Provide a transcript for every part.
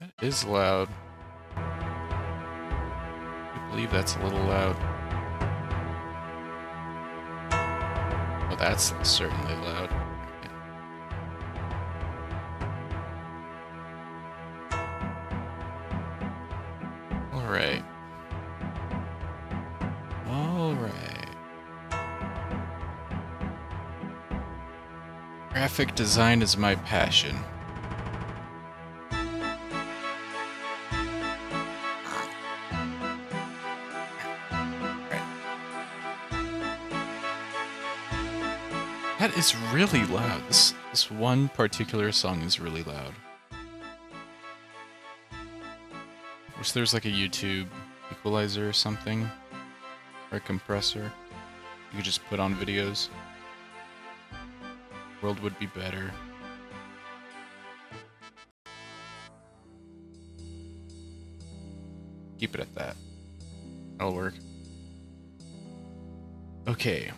That is loud. I believe that's a little loud. Oh, that's certainly loud. Alright. Alright. Graphic design is my passion. That is really loud. This one particular song is really loud. Wish there's like a YouTube equalizer or something. Or a compressor. You could just put on videos. World would be better. Keep it at that. That'll work. Okay.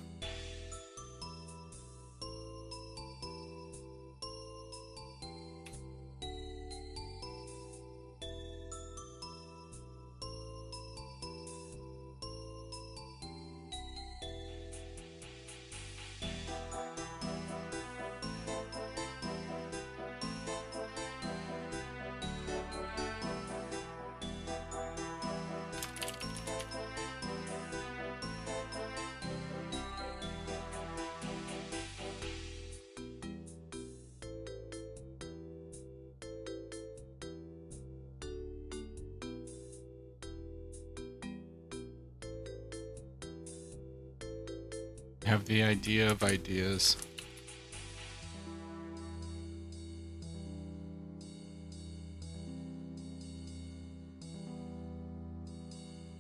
Have the idea of ideas.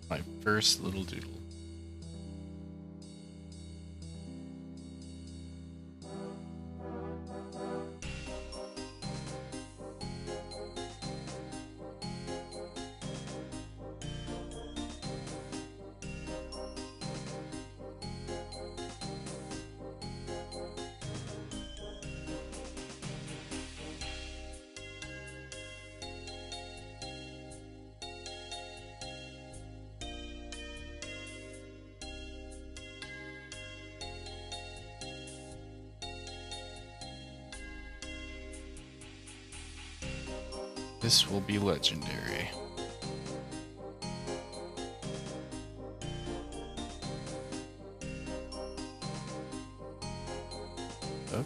My first little doodle. This will be legendary. Oh.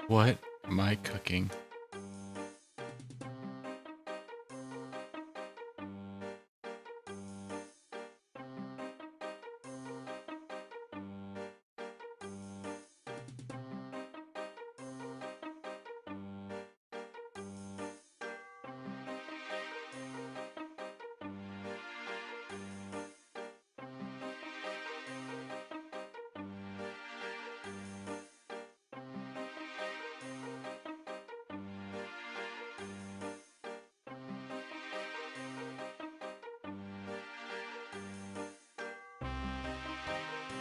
What am I cooking?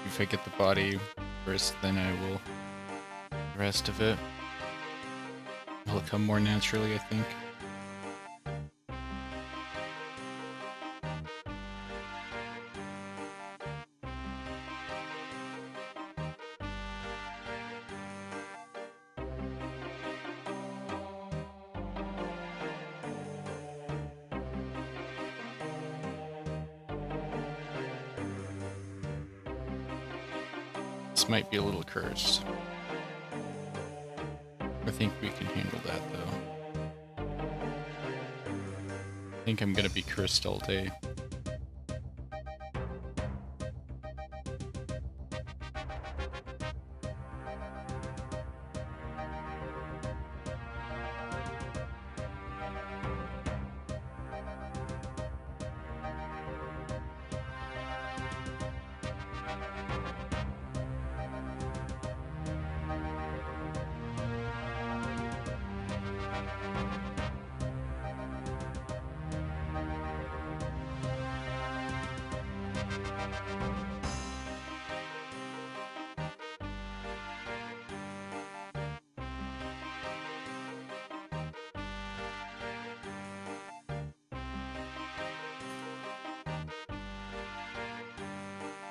If I get the body first, then I will the rest of it. It'll come more naturally, I think. This might be a little cursed. think we can handle that though. I think I'm gonna be cursed all day.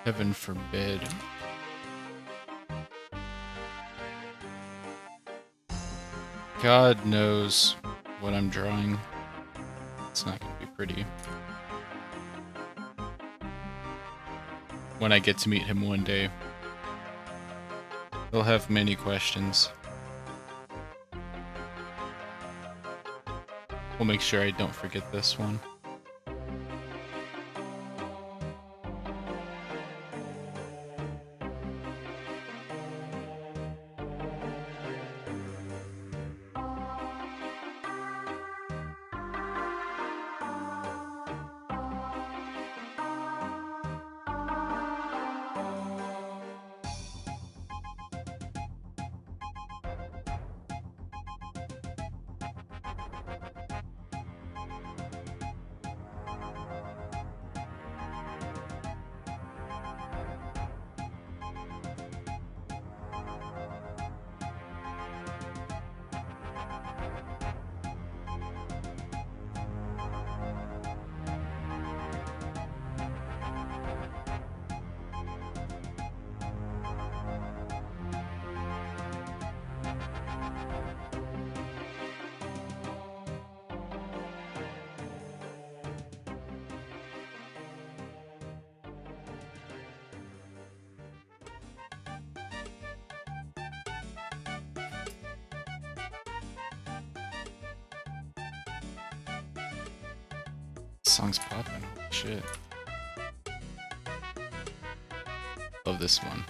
Heaven forbid. God knows what I'm drawing. It's not gonna be pretty. When I get to meet him one day, he'll have many questions. We'll make sure I don't forget this one. Song's popping, holy shit. Love this one.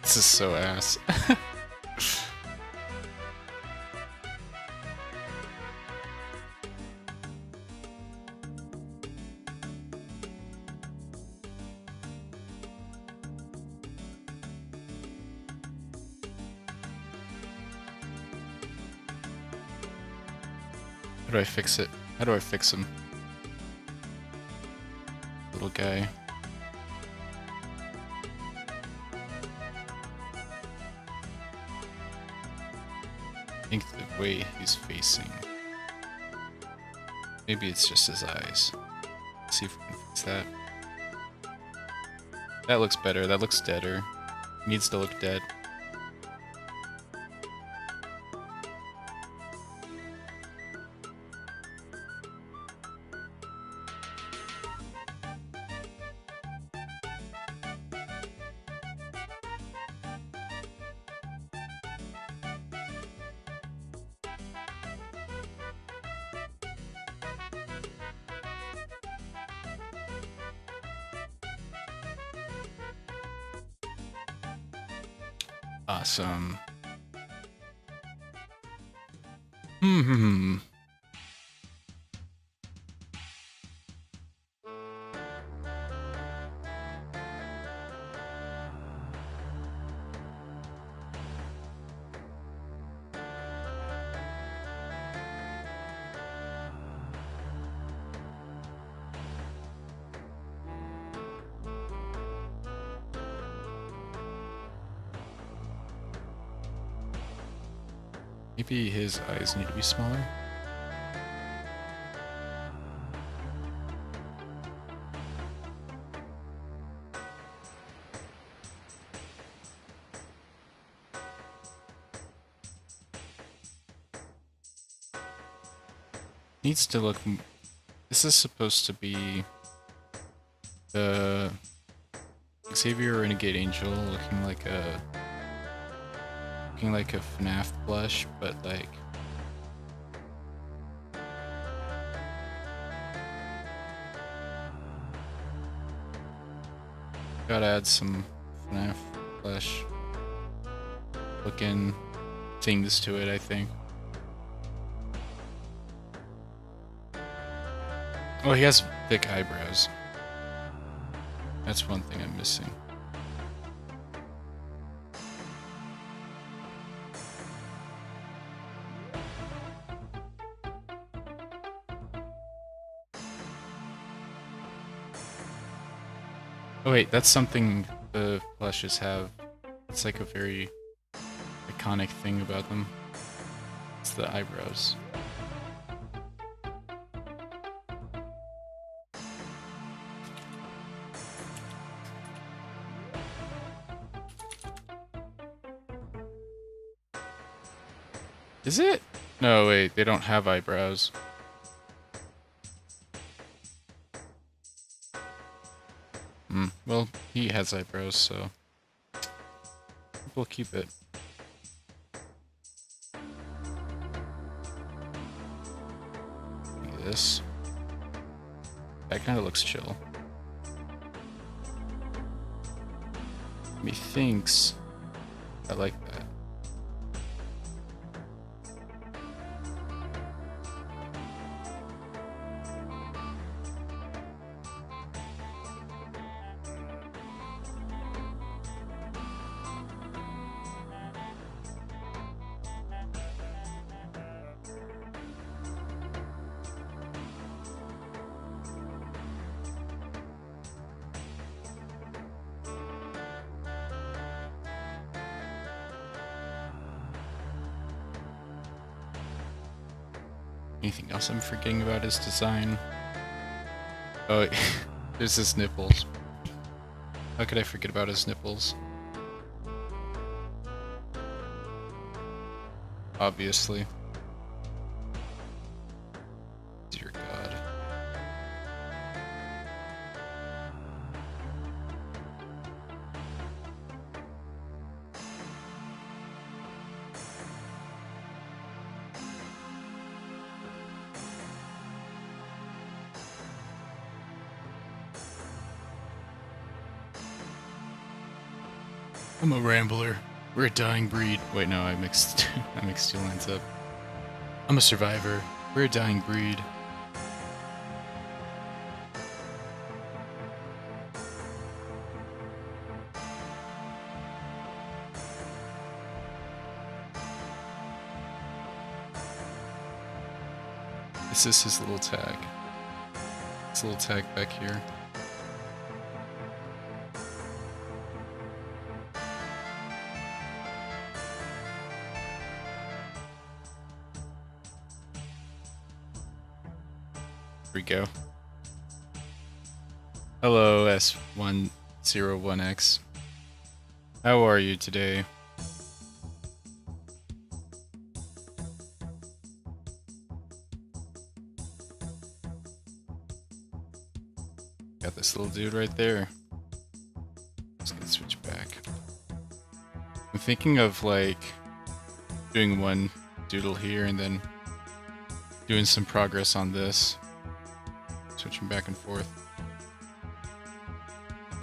This is so ass. How do I fix it? How do I fix him? Little guy. I think the way he's facing. Maybe it's just his eyes. Let's see if we can fix that. That looks better. That looks deader. Needs to look dead. Awesome. Maybe his eyes need to be smaller. Needs to look. This is supposed to be the Xavier Renegade Angel looking like a FNAF blush, but like gotta add some FNAF blush looking things to it, I think. Oh, he has thick eyebrows. That's one thing I'm missing. Oh wait, that's something the plushes have. It's like a very iconic thing about them. It's the eyebrows. Is it? No, wait, they don't have eyebrows. Well, he has eyebrows, so we'll keep it. Like this. That kind of looks chill. Methinks I like that. Anything else I'm forgetting about his design? Oh, there's his nipples. How could I forget about his nipples? Obviously. Dear God. I'm a rambler. We're a dying breed. Wait, no, I mixed I mixed two lines up. I'm a survivor. We're a dying breed. This is his little tag. His little tag back here. Here we go. Hello, S101X. How are you today? Got this little dude right there. Just gonna switch back. I'm thinking of like doing one doodle here and then doing some progress on this. Switching back and forth. I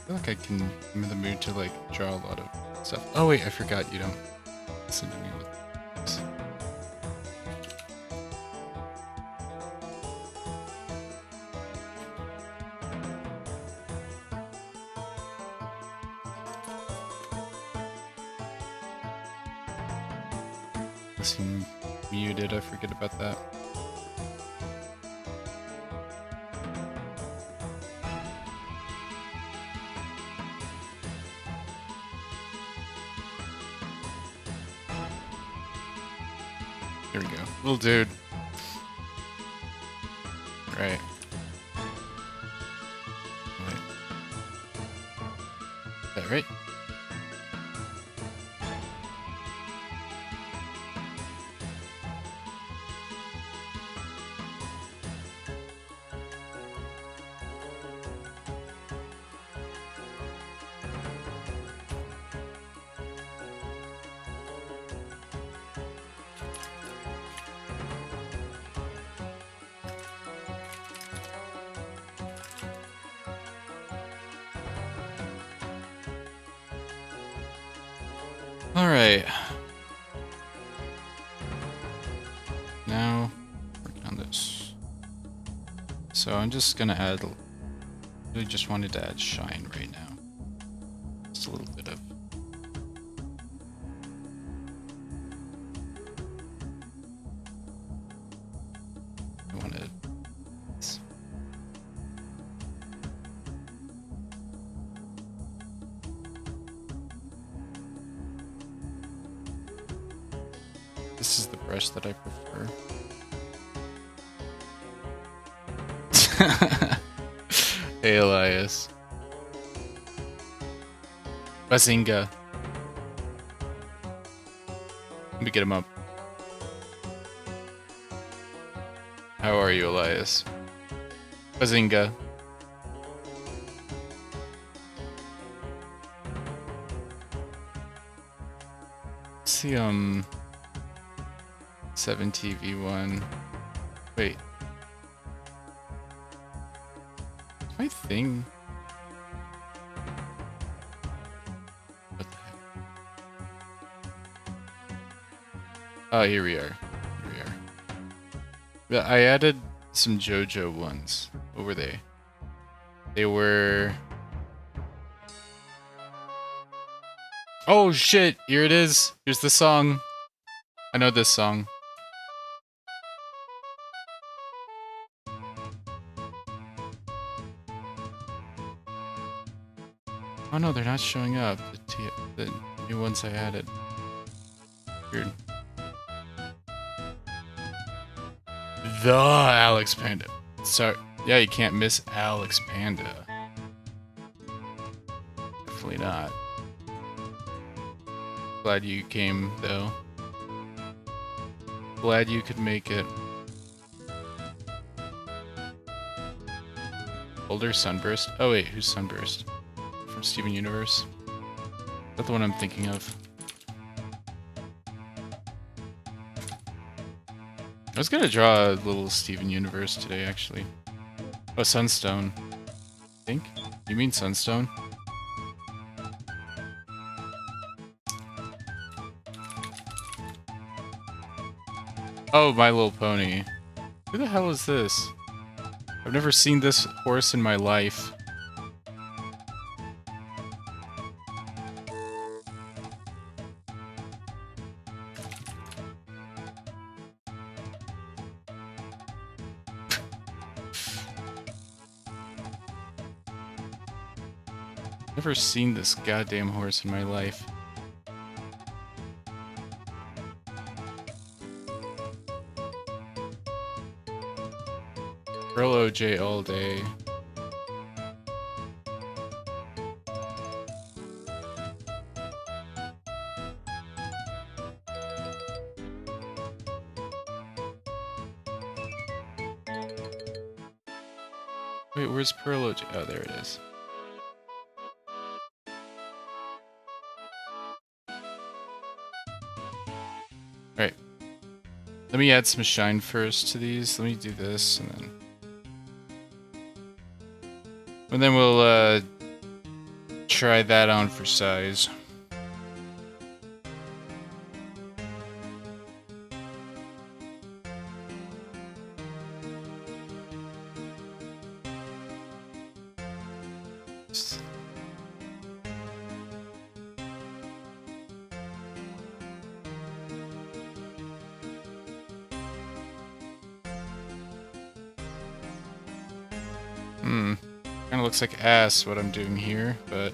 feel like I'm in the mood to like draw a lot of stuff. Oh wait, I forgot you don't listen to me with this. Listen muted, I forget about that. Here we go. Little dude. Right. Wait. Is that right? Alright. Now, work on this. So I'm just gonna add, really just wanted to add shine right now. Just a little bit of. I wanted. This is the brush that I prefer. Hey Elias. Bazinga. Let me get him up. How are you, Elias? Bazinga. Let's see, 7TV1. Wait. My thing. What the heck? Oh, here we are. Here we are. Yeah, I added some JoJo ones. What were they? They were. Oh shit! Here it is. Here's the song. I know this song. Oh no, they're not showing up. The new ones I added. Weird. The Alex Panda. Sorry. Yeah, you can't miss Alex Panda. Definitely not. Glad you came, though. Glad you could make it. Older Sunburst? Oh wait, who's Sunburst? From Steven Universe? Is that the one I'm thinking of? I was gonna draw a little Steven Universe today, actually. Oh, Sunstone. I think? You mean Sunstone? Oh, My Little Pony. Who the hell is this? I've never seen this horse in my life. Never seen this goddamn horse in my life. Pearl OJ all day. Wait, where's Pearl OJ? Oh, there it is. Alright. Let me add some shine first to these. Let me do this, and then we'll try that on for size. Kinda looks like ass what I'm doing here, but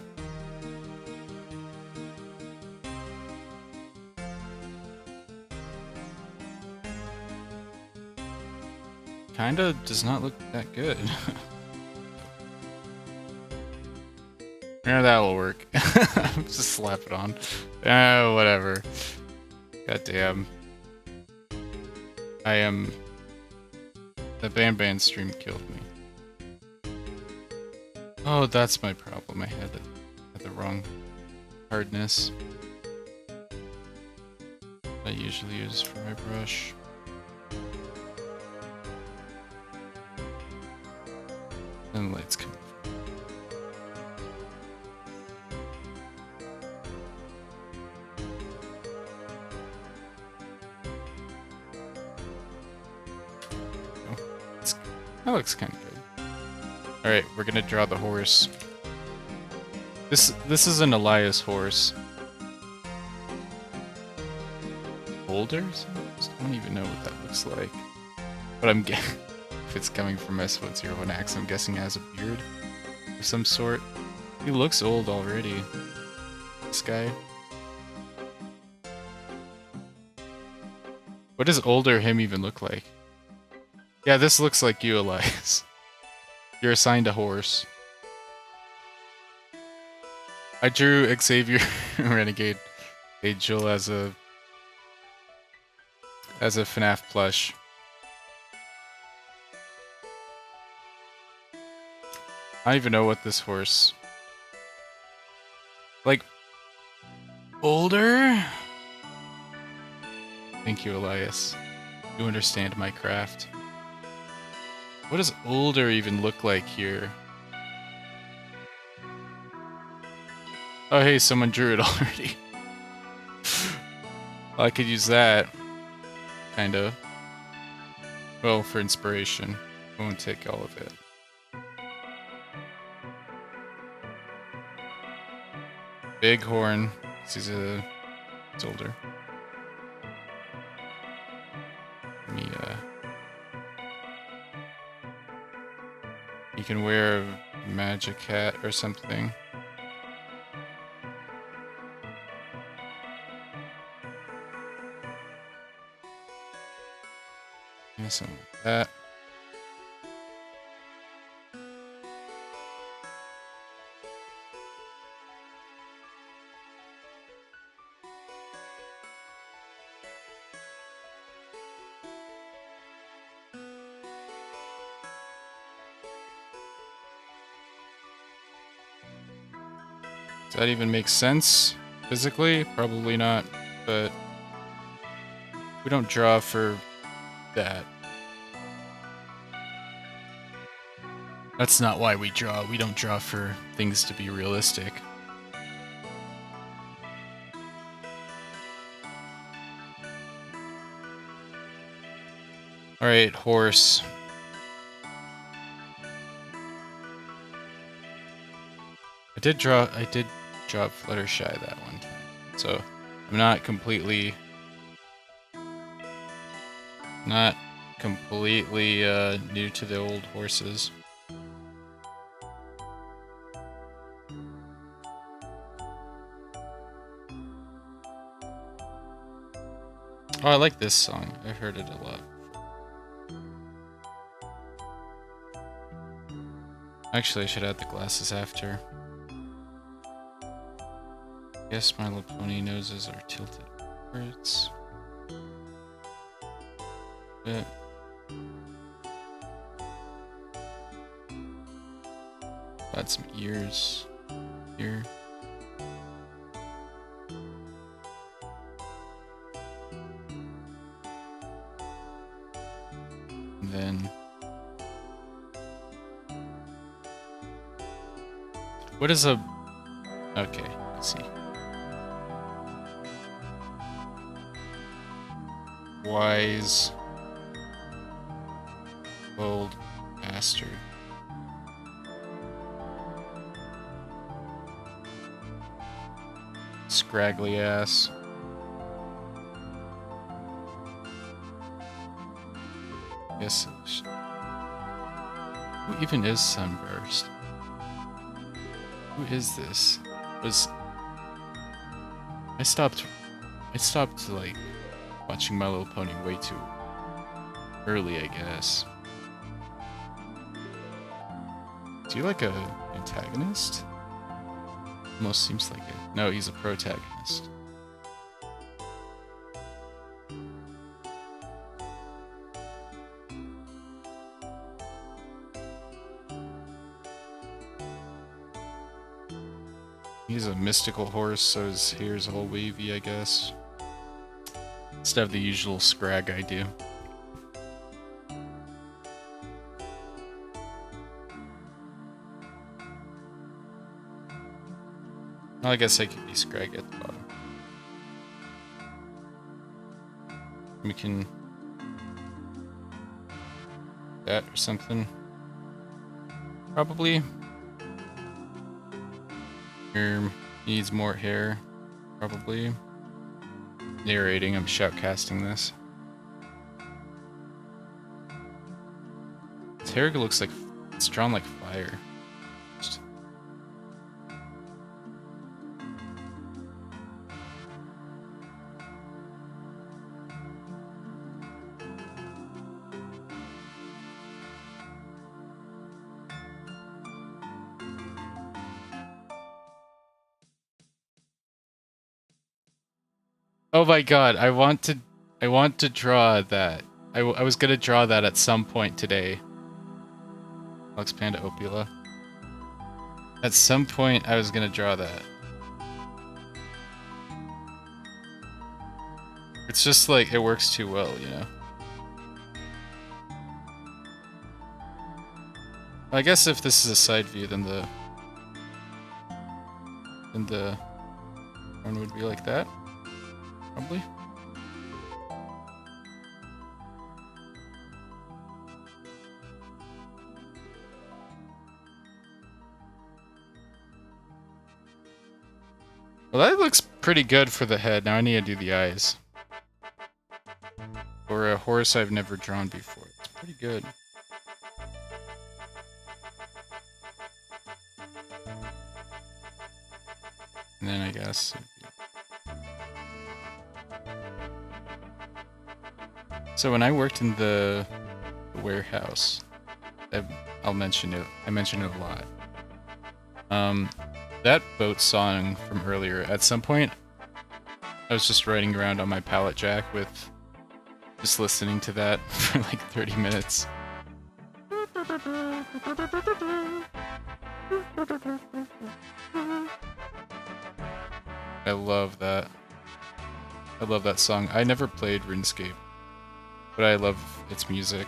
kinda does not look that good. Yeah, that'll work. Just slap it on. Whatever. Goddamn. The Ban stream killed me. Oh, that's my problem. I had the wrong hardness I usually use for my brush. And lights come. That looks kind of good. Alright, we're gonna draw the horse. This is an Elias horse. Boulders? I don't even know what that looks like. But I'm guessing if it's coming from S101X, I'm guessing it has a beard of some sort. He looks old already. This guy. What does older him even look like? Yeah, this looks like you, Elias. You're assigned a horse. I drew Xavier Renegade Angel as a FNAF plush. I don't even know what this horse... Like... Older? Thank you, Elias. You understand my craft. What does older even look like here? Oh hey, someone drew it already. Well, I could use that. Kinda. Well, for inspiration. I won't take all of it. Bighorn. He's older. Let me, you can wear a magic hat or something. Yeah, something like that. Does that even make sense? Physically? Probably not, but we don't draw for that. That's not why we draw. We don't draw for things to be realistic. Alright, horse. I did draw Fluttershy that one time. So I'm not completely new to the old horses. Oh, I like this song. I've heard it a lot. Actually, I should add the glasses after. Yes, My Little Pony noses are tilted upwards. Add some ears here. And then... What is a... Okay, let's see. Wise... Old bastard. Scraggly ass. Yes. Who even is Sunburst? Who is this? I stopped like watching My Little Pony way too early, I guess. Is he like a antagonist? Almost seems like it. No, he's a protagonist. He's a mystical horse, so his hair's all wavy, I guess. Instead of the usual scrag I do. Well, I guess I could be scrag at the bottom. We can... that or something. Probably. Here needs more hair. Probably. Narrating, I'm shoutcasting this. His hair looks like it's drawn like fire. Oh my god, I want to draw that. I was gonna draw that at some point today. Lux Panda Opula. At some point, I was gonna draw that. It's just like, it works too well, you know? I guess if this is a side view, then the one would be like that. Probably. Well, that looks pretty good for the head. Now I need to do the eyes. For a horse I've never drawn before. It's pretty good. And then I guess... So when I worked in the warehouse, I'll mention it. I mention it a lot. That boat song from earlier, at some point, I was just riding around on my pallet jack with just listening to that for like 30 minutes. I love that. I love that song. I never played RuneScape, but I love its music.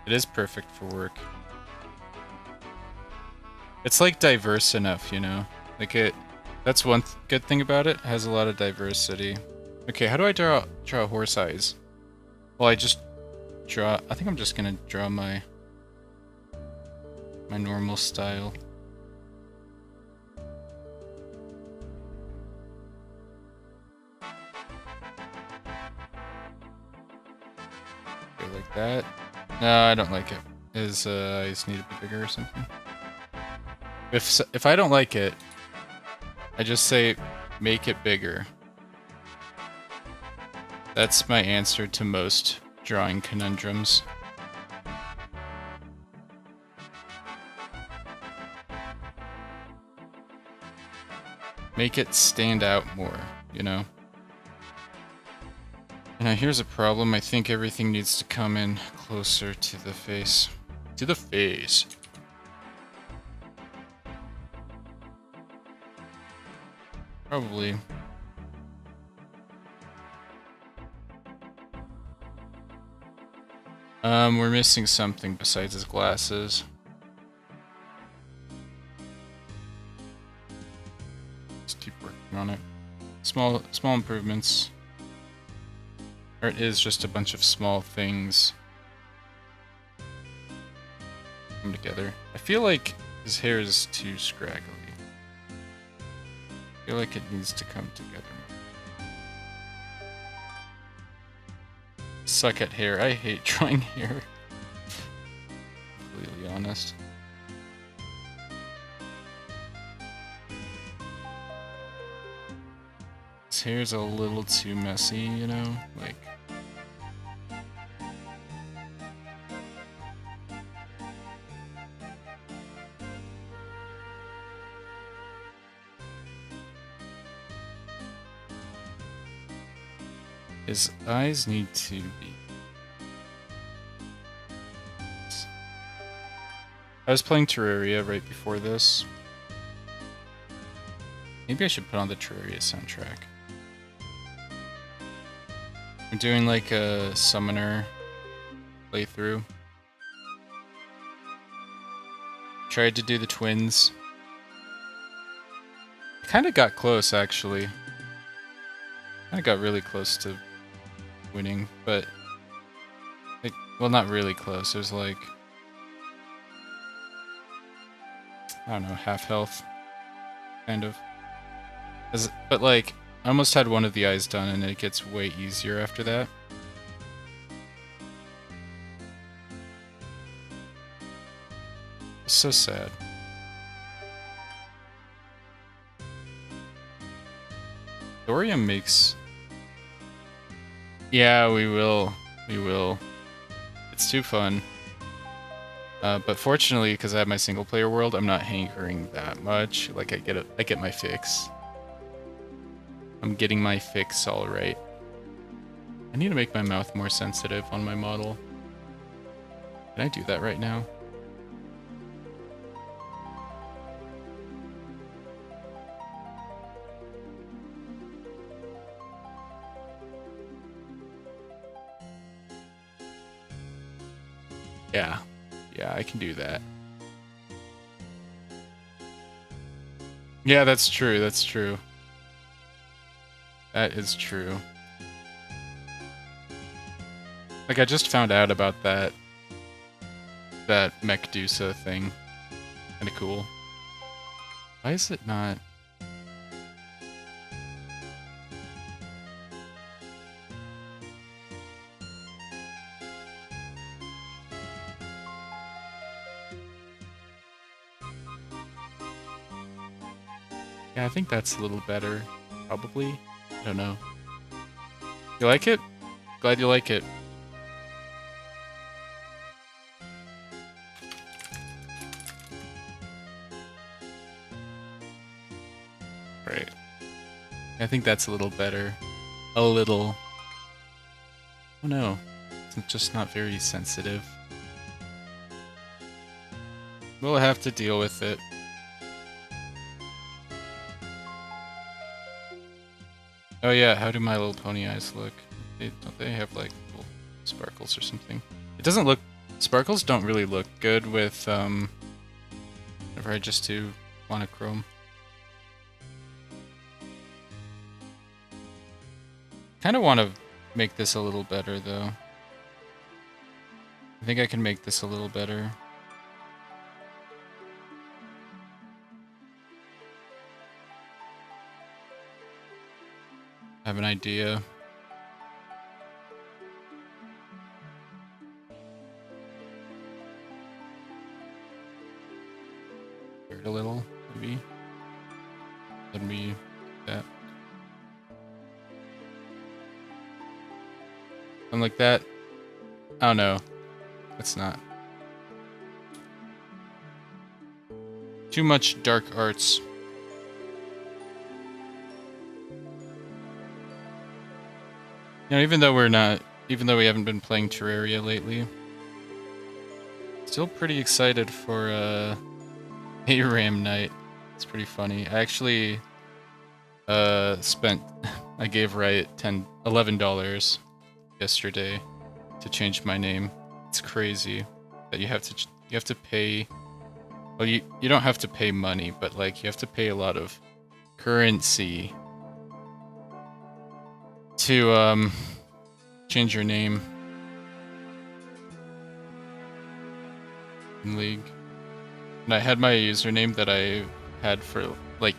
It is perfect for work. It's like diverse enough, you know? Like that's one good thing about it. It has a lot of diversity. Okay, how do I draw horse eyes? Well, I just draw, I think I'm just gonna draw my normal style. Okay, like that. No, I don't like it. His eyes need to be bigger or something. If I don't like it, I just say make it bigger. That's my answer to most drawing conundrums. Make it stand out more, you know? Now here's a problem. I think everything needs to come in closer to the face. To the face. Probably. We're missing something besides his glasses. Let's keep working on it. Small improvements. Or it is just a bunch of small things come together. I feel like his hair is too scraggly. I feel like it needs to come together more. Suck at hair. I hate drawing hair. Completely honest. His hair's a little too messy, you know? Like... His eyes need to be... I was playing Terraria right before this. Maybe I should put on the Terraria soundtrack. I'm doing like a summoner playthrough. Tried to do the twins. Kind of got close, actually. I got really close to winning, but like, well, not really close. It was like, I don't know, half health, kind of. But like, I almost had one of the eyes done, and it gets way easier after that. It's so sad. Thorium makes... Yeah, we will. We will. It's too fun. But fortunately, because I have my single-player world, I'm not hankering that much. Like, I get my fix. I'm getting my fix all right. I need to make my mouth more sensitive on my model. Can I do that right now? Yeah. Yeah, I can do that. Yeah, that's true. That's true. That is true. Like, I just found out about that Mechdusa thing. Kinda cool. Why is it not... Yeah, I think that's a little better. Probably. I don't know. You like it? Glad you like it. Right. I think that's a little better. A little. Oh no. It's just not very sensitive. We'll have to deal with it. Oh yeah, how do My Little Pony eyes look? Don't they have like little sparkles or something? It doesn't look... Sparkles don't really look good with, whenever I just do monochrome. Kinda want to make this a little better, though. I think I can make this a little better. I have an idea. A little, maybe. Let me do that. Something like that. Oh no, that's not. Too much dark arts. You know, even though we haven't been playing Terraria lately, still pretty excited for ARAM night. It's pretty funny. I actually I gave Riot $11 yesterday to change my name. It's crazy that you have to pay. Well, you don't have to pay money, but like you have to pay a lot of currency to change your name in League. And I had my username that I had for like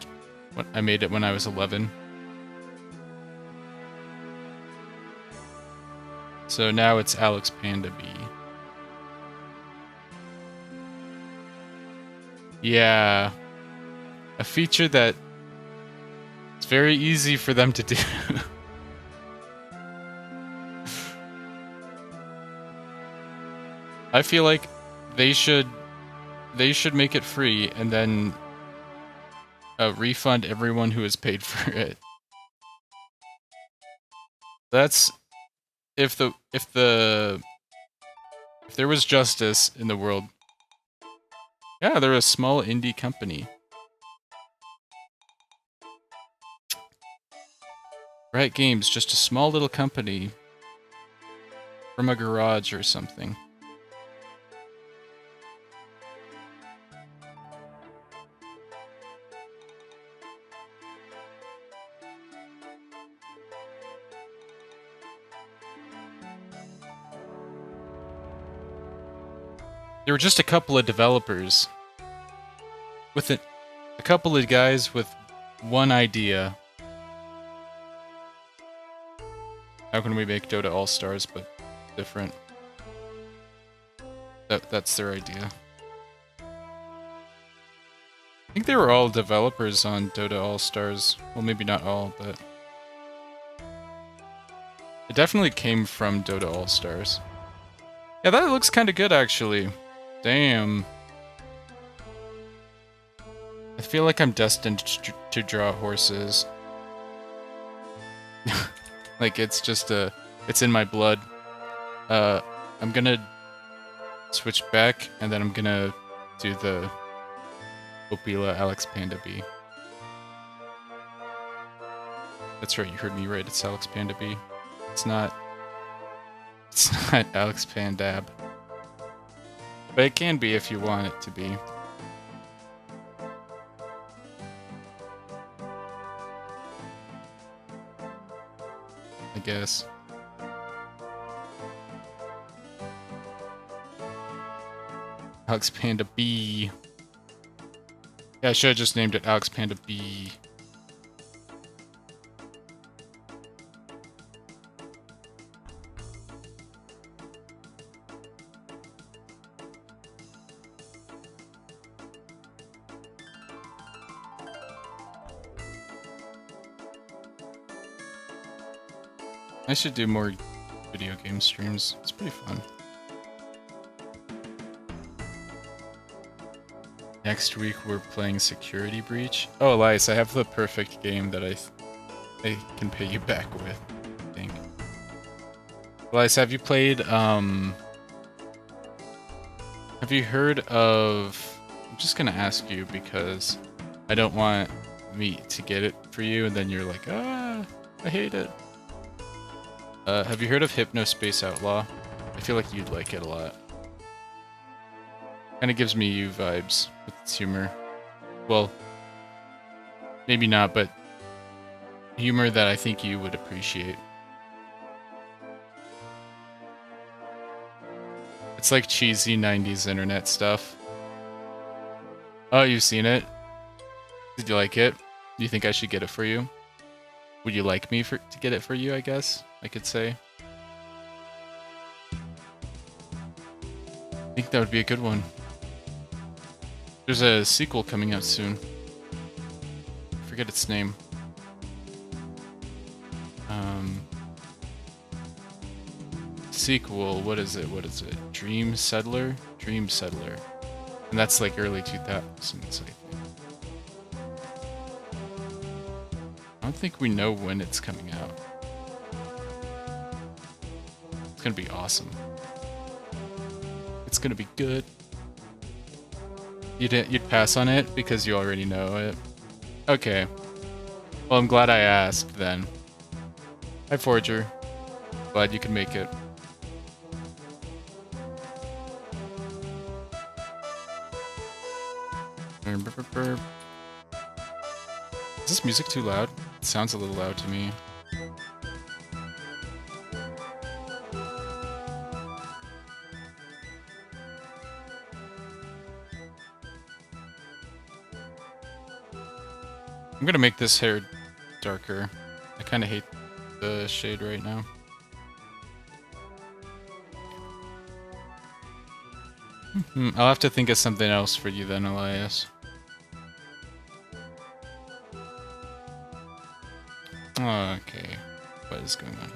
when I made it when I was 11. So now it's Alex Panda B. Yeah. A feature that it's very easy for them to do. I feel like they should make it free and then refund everyone who has paid for it. That's if there was justice in the world. Yeah, they're a small indie company. Riot Games, just a small little company. from a garage or something. There were just a couple of developers with a couple of guys with one idea. How can we make Dota All-Stars but different? That's their idea. I think they were all developers on Dota All-Stars. Well, maybe not all, but it definitely came from Dota All-Stars. Yeah, that looks kind of good, actually. Damn. I feel like I'm destined to draw horses. Like, it's just it's in my blood. I'm gonna switch back, and then I'm gonna do the Opila Alex Panda B. That's right, you heard me right, it's Alex Panda B. It's not Alex Pandab. But it can be if you want it to be. I guess. Alex Panda B. Yeah, I should have just named it Alex Panda B. I should do more video game streams. It's pretty fun. Next week we're playing Security Breach. Oh, Elias, I have the perfect game that I can pay you back with, I think. Elias, have you played, have you heard of... I'm just gonna ask you because I don't want me to get it for you and then you're like, ah, I hate it. Have you heard of Hypnospace Outlaw? I feel like you'd like it a lot. Kinda gives me you vibes with its humor. Well, maybe not, but humor that I think you would appreciate. It's like cheesy 90s internet stuff. Oh, you've seen it? Did you like it? Do you think I should get it for you? Would you like me to get it for you, I guess? I could say. I think that would be a good one. There's a sequel coming out soon. I forget its name. Sequel, what is it? Dream Settler? Dream Settler. And that's like early 2000s, I think. I don't think we know when it's coming out. It's gonna be awesome. It's gonna be good. You'd pass on it because you already know it? Okay. Well, I'm glad I asked then. Hi, Forger. Glad you can make it. Is this music too loud? It sounds a little loud to me. I'm gonna make this hair darker. I kind of hate the shade right now. I'll have to think of something else for you then, Elias. Okay, what is going on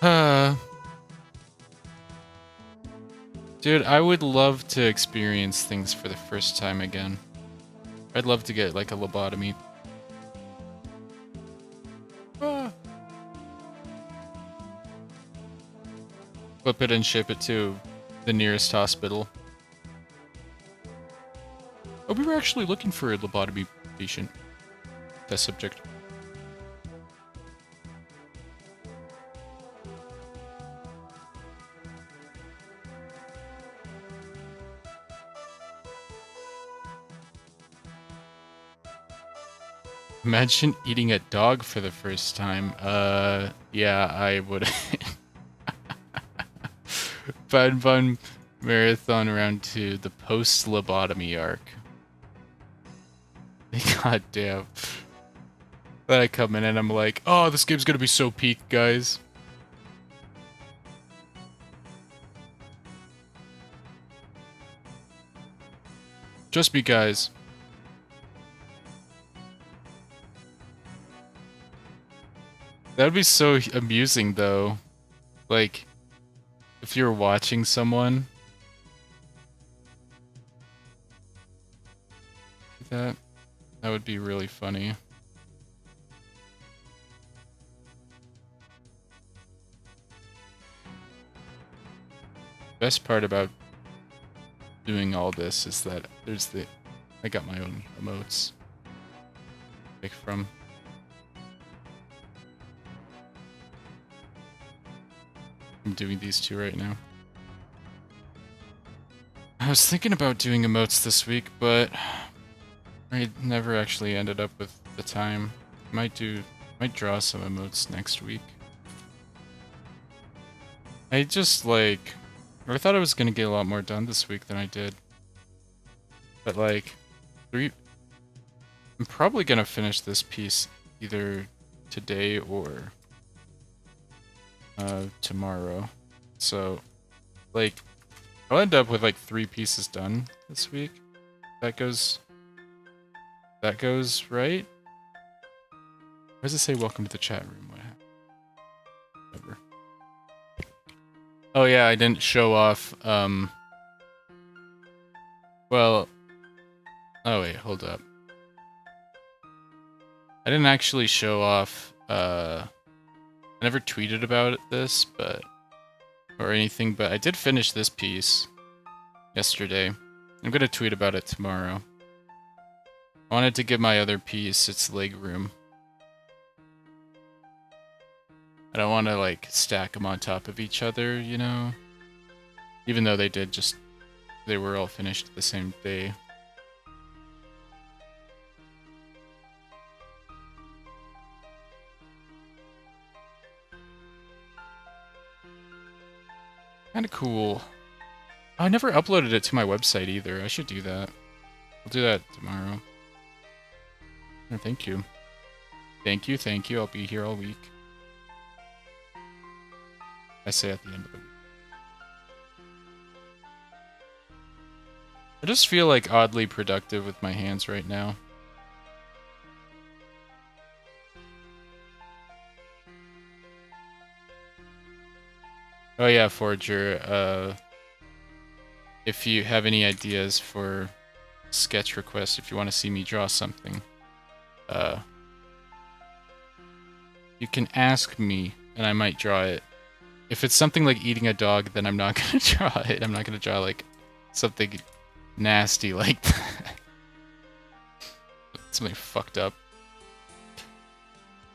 here? Dude, I would love to experience things for the first time again. I'd love to get like a lobotomy. Flip it and ship it to the nearest hospital. Oh, we were actually looking for a lobotomy patient. Test subject. Imagine eating a dog for the first time. Yeah, I would. Fun marathon round 2, the post lobotomy arc. God damn. Then I come in and I'm like, oh, this game's gonna be so peak, guys. Just me, guys. That would be so amusing, though. Like, if you're watching someone. That would be really funny. Best part about doing all this is that I got my own emotes. Pick from. I'm doing these two right now. I was thinking about doing emotes this week, but I never actually ended up with the time. Might draw some emotes next week. I just like, I thought I was gonna get a lot more done this week than I did. But like, I'm probably gonna finish this piece either today or tomorrow. So, like, I'll end up with like 3 pieces done this week. That goes right? Why does it say welcome to the chat room? What happened? Whatever. Oh yeah, I didn't show off, well, oh wait, hold up. I didn't actually show off, I never tweeted about this, or anything, but I did finish this piece yesterday. I'm gonna tweet about it tomorrow. I wanted to give my other piece its leg room. I don't want to, like, stack them on top of each other, you know? Even though they were all finished the same day. Kinda cool. I never uploaded it to my website either. I should do that. I'll do that tomorrow. Oh, thank you. Thank you. I'll be here all week. I say at the end of the week. I just feel like oddly productive with my hands right now. Oh yeah, Forger, if you have any ideas for sketch requests, if you want to see me draw something, you can ask me and I might draw it. If it's something like eating a dog, then I'm not gonna draw it. I'm not gonna draw like something nasty like that. Something fucked up.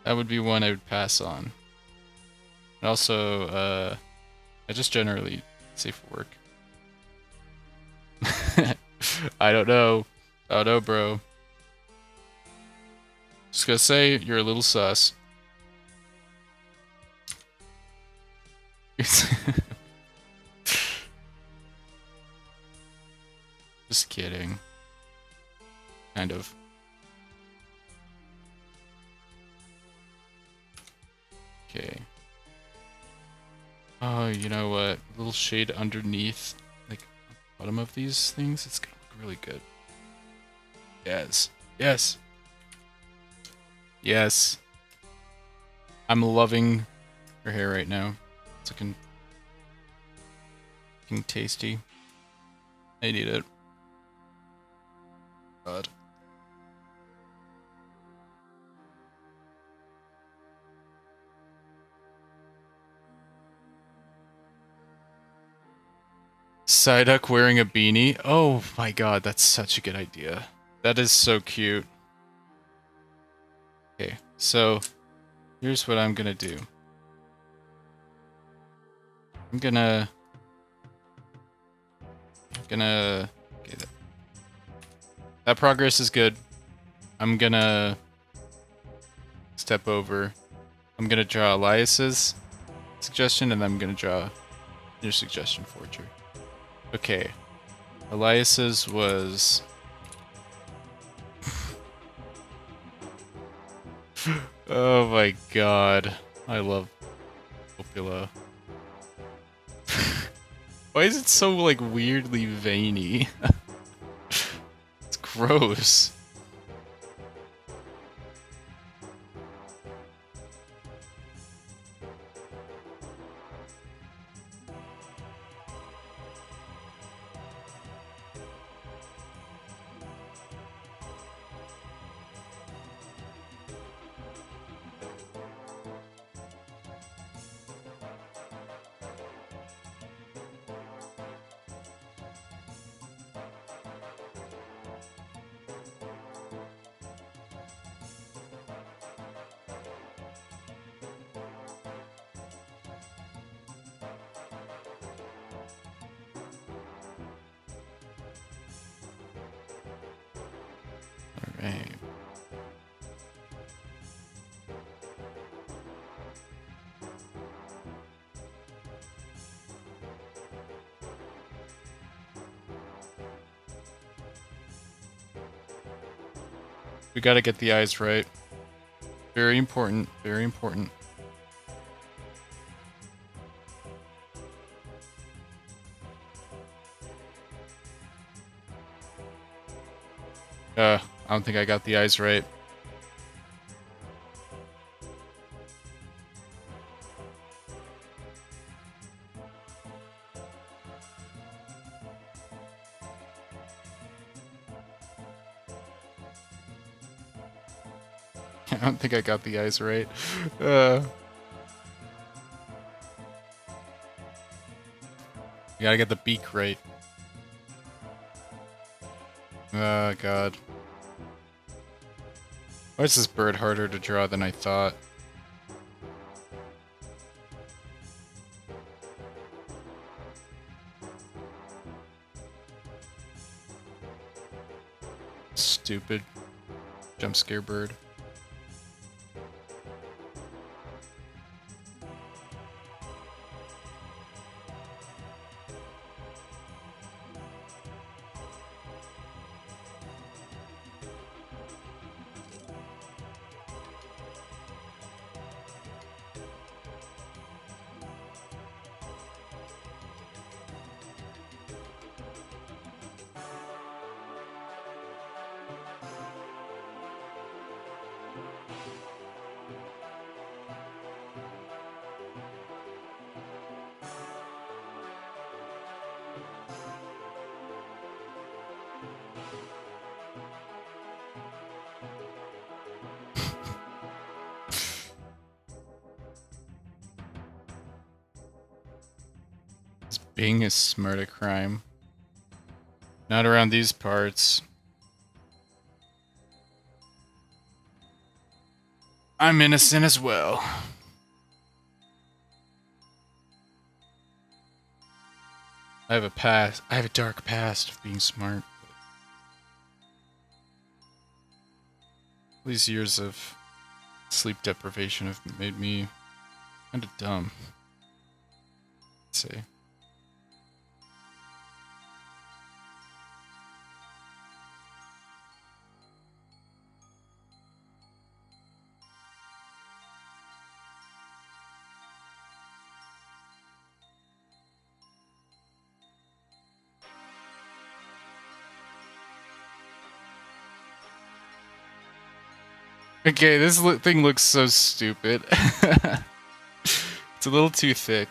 That would be one I would pass on. And also, I just generally safe for work. I don't know. Oh no, bro. Just gonna say you're a little sus. Just kidding. Kind of. Okay. Oh, you know what? A little shade underneath, like, the bottom of these things. It's gonna look really good. Yes. Yes. Yes. I'm loving her hair right now. It's looking tasty. I need it. God. Psyduck wearing a beanie? Oh my god, that's such a good idea. That is so cute. Okay, so here's what I'm gonna do. I'm gonna... Okay, that progress is good. I'm gonna step over. I'm gonna draw Elias's suggestion, and I'm gonna draw your suggestion, Forger. Okay. Elias's was... Oh my god. I love Popula. Why is it so, like, weirdly veiny? It's gross. Alright. We gotta get the eyes right. Very important, very important. I don't think I got the eyes right. I don't think I got the eyes right. You gotta get the beak right. Oh god. Why is this bird harder to draw than I thought? Stupid jump scare bird. Being a smart a crime. Not around these parts. I'm innocent as well. I have a dark past of being smart. These years of sleep deprivation have made me kind of dumb. Let's say. Okay, this thing looks so stupid. It's a little too thick.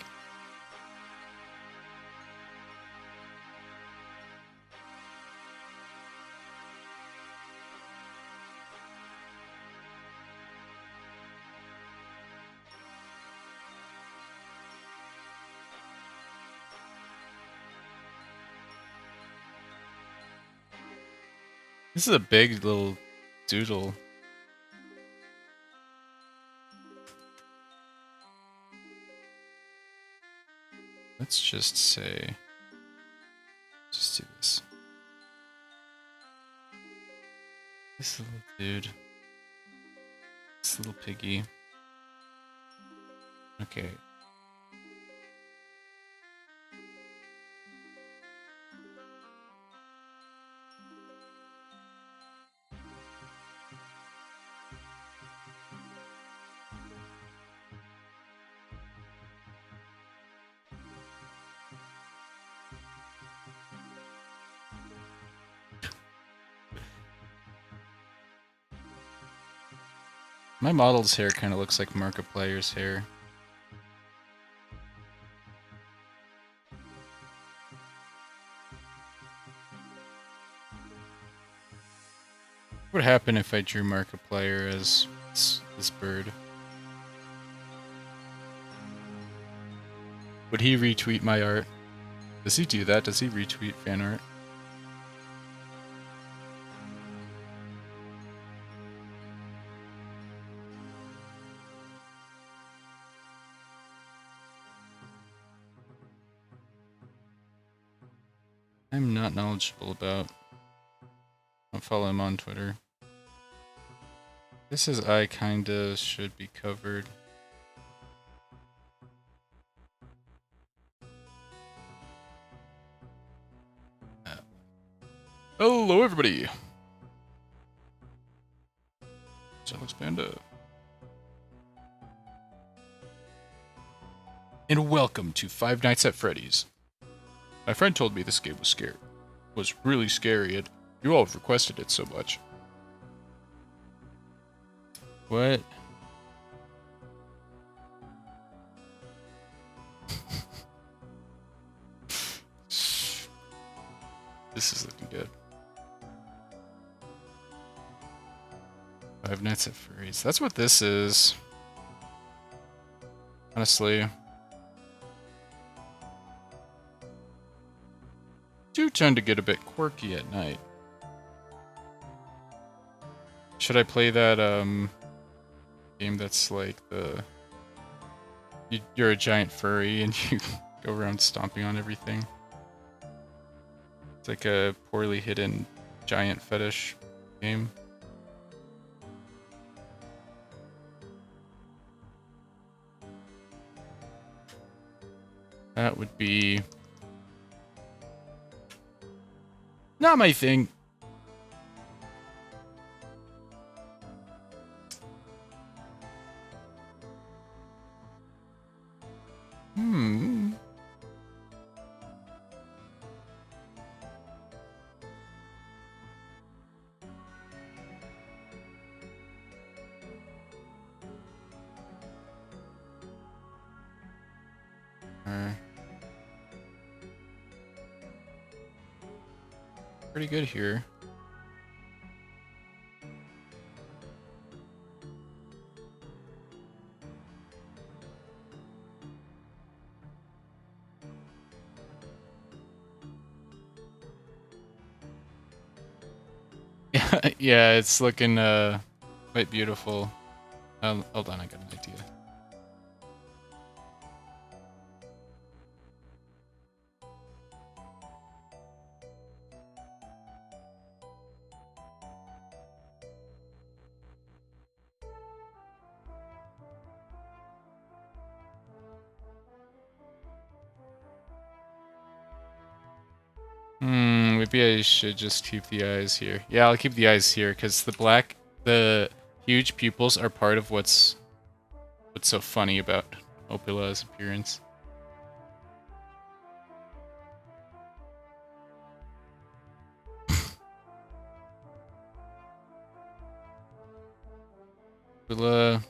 This is a big little doodle. Let's just say, just do this. This little dude. this little piggy. Okay. My model's hair kind of looks like Markiplier's hair. What would happen if I drew Markiplier as this bird? Would he retweet my art? Does he do that? Does he retweet fan art? I'm not knowledgeable about. Don't follow him on Twitter. This is eye kinda should be covered. Hello everybody! Alex Panda. And welcome to Five Nights at Freddy's. My friend told me this game was really scary, and you all have requested it so much. What? This is looking good. Five Nights at Freddy's. That's what this is. Honestly. Do tend to get a bit quirky at night. Should I play that game that's like you're a giant furry and you go around stomping on everything? It's like a poorly hidden giant fetish game. That would be not my thing. Pretty good here. Yeah, it's looking quite beautiful. Hold on, I got an idea. Maybe I should just keep the eyes here. Yeah, I'll keep the eyes here because the huge pupils are part of what's so funny about Opila's appearance. Opila,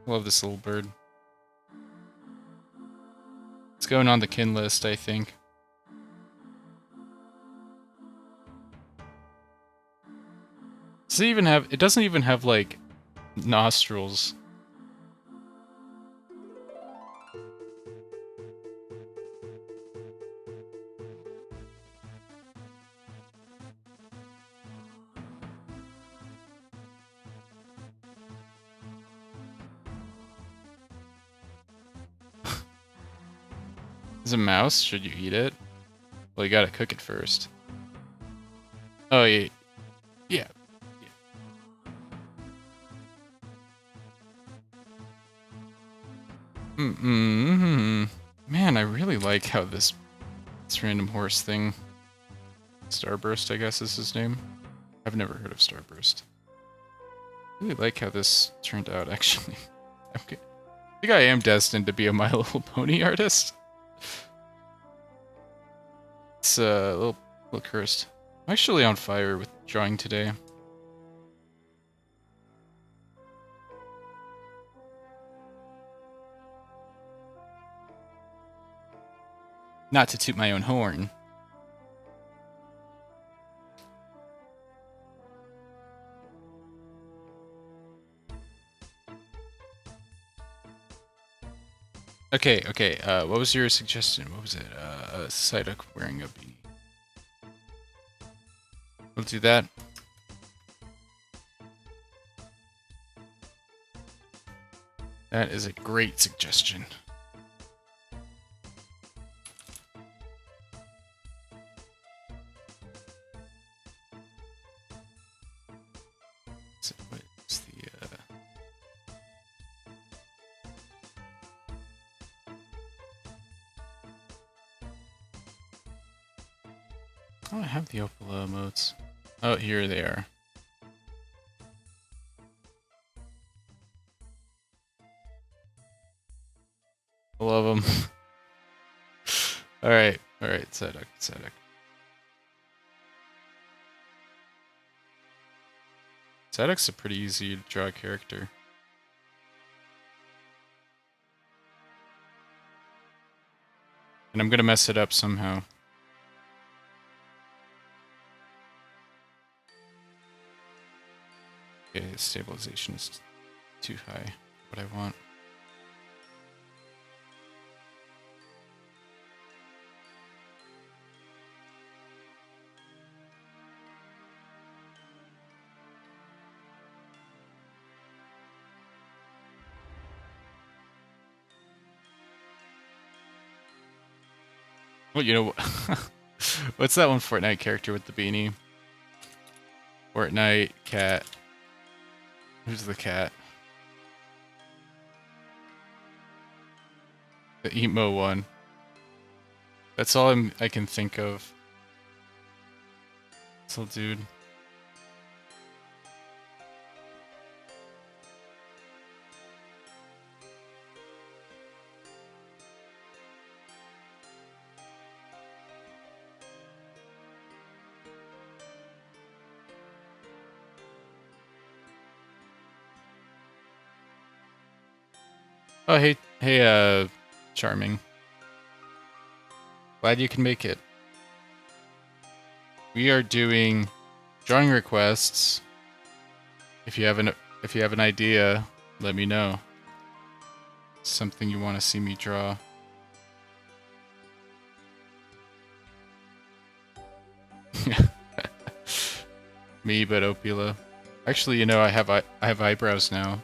love this little bird. It's going on the kin list, I think. It doesn't even have like nostrils. Is a mouse? Should you eat it? Well, you gotta cook it first. Oh, yeah. Yeah. Man, I really like how this random horse thing, Starburst, I guess is his name. I've never heard of Starburst. I really like how this turned out, actually. I think I am destined to be a My Little Pony artist. It's a little cursed. I'm actually on fire with drawing today. Not to toot my own horn. Okay, what was your suggestion? What was it? Psyduck wearing a beanie. We'll do that. That is a great suggestion. So what is the I don't have the Opala emotes. Oh, here they are. I love them. Alright, Psyduck. Psyduck's a pretty easy to draw character. And I'm gonna mess it up somehow. Okay, stabilization is too high. What I want. Well, you know what? What's that one Fortnite character with the beanie? Fortnite cat. Who's the cat? The emo one. That's all I can think of. This little dude. Oh, hey, Charming. Glad you can make it. We are doing drawing requests. If you have an idea, let me know. Something you want to see me draw. Me, but Opila. Actually, you know, I have eyebrows now.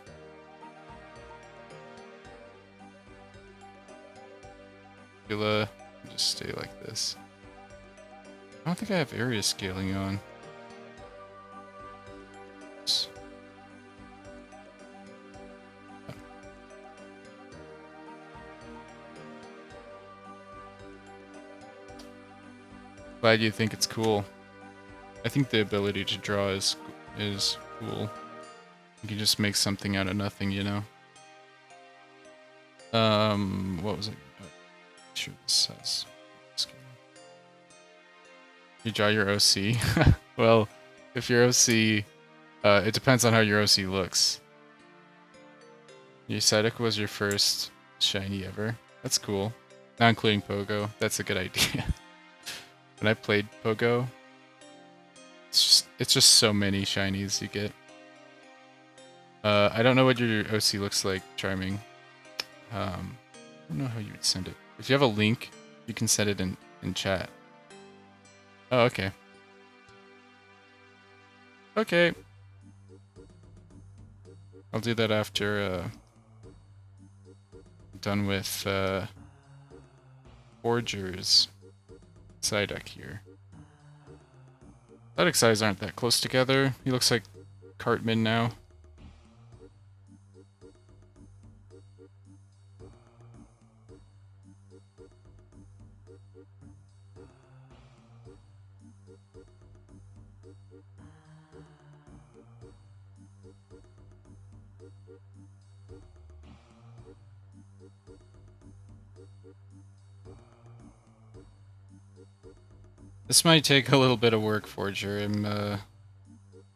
Opila, just stay like this. I don't think I have area scaling on. Oops. Glad you think it's cool. I think the ability to draw is cool. You can just make something out of nothing, you know. What was it? Sure, this says. You draw your OC. Well, if your OC, it depends on how your OC looks. Your Psyduck was your first shiny ever. That's cool. Not including Pogo. That's a good idea. When I played Pogo, it's just so many shinies you get. I don't know what your OC looks like, Charming. I don't know how you would send it. If you have a link, you can send it in chat. Oh, okay. Okay. I'll do that after done with Forger's Psyduck here. Psyduck's eyes aren't that close together. He looks like Cartman now. This might take a little bit of work, Forger. I'm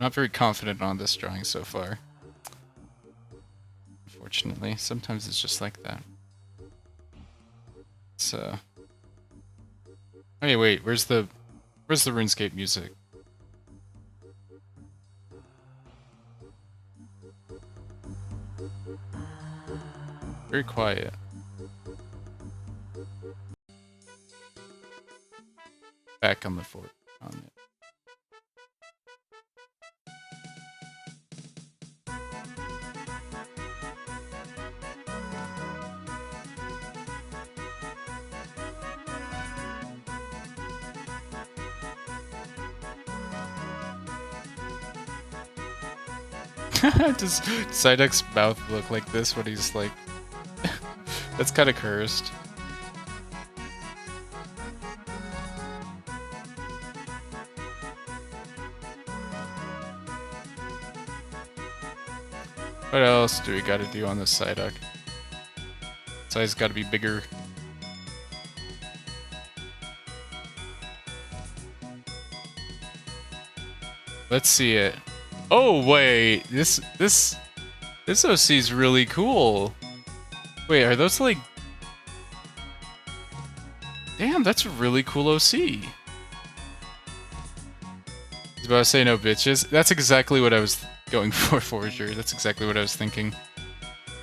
not very confident on this drawing so far. Unfortunately, sometimes it's just like that. It's Hey, wait, where's the RuneScape music? Very quiet. Back on the fort. On it. Does Psyduck's mouth look like this when he's like... That's kind of cursed. What else do we gotta do on this Psyduck? Size gotta be bigger. Let's see it. Oh wait, this OC is really cool. Wait, are those like... Damn, that's a really cool OC. I was about to say no bitches. That's exactly what I was going for sure. That's exactly what I was thinking.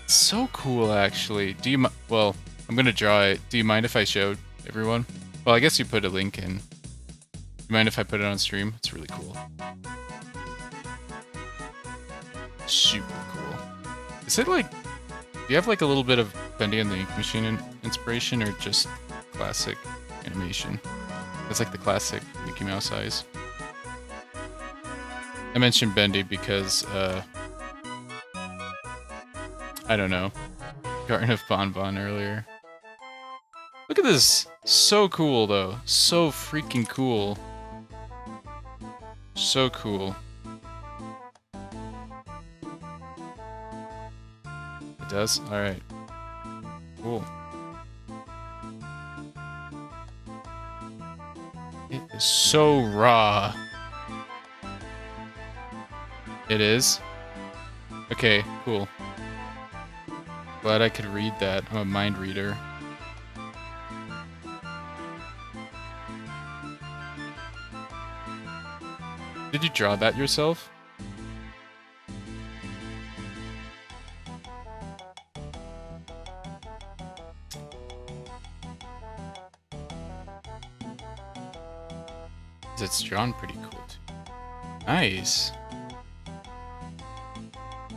So cool, actually. Do you well, I'm gonna draw it. Do you mind if I showed everyone? Well, I guess you put a link in. Do you mind if I put it on stream? It's really cool. Super cool. Is it like... Do you have like a little bit of Bendy and the Ink Machine inspiration, or just classic animation? It's like the classic Mickey Mouse eyes. I mentioned Bendy because, I don't know. Garden of Bonbon earlier. Look at this! So cool, though. So freaking cool. So cool. It does? Alright. Cool. It is so raw. It is? Okay, cool. Glad I could read that. I'm a mind reader. Did you draw that yourself? It's drawn pretty cool too. Nice.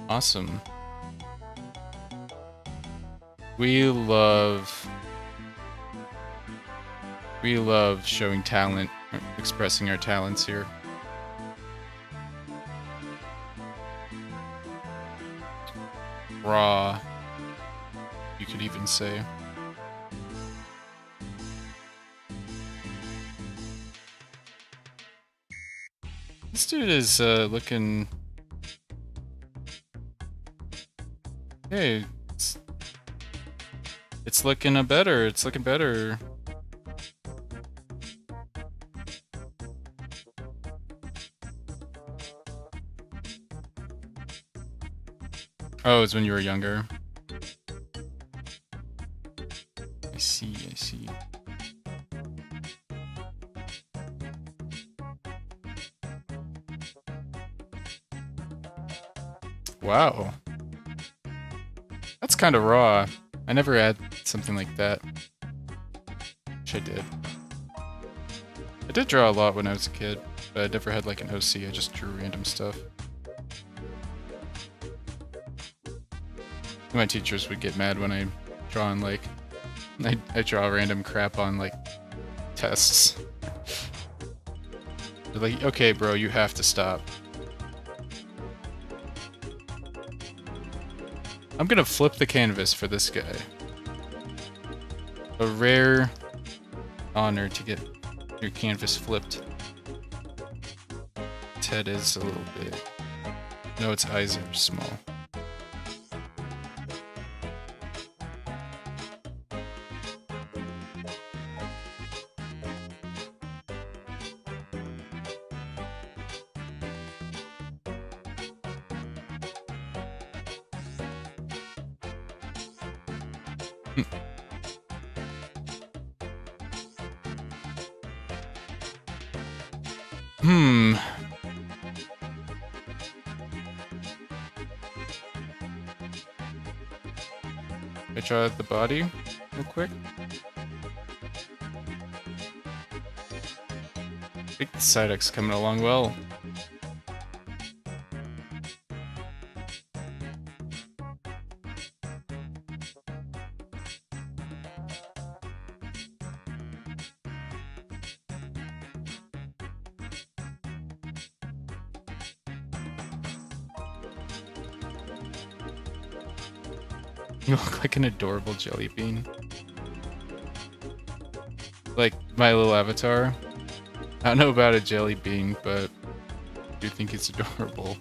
Awesome. We love showing talent, expressing our talents here. Raw, you could even say. This dude is looking... Hey, it's looking better. It's looking better. Oh, it's when you were younger. I see, I see. Wow. That's kind of raw. I never had something like that. Wish I did. I did draw a lot when I was a kid, but I never had like an OC. I just drew random stuff. My teachers would get mad when I draw on like... I draw random crap on like tests. They're like, okay bro, you have to stop. I'm gonna flip the canvas for this guy. A rare honor to get your canvas flipped. Its head is a little big. No, its eyes are small. Hmm. I try out the body real quick. I think the Psyduck's coming along well. You look like an adorable jelly bean. Like my little avatar. I don't know about a jelly bean, but I do think it's adorable.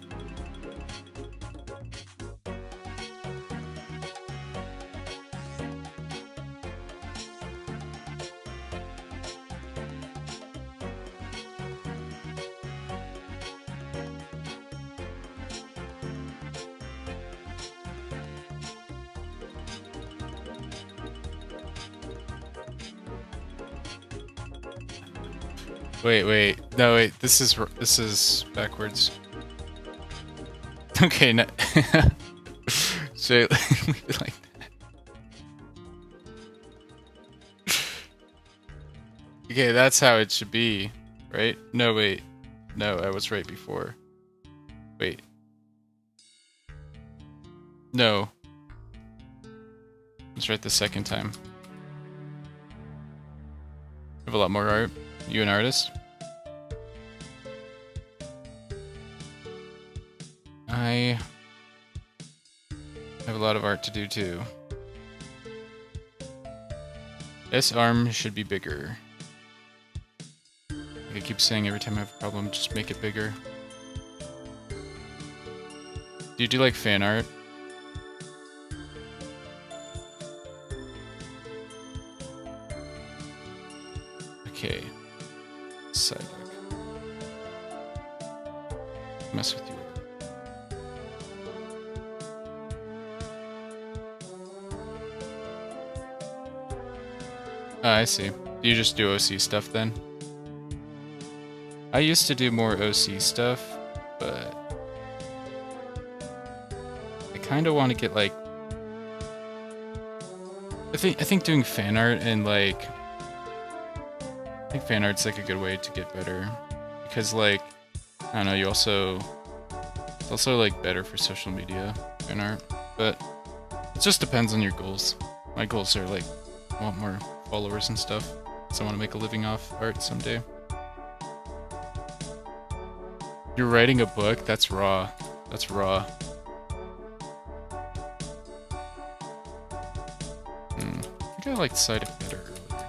Wait. No, wait. This is backwards. Okay, no. So leave it like that. Okay, that's how it should be, right? No, wait. No, I was right before. Wait. No. I was right the second time. I have a lot more art. You an artist? I have a lot of art to do too. This arm should be bigger. Like I keep saying every time I have a problem, just make it bigger. Do you do like fan art? Okay. Psyduck. Mess with you. I see. Do you just do OC stuff then? I used to do more OC stuff, but I kind of want to get like I think doing fan art and like I think fan art's like a good way to get better because like I don't know, it's also like better for social media fan art, but it just depends on your goals. My goals are like I want more followers and stuff, so I want to make a living off art someday. You're writing a book? That's raw. That's raw. I think I liked Psyduck better earlier.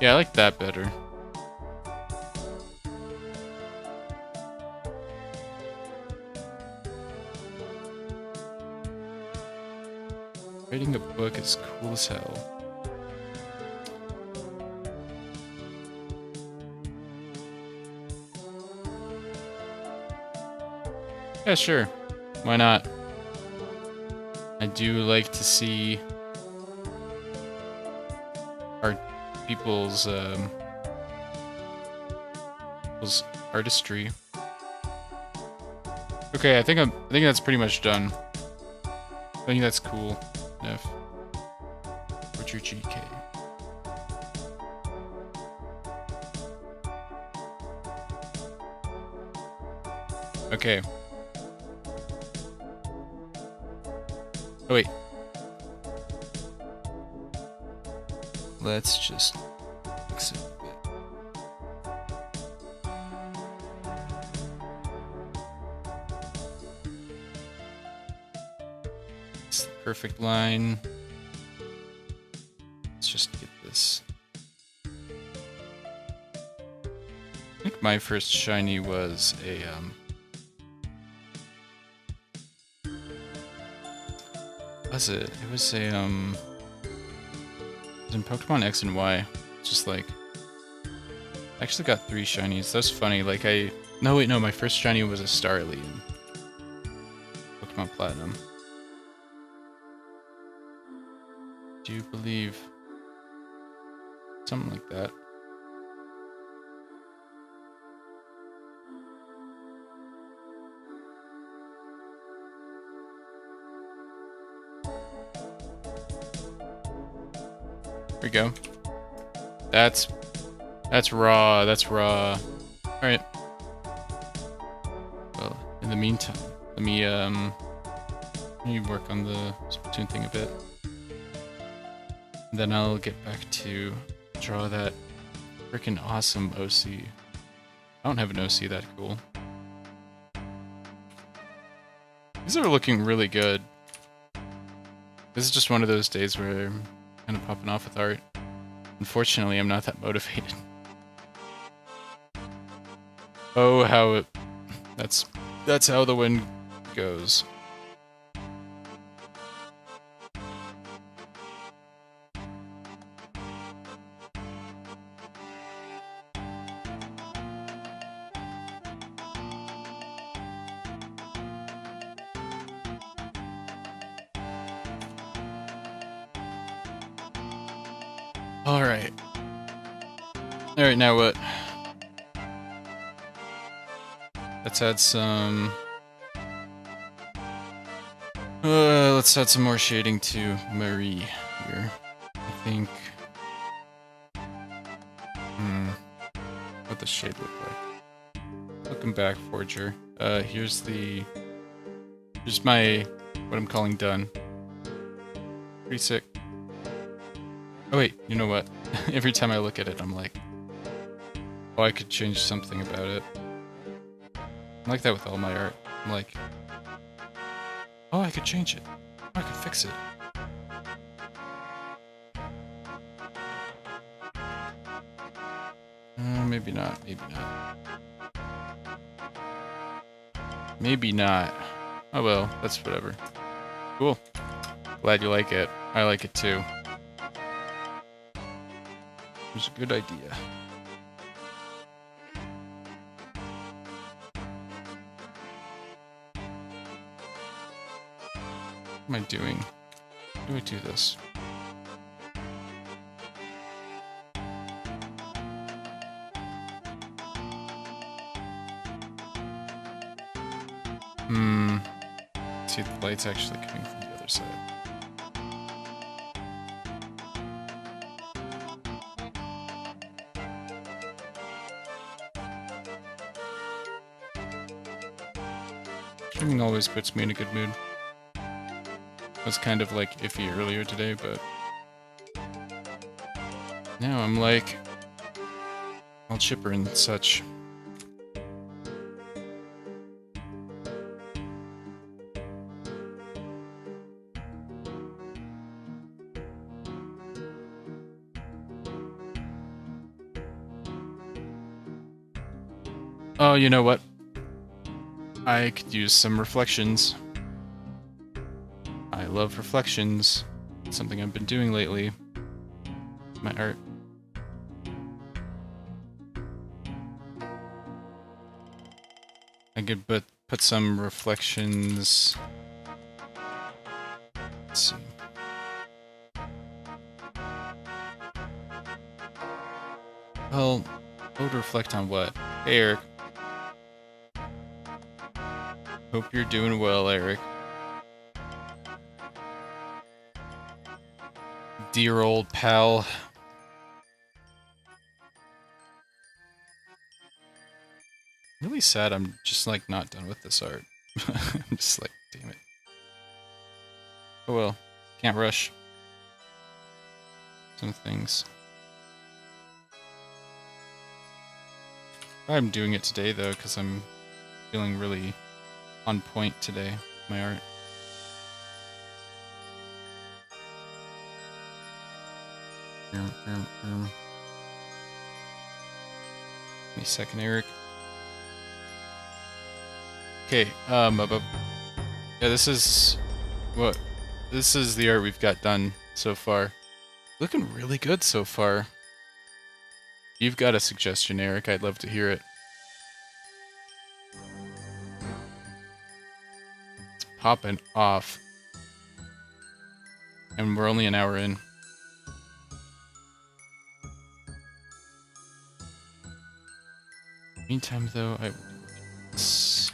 Yeah, I like that better. Writing a book is cool as hell. Yeah, sure. Why not? I do like to see art people's artistry. Okay, I think that's pretty much done. I think that's cool. Neff. What's your GK? Okay. Oh wait. Let's just fix it a bit. It's the perfect line. Let's just get this. I think my first shiny was a was it? It was a it was in Pokemon X and Y. Just like I actually got 3 shinies. That's funny. Like no, my first shiny was a Starly in Pokemon want platinum. Do you believe? Something like that. There we go. That's raw. That's raw. All right. Well, in the meantime, let me work on the Splatoon thing a bit. And then I'll get back to draw that freaking awesome OC. I don't have an OC that cool. These are looking really good. This is just one of those days where I'm kind of popping off with art. Unfortunately, I'm not that motivated. Oh, how it... That's how the wind goes. Alright. Alright, now what? Let's add some... let's add some more shading to Marie here. I think... what does shade look like? Looking back, Forger. Here's my... what I'm calling done. Pretty sick. Oh wait, you know what? Every time I look at it, I'm like, oh, I could change something about it. I'm like that with all my art. I'm like, oh, I could change it. Oh, I could fix it. Maybe not. Maybe not. Maybe not. Oh well, that's whatever. Cool. Glad you like it. I like it too. It was a good idea. What am I doing? How do I do this? See, the light's actually coming from the other side. Streaming always puts me in a good mood. I was kind of like iffy earlier today, but now I'm like all chipper and such. Oh, you know what? I could use some reflections. I love reflections. It's something I've been doing lately. My art. I could put some reflections. Let's see. Well, I would reflect on what? Hey, Eric. Hope you're doing well, Eric. Dear old pal. Really sad I'm just like not done with this art. I'm just like, damn it. Oh well, can't rush some things. I'm doing it today though, because I'm feeling really on point today, my art. Give me a second, Eric. Okay, yeah, this is the art we've got done so far. Looking really good so far. You've got a suggestion, Eric. I'd love to hear it. It's popping off. And we're only an hour in. Meantime, though, I will do this.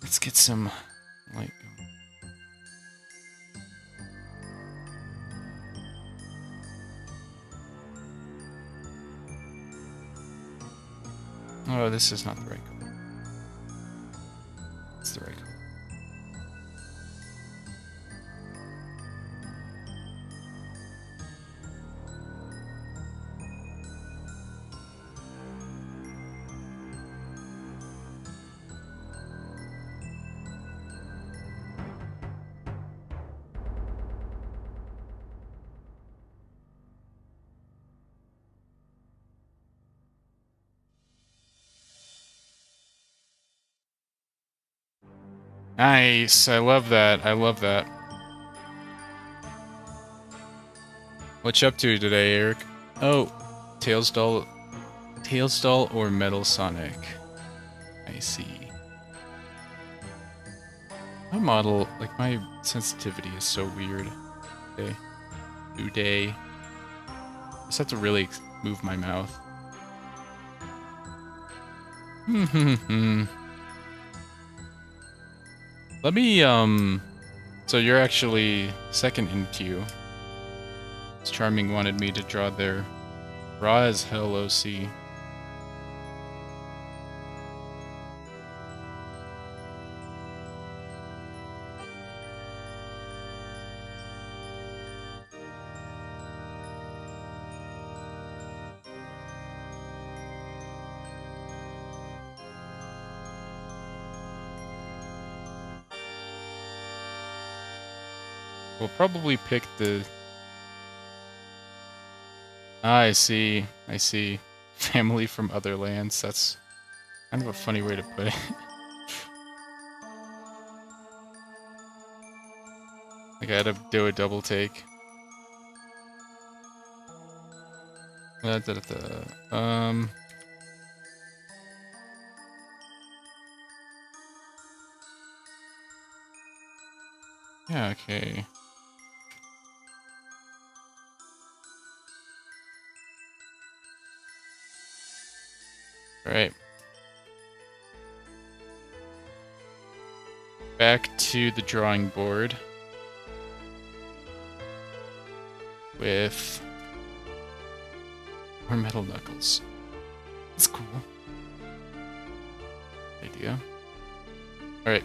Let's get some light going. Oh, this is not the right color. It's the right color. Nice. I love that. I love that. What you up to today, Eric? Oh, Tails Doll or Metal Sonic? I see. My model, like my sensitivity is so weird. Okay. Today. I just have to really move my mouth. Let me, so you're actually second in queue. Charming wanted me to draw their raw as hell OC. We'll probably pick the... Ah, I see. I see. Family from other lands. That's kind of a funny way to put it. Like I had to do a double take. Yeah, okay. Alright. Back to the drawing board. With more Metal Knuckles. That's cool. Idea. Alright.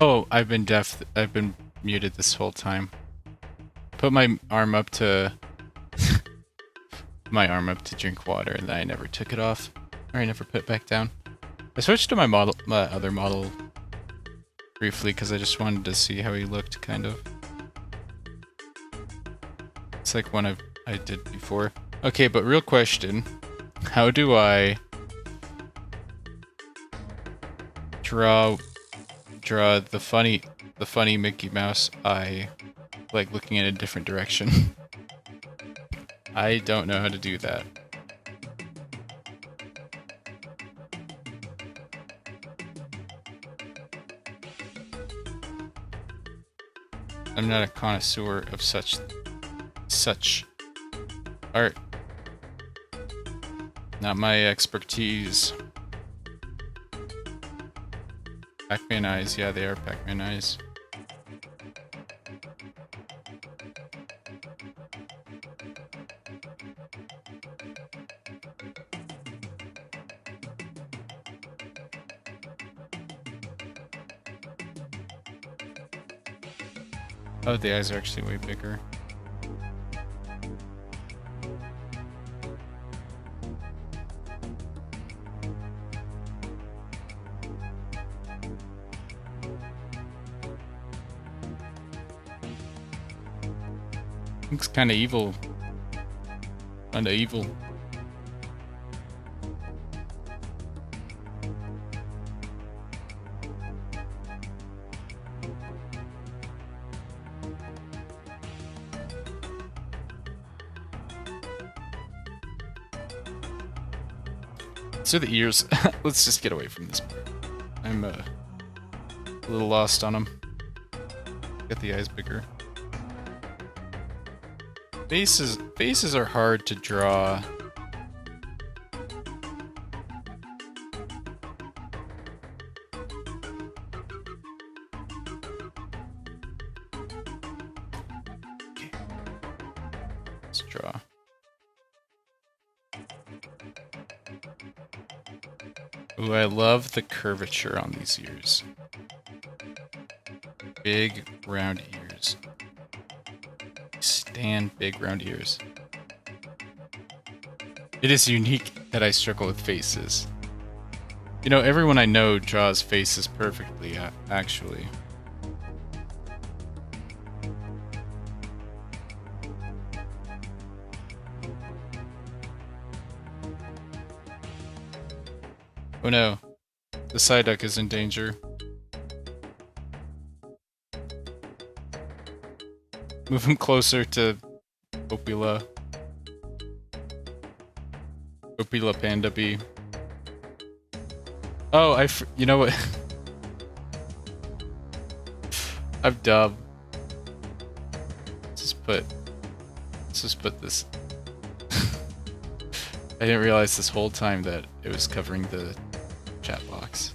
Oh, I've been deaf. I've been muted this whole time. Put my arm up to drink water, and then I never took it off, or I never put it back down. I switched to my other model briefly because I just wanted to see how he looked, kind of. It's like one I did before. Okay, but real question: how do I draw the funny Mickey Mouse eye, like looking in a different direction? I don't know how to do that. I'm not a connoisseur of such art. Not my expertise. Pac-Man eyes, yeah, they are Pac-Man eyes. Oh, the eyes are actually way bigger. Looks kinda evil. Kinda evil. So the ears. Let's just get away from this part. I'm a little lost on them. Get the eyes bigger. Faces are hard to draw. Okay. Let's draw. Ooh, I love the curvature on these ears. Big, round ears. Stand big, round ears. It is unique that I struggle with faces. You know, everyone I know draws faces perfectly, actually. Oh no, the Psyduck is in danger. Move him closer to Opila. Opila Panda B. Oh, you know what? I'm dumb. Let's just put this. I didn't realize this whole time that it was covering the chat box.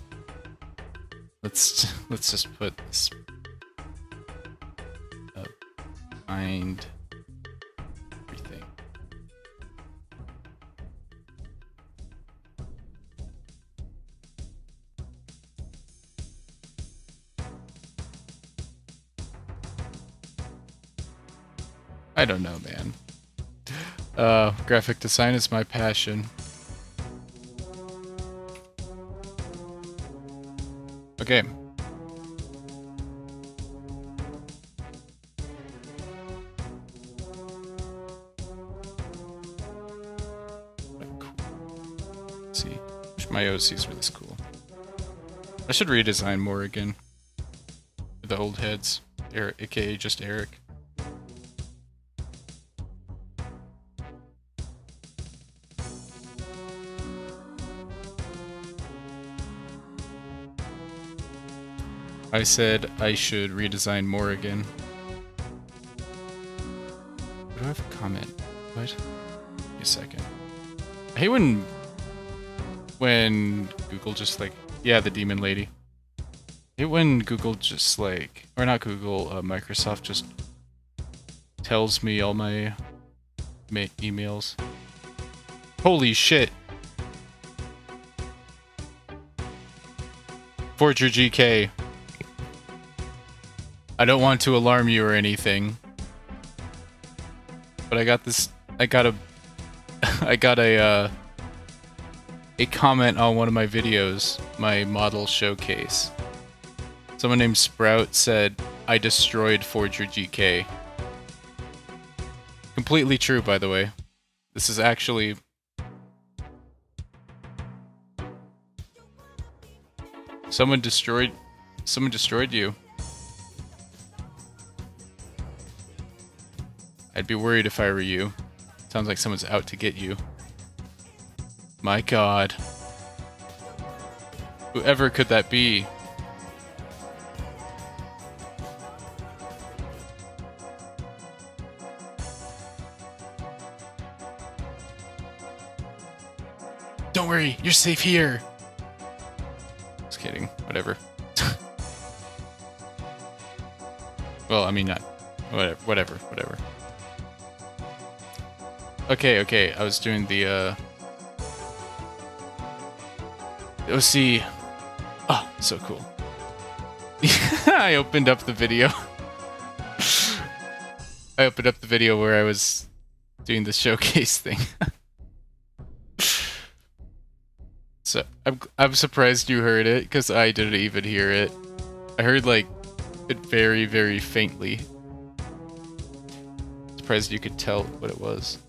Let's just put this behind everything. I don't know, man. Graphic design is my passion. Okay. Let's see. Wish my OCs were this cool. I should redesign more again. With the old heads. Eric, aka just Eric. I said I should redesign more again. Do I have a comment? What? Wait a second. I hate when Google just like, yeah, the demon lady. I hate when Google just like, or not Google, Microsoft just tells me all my emails. Holy shit. Forger GK. I don't want to alarm you or anything, but I got this. I got a. I got a comment on one of my videos, my model showcase. Someone named Sprout said, "I destroyed Forger GK." Completely true, by the way. This is actually. Someone destroyed you. I'd be worried if I were you. Sounds like someone's out to get you. My god. Whoever could that be? Don't worry, you're safe here. Just kidding. Whatever. Well, I mean, not. Whatever. Okay. I was doing the, OC. Oh, so cool. I opened up the video. I opened up the video where I was doing the showcase thing. So, I'm surprised you heard it, because I didn't even hear it. I heard, like, it very, very faintly. Surprised you could tell what it was.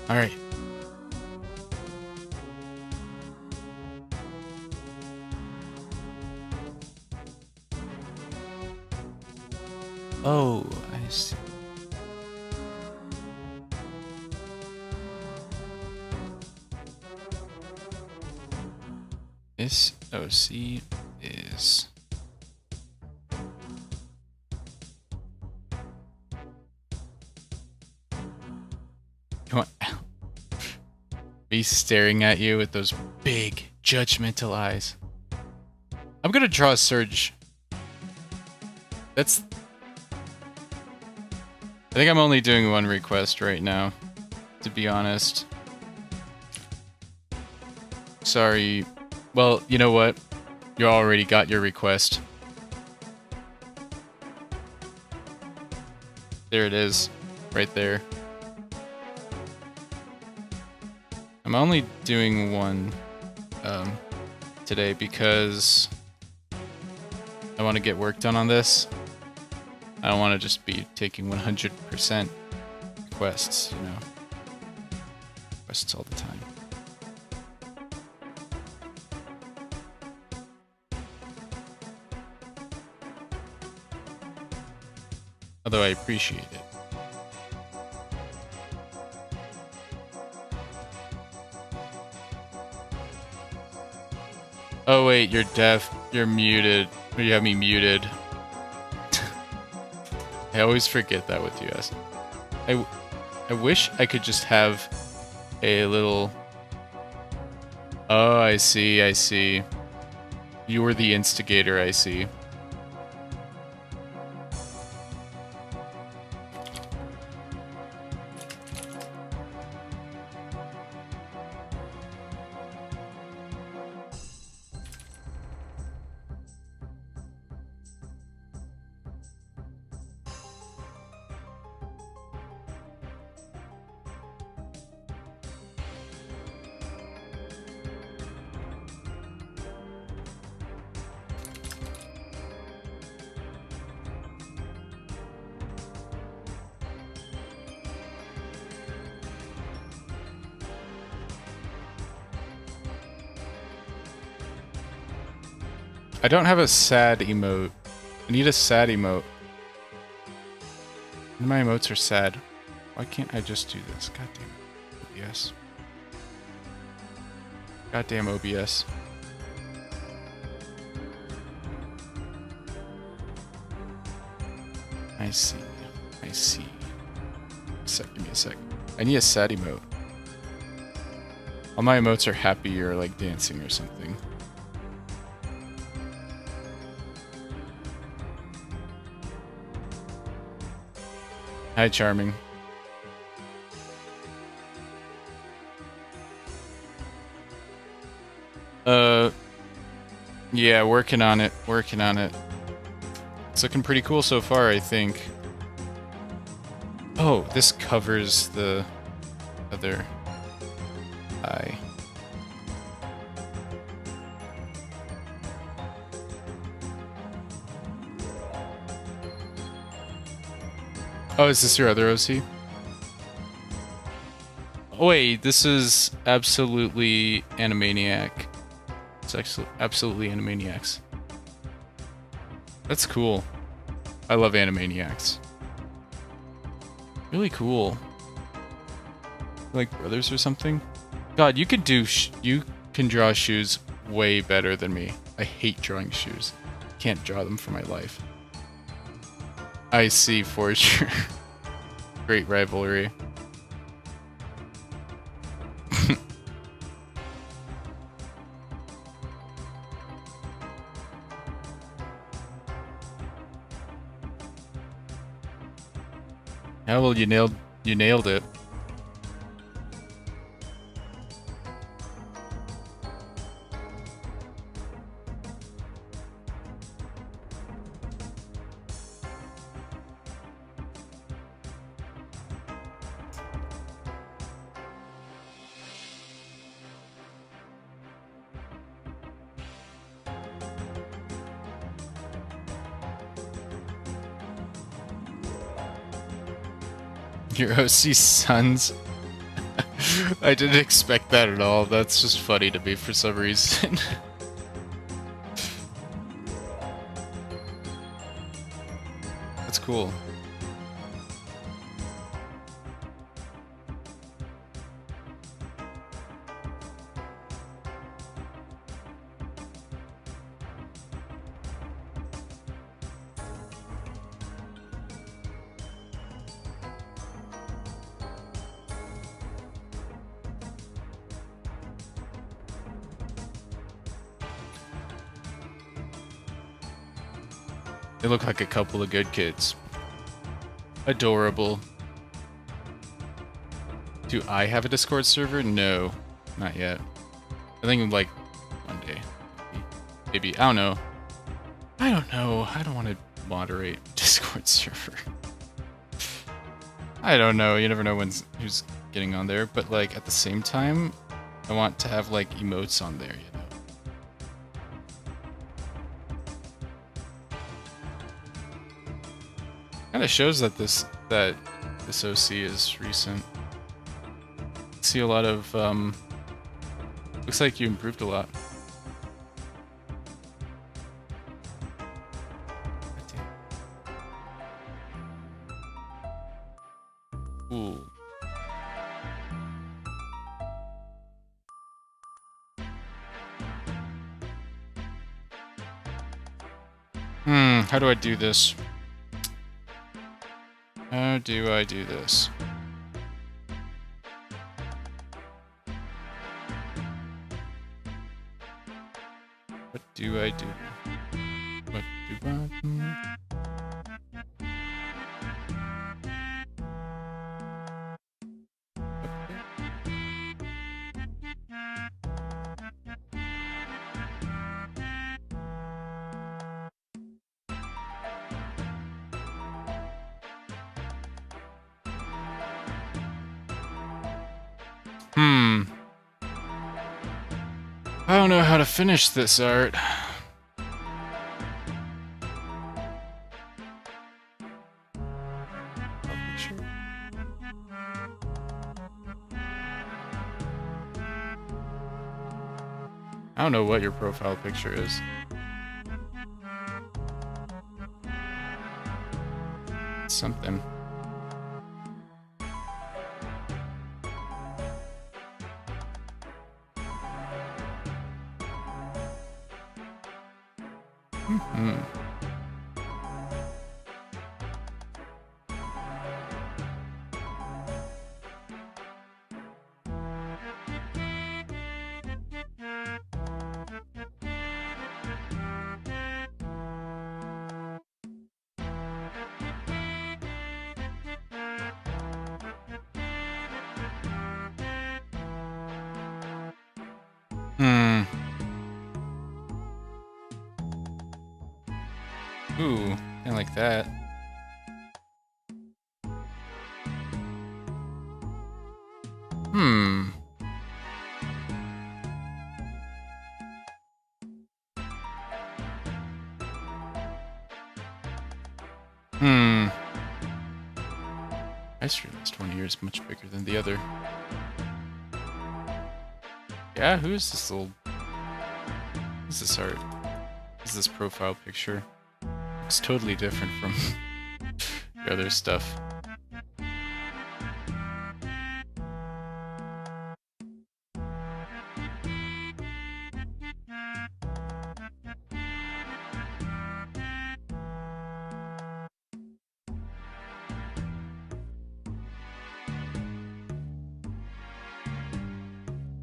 Alright. Oh, I see. This OC is... Come on. Me staring at you with those big, judgmental eyes. I'm gonna draw a Surge. That's... I think I'm only doing one request right now, to be honest. Sorry. Well, you know what? You already got your request. There it is. Right there. I'm only doing one today because I want to get work done on this. I don't want to just be taking 100% requests, you know. Requests all the time. Although I appreciate it. Oh wait, you're deaf. You're muted. Or you have me muted. I always forget that with you guys. I wish I could just have a little... Oh, I see. You were the instigator, I see. I don't have a sad emote. I need a sad emote. My emotes are sad. Why can't I just do this? Goddamn OBS. Goddamn OBS. I see. Give me a sec. I need a sad emote. All my emotes are happy or like dancing or something. Hi, Charming. Yeah, working on it. Working on it. It's looking pretty cool so far, I think. Oh, this covers the other eye. Oh, is this your other OC? Oh, wait, this is absolutely Animaniac. It's actually absolutely Animaniacs. That's cool. I love Animaniacs. Really cool. Like brothers or something? God, you could do you can draw shoes way better than me. I hate drawing shoes. Can't draw them for my life. I see, for sure. Great rivalry. Yeah, well, you nailed it. Your OC sons. I didn't expect that at all. That's just funny to me for some reason. That's cool. They look like a couple of good kids. Adorable. Do I have a Discord server? No, not yet. I think like one day. Maybe. I don't know. I don't know. I don't want to moderate Discord server. I don't know. You never know who's getting on there. But like at the same time, I want to have like emotes on there, you know. Kind of shows that this OC is recent. See a lot of looks like you improved a lot. Cool. How do I do this? How do I do this? What do I do? What do I do? I don't know how to finish this art. I don't know what your profile picture is. It's something. Hmm. Ooh, kinda like that. Hmm. Hmm. I just realized one ear is much bigger than the other. Yeah, who is this little... Who's this art? Who's this profile picture? Looks totally different from the other stuff.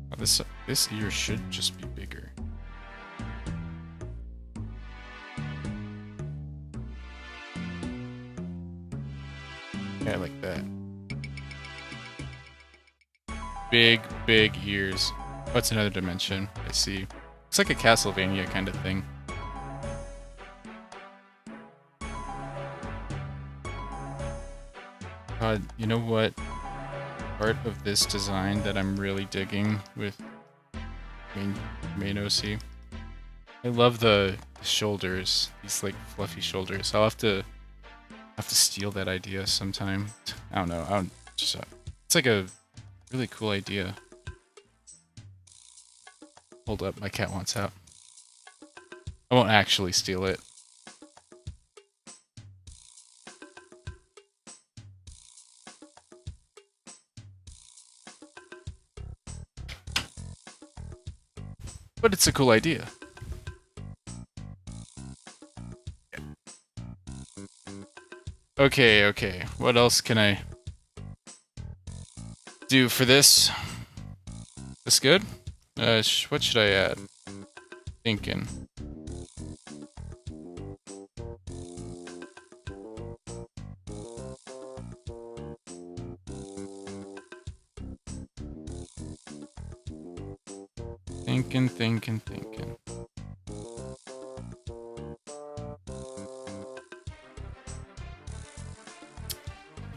Oh, this ear should just be bigger. Yeah, like that. Big, big ears. What's another dimension? I see. It's like a Castlevania kind of thing. You know what part of this design that I'm really digging with main OC? I love the shoulders. These like fluffy shoulders. I'll have to steal that idea sometime. I don't know. It's like a really cool idea. Hold up, my cat wants out. I won't actually steal it. But it's a cool idea. Okay, okay. What else can I do for this? This good? What should I add? Thinking. Thinking.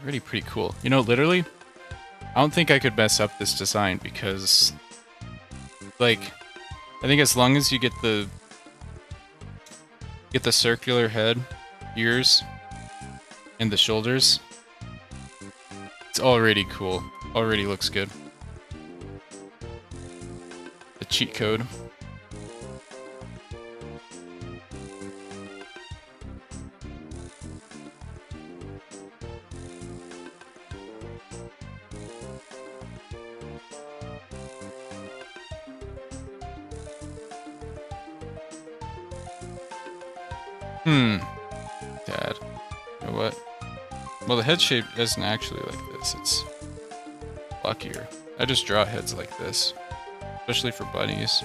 Already pretty cool. You know, literally, I don't think I could mess up this design because, like, I think as long as you get the circular head, ears, and the shoulders, it's already cool. Already looks good. The cheat code. Dad. You know what? Well, the head shape isn't actually like this. It's luckier. I just draw heads like this, especially for bunnies.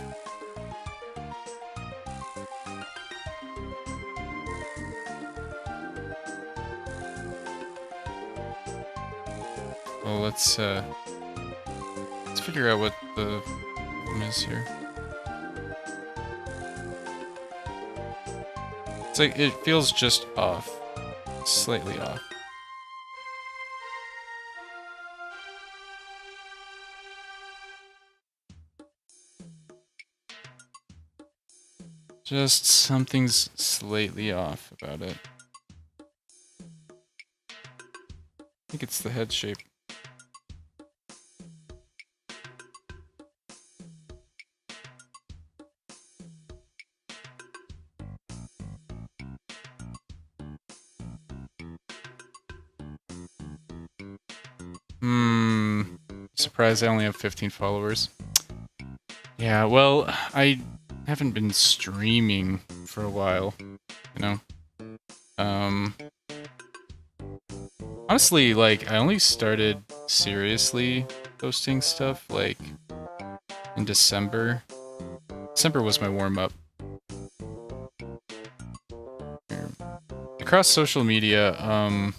Well, let's figure out what the problem is here. It's like it feels just off, slightly off. Just something's slightly off about it. I think it's the head shape. Surprised I only have 15 followers. Yeah, well, I haven't been streaming for a while, you know? Honestly, like, I only started seriously posting stuff, like, in December. December was my warm-up. Across social media, I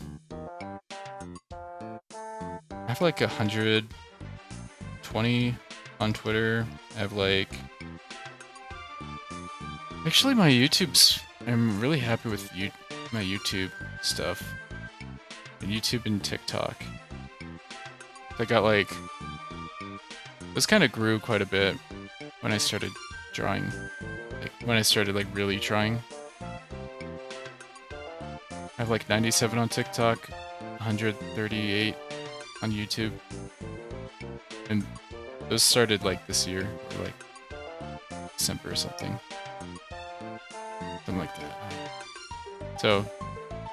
have like 120 on Twitter. I have like Actually, my YouTube's... I'm really happy with my YouTube stuff. YouTube and TikTok. I got like... This kind of grew quite a bit when I started drawing. Like, when I started like really trying. I have like 97 on TikTok, 138 on YouTube. And those started like this year, or like December or something. Something like that. So,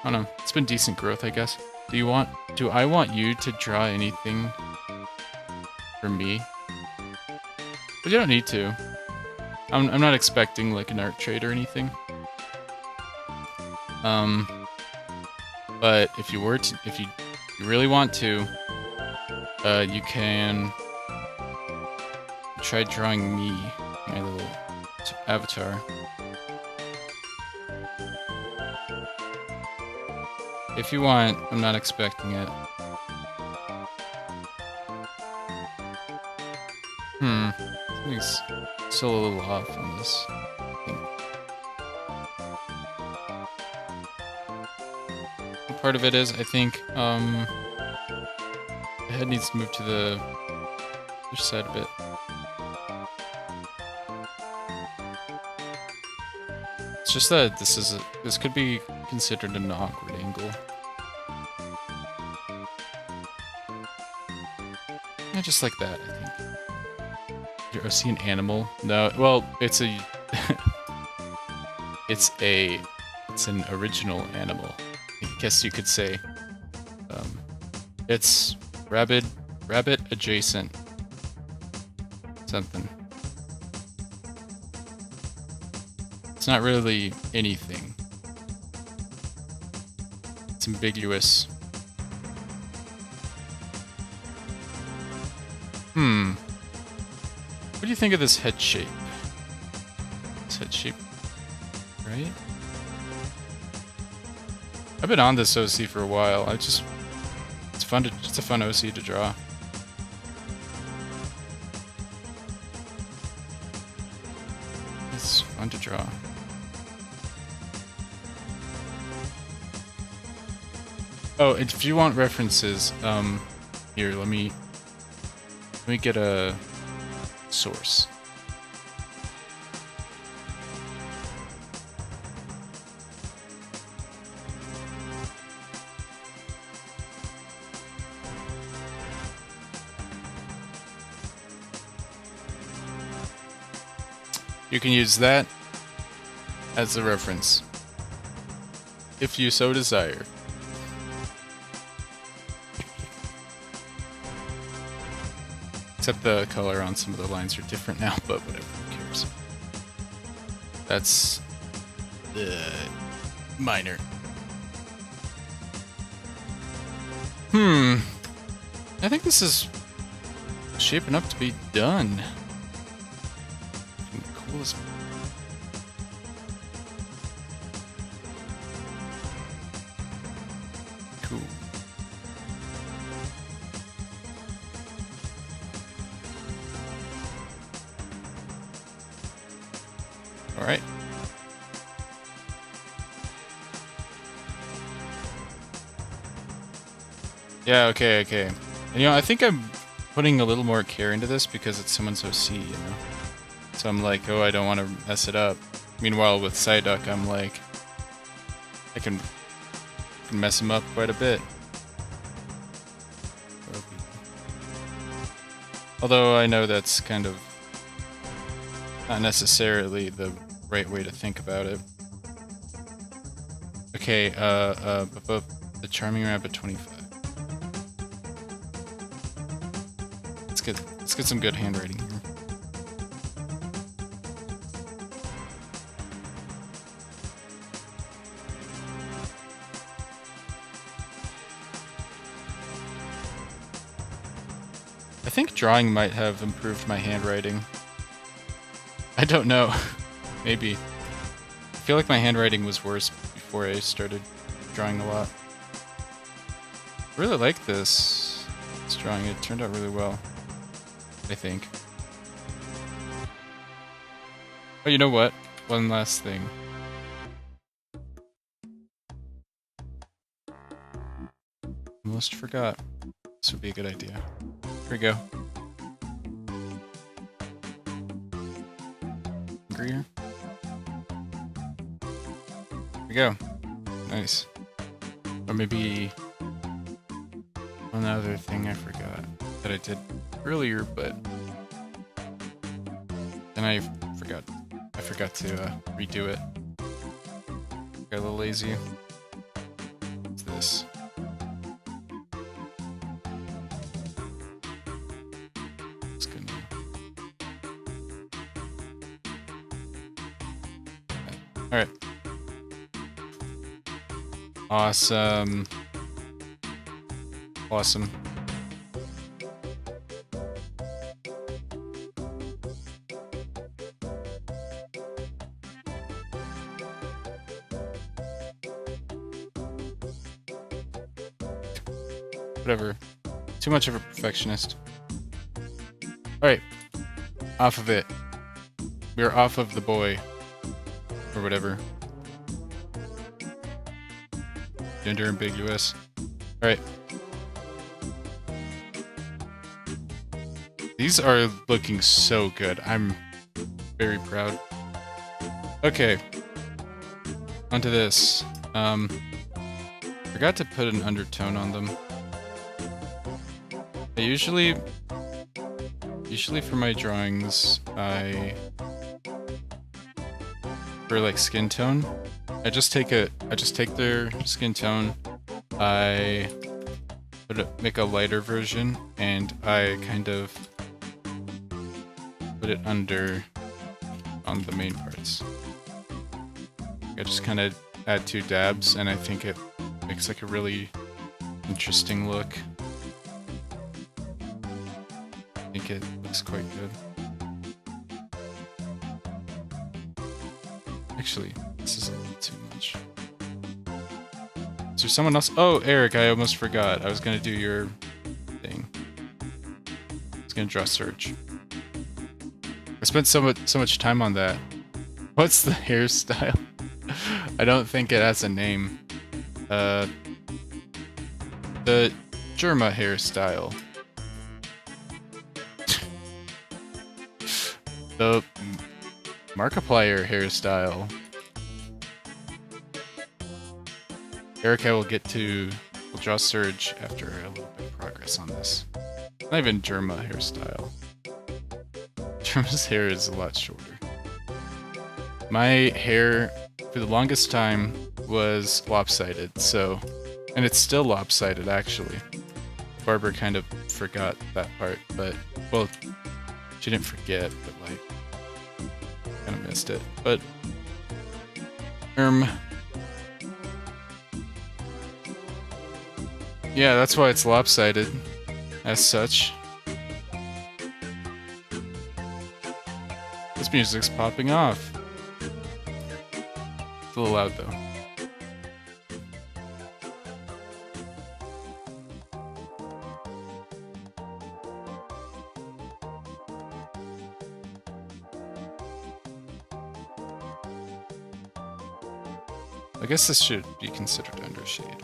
I don't know. It's been decent growth, I guess. Do I want you to draw anything for me? But you don't need to. I'm not expecting like an art trade or anything. But if you really want to, you can try drawing me, my little avatar. If you want, I'm not expecting it. Something's still a little off on this. Part of it is, I think, the head needs to move to the other side a bit. It's just that this could be considered an awkward angle. Yeah, just like that, I think. You're see an animal? No, well, it's a it's an original animal. I guess you could say. It's rabbit adjacent. Something. It's not really anything. It's ambiguous. What do you think of this head shape? This head shape, right? I've been on this OC for a while. It's a fun OC to draw. It's fun to draw. Oh, if you want references, here, let me get a source. You can use that as a reference, if you so desire. Except the color on some of the lines are different now, but whatever, who cares? That's minor. I think this is shaping up to be done. Cool as... Cool. All right. Yeah, okay. And, I think I'm putting a little more care into this because it's someone's OC, So I'm like, oh, I don't want to mess it up. Meanwhile, with Psyduck, I'm like, I can mess him up quite a bit. Although I know that's kind of not necessarily the right way to think about it. Okay, the Charming Rabbit 25. Let's get some good handwriting here. I think drawing might have improved my handwriting. I don't know. Maybe. I feel like my handwriting was worse before I started drawing a lot. I really like this drawing. It turned out really well, I think. Oh, you know what? one last thing. Almost forgot. This would be a good idea. Here we go. Greer. Here we go. Nice. Or maybe one other thing I forgot that I did earlier, but then I forgot to redo it. Got a little lazy. What's this? It's good now. Alright. Awesome. Awesome. Whatever. Too much of a perfectionist. Alright. Off of it. We're off of the boy. Or whatever. Gender ambiguous. Alright. These are looking so good. I'm very proud. Okay. Onto this. Forgot to put an undertone on them. I usually for my drawings, for like skin tone, I just take their skin tone, I make a lighter version, and I kind of put it under on the main parts. I just kind of add 2 dabs, and I think it makes like a really interesting look. I think it looks quite good. Actually, this is a little too much. Is there someone else? Oh, Eric, I almost forgot. I was gonna do your thing. I was gonna draw Surge. I spent so much time on that. What's the hairstyle? I don't think it has a name. The Germa hairstyle. The Markiplier hairstyle. Eric, I will we'll draw Surge after a little bit of progress on this. Not even Germa hairstyle. Germa's hair is a lot shorter. My hair, for the longest time, was lopsided, so... And it's still lopsided, actually. Barber kind of forgot that part, but... Well, she didn't forget, but like... kind of missed it, but... Yeah, that's why it's lopsided, as such. This music's popping off. It's a little loud, though. I guess this should be considered undershade.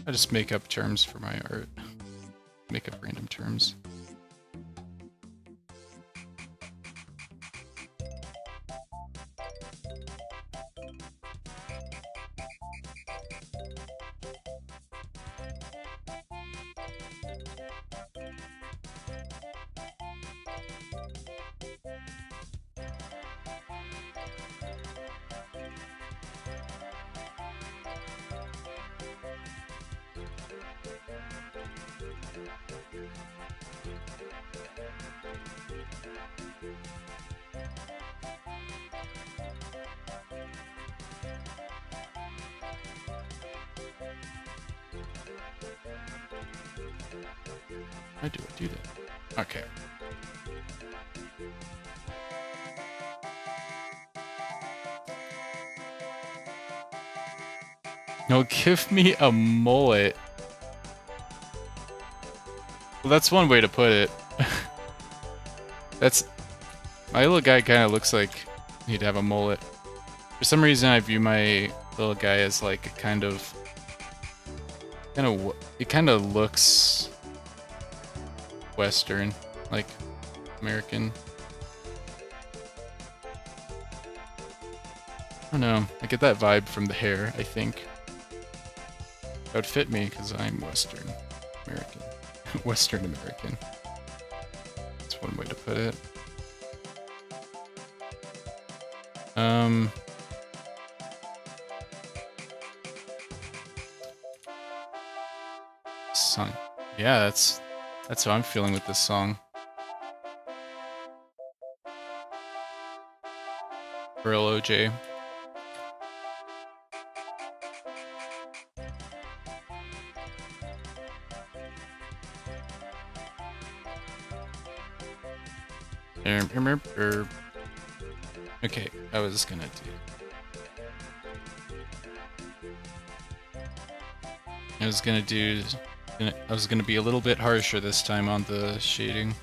I just make up terms for my art. Make up random terms. Why do I do that? Okay. No, give me a mullet. Well, that's one way to put it. That's... My little guy kind of looks like Need to have a mullet. For some reason, I view my little guy as like a it kind of looks Western, like American. I don't know. I get that vibe from the hair, I think. That would fit me because I'm Western American. Western American. That's one way to put it. Song. Yeah, that's how I'm feeling with this song. Real OJ. Okay, I was gonna do. I was gonna be a little bit harsher this time on the shading.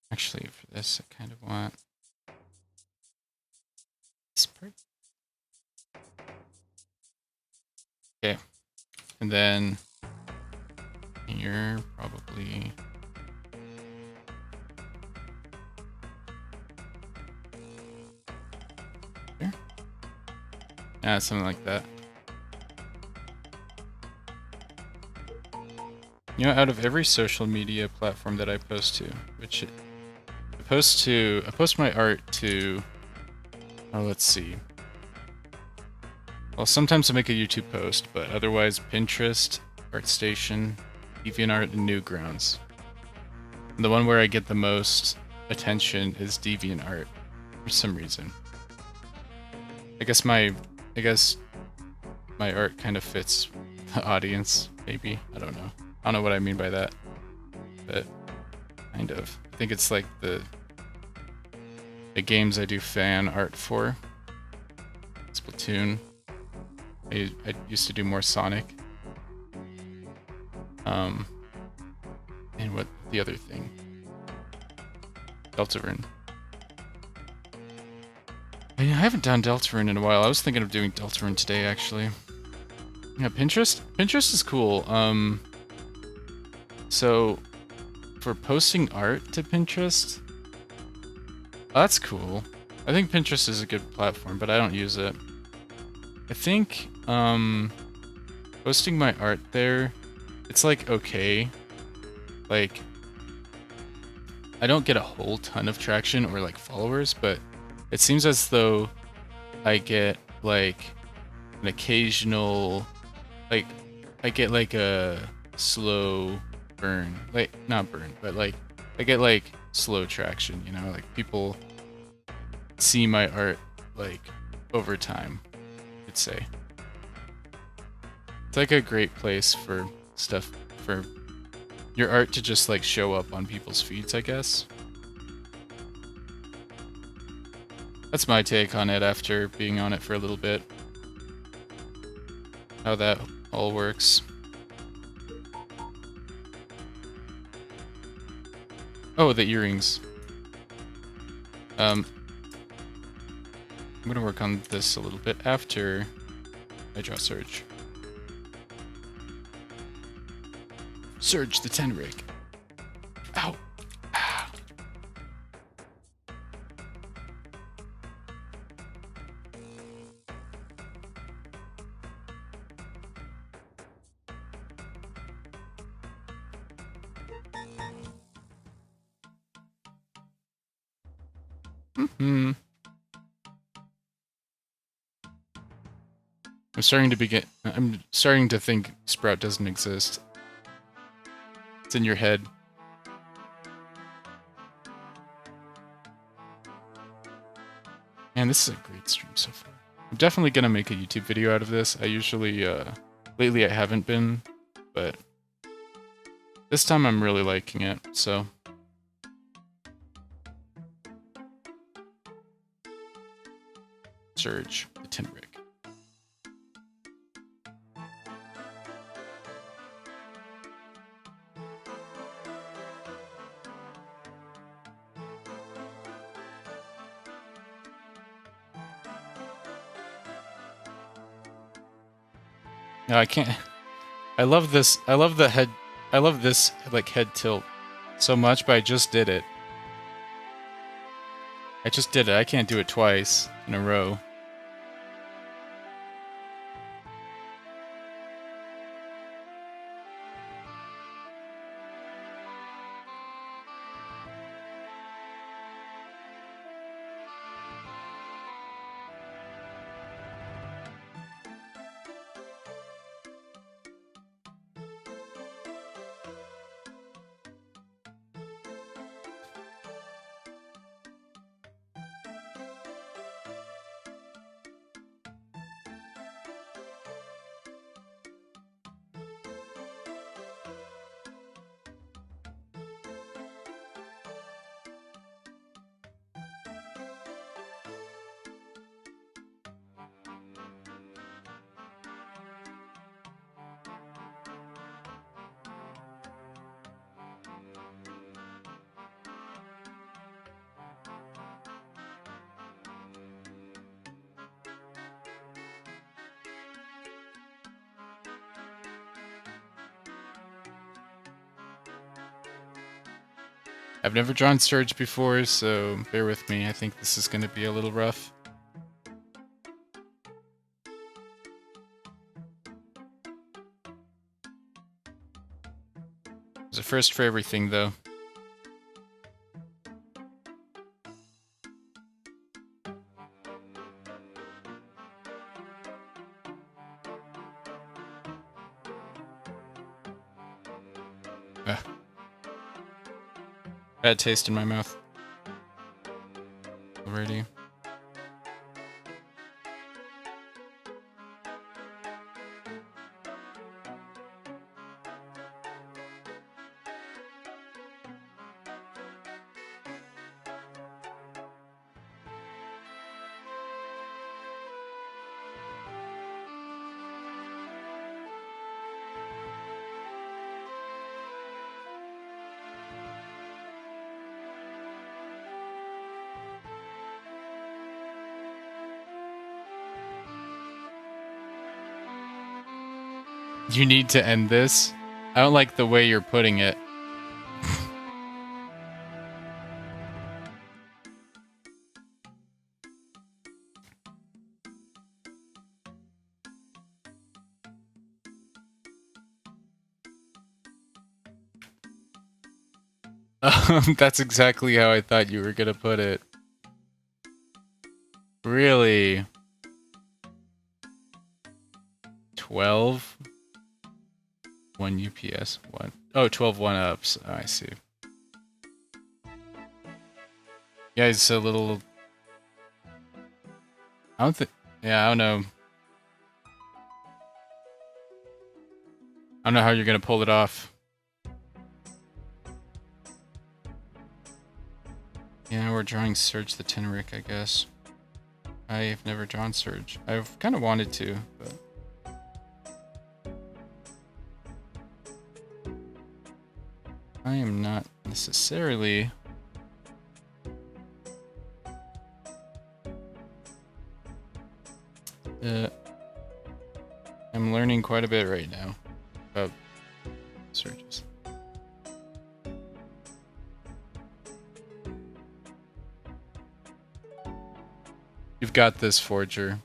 Actually, for this, I kind of want this part. Okay, and then here probably. Here? Yeah, something like that. You know, out of every social media platform that I post to, which I post my art to. Oh, let's see. Well, sometimes I make a YouTube post, but otherwise Pinterest, ArtStation, DeviantArt, and Newgrounds. And the one where I get the most attention is DeviantArt, for some reason. I guess my art kind of fits the audience, maybe. I don't know. I don't know what I mean by that, but kind of. I think it's like the games I do fan art for. Splatoon. I used to do more Sonic. And what the other thing? Deltarune. I haven't done Deltarune in a while. I was thinking of doing Deltarune today, actually. Yeah, Pinterest? Pinterest is cool. So, for posting art to Pinterest, that's cool. I think Pinterest is a good platform, but I don't use it. I think, posting my art there, it's like okay. Like, I don't get a whole ton of traction or like followers, but it seems as though I get like an occasional, like, I get like a slow burn, like not burn, but like I get like slow traction, you know, like people see my art like over time, I'd say. It's like a great place for stuff, for your art to just like show up on people's feeds, I guess. That's my take on it after being on it for a little bit. How that all works. Oh, the earrings. I'm gonna work on this a little bit after I draw Surge. Surge the Tenrik. Ow! Ow! Mm-hmm. I'm starting to think Sprout doesn't exist. It's in your head. Man, this is a great stream so far. I'm definitely gonna make a YouTube video out of this. I usually, lately I haven't been, but This time I'm really liking it, so. Surge the tin rig. No, I can't. I love this. I love the head. I love this like head tilt so much, but I just did it. I just did it. I can't do it twice in a row. I've never drawn Surge before, so bear with me. I think this is going to be a little rough. It's a first for everything, though. Ugh. Bad taste in my mouth already. You need to end this. I don't like the way you're putting it. That's exactly how I thought you were gonna put it. Really? 12? 1 UPS? 1. Oh, 12 1-ups. Oh, I see. Yeah, it's a little... I don't think... Yeah, I don't know. I don't know how you're gonna pull it off. Yeah, we're drawing Surge the Tinrick, I guess. I've never drawn Surge. I've kind of wanted to, but... I am not necessarily... I'm learning quite a bit right now about Surges. You've got this, Forger.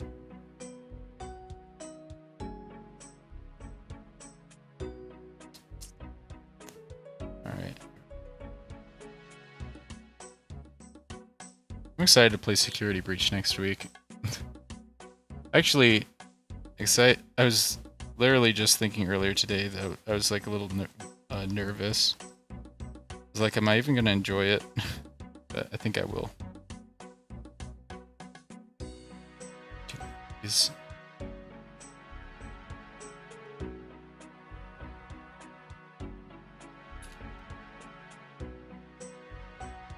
Alright. I'm excited to play Security Breach next week. Actually, I was literally just thinking earlier today that I was like a little nervous. I was like, am I even gonna enjoy it? But I think I will. Jeez.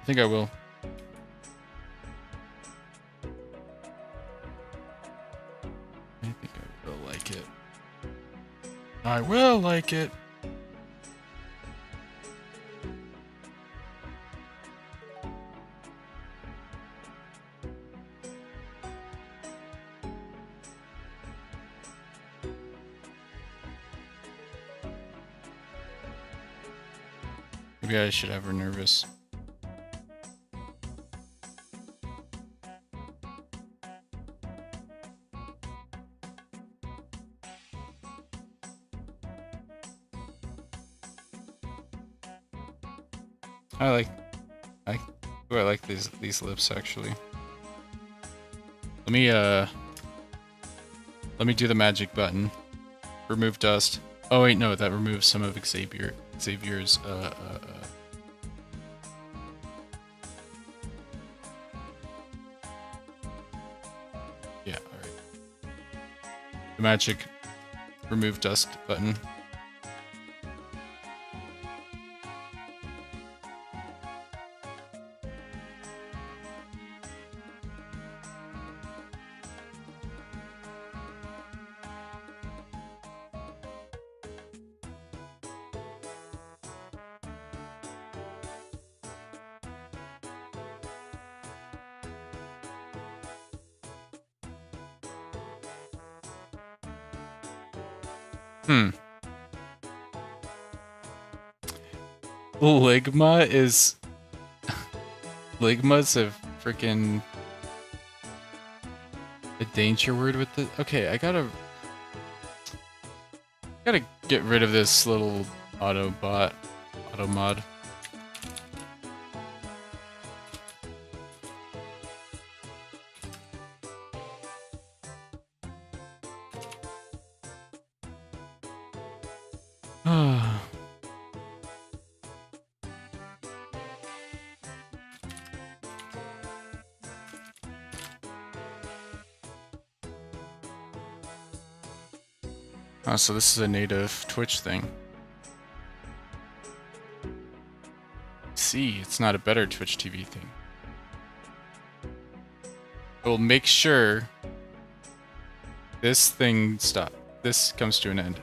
I think I will. I think I will like it. I will like it. Maybe I should have her nervous. I like these lips actually. Let me do the magic button. Remove dust. Oh wait, no, that removes some of Xavier's yeah, alright. The magic remove dust button. Ligma is... Ligma's a freaking... a danger word with the... Okay, I gotta get rid of this little auto mod. Oh, so this is a native Twitch thing. See, it's not a better Twitch TV thing. I will make sure this thing this comes to an end.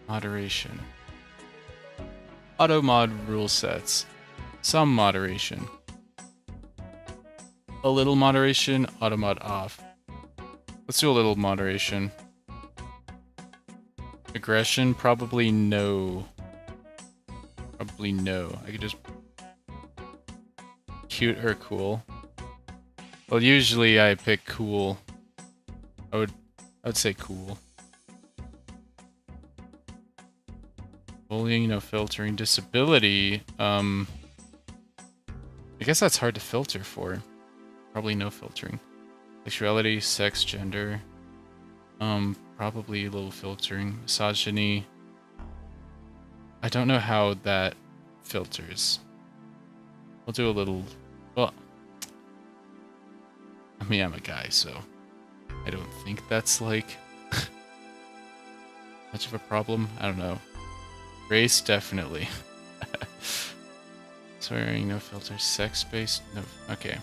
Moderation. Auto mod rule sets. Some moderation. A little moderation, auto mod off. Let's do a little moderation. Aggression, probably no. Probably no. I could just... Cute or cool? Well, usually I pick cool. I would say cool. Bullying, no filtering. Disability, I guess that's hard to filter for. Probably no filtering. Sexuality, sex, gender. Probably a little filtering. Misogyny. I don't know how that filters. We'll do a little... Well... I mean, I'm a guy, so... I don't think that's, like... much of a problem. I don't know. Race, definitely. Swearing, no filter. Sex-based, no... Okay.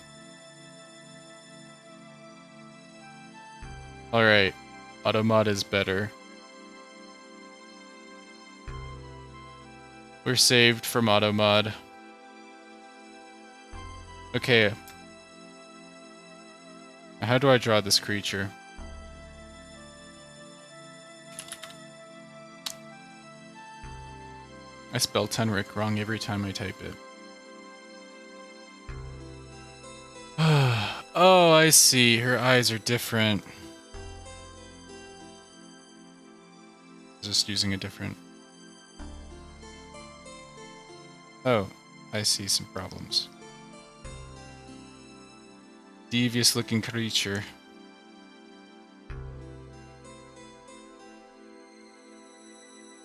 Alright. Automod is better. We're saved from Automod. Okay. How do I draw this creature? I spell Tenric wrong every time I type it. Oh, I see. Her eyes are different. Just using a different... Oh, I see some problems. Devious looking creature.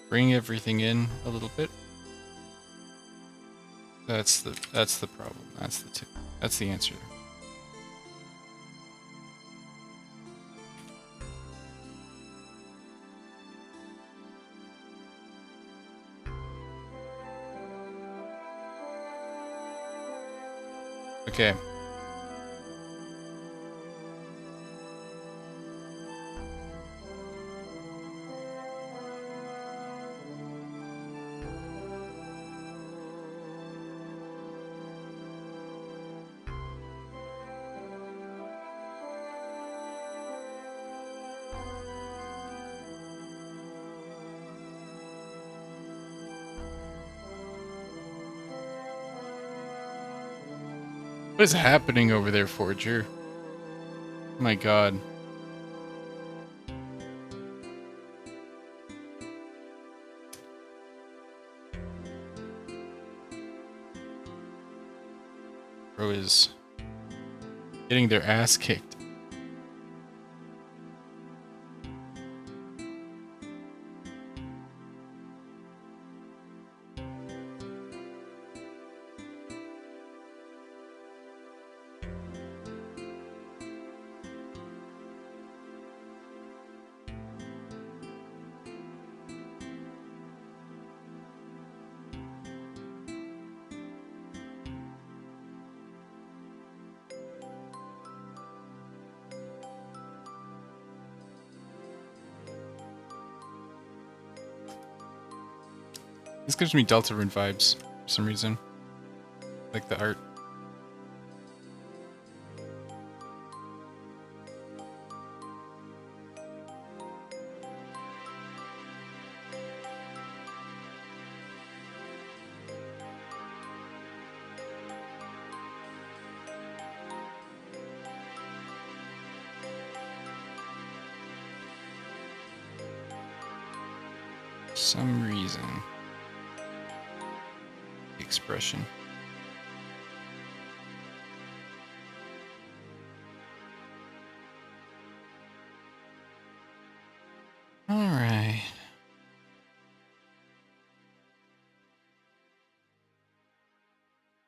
Bring everything in a little bit. That's the problem. That's the answer. Okay. What is happening over there, Forger? Oh my god. Bro is getting their ass kicked. This gives me Deltarune vibes for some reason. Like the art. For some reason. The expression. Alright.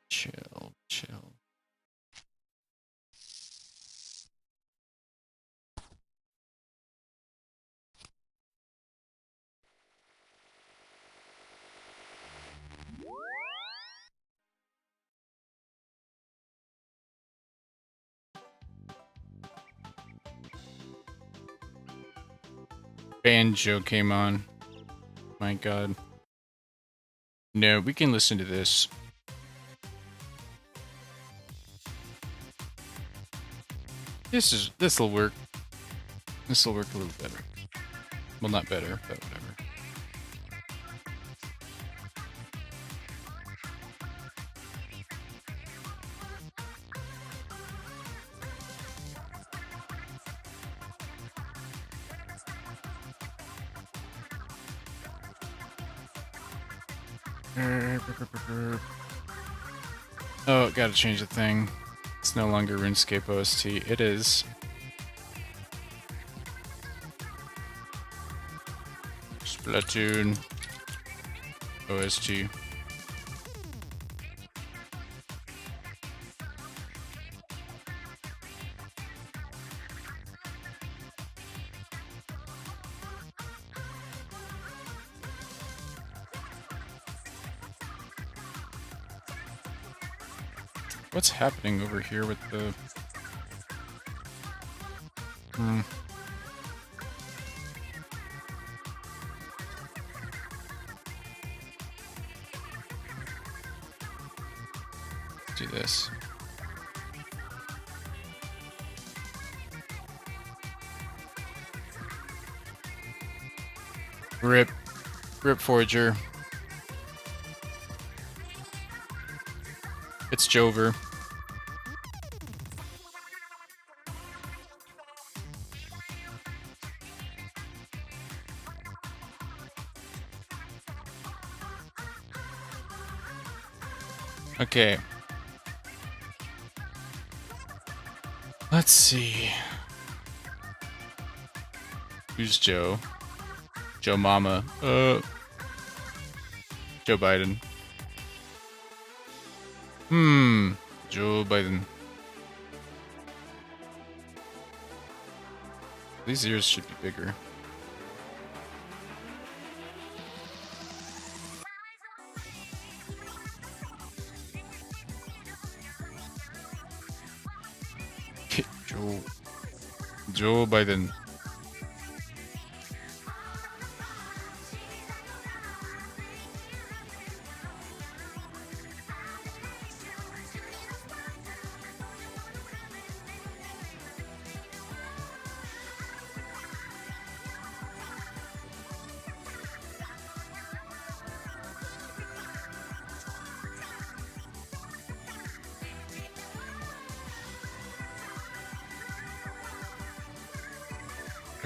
Chill, chill. Banjo came on. My god. No, we can listen to this. This'll work. This'll work a little better. Well, not better, but whatever. Oh, gotta change the thing. It's no longer RuneScape OST. It is Splatoon OST. What's happening over here with the... Do this. Rip Forger. It's Jover. Okay. Let's see. Who's Joe? Joe Mama. Joe Biden. Joe Biden. These ears should be bigger. Joe Biden.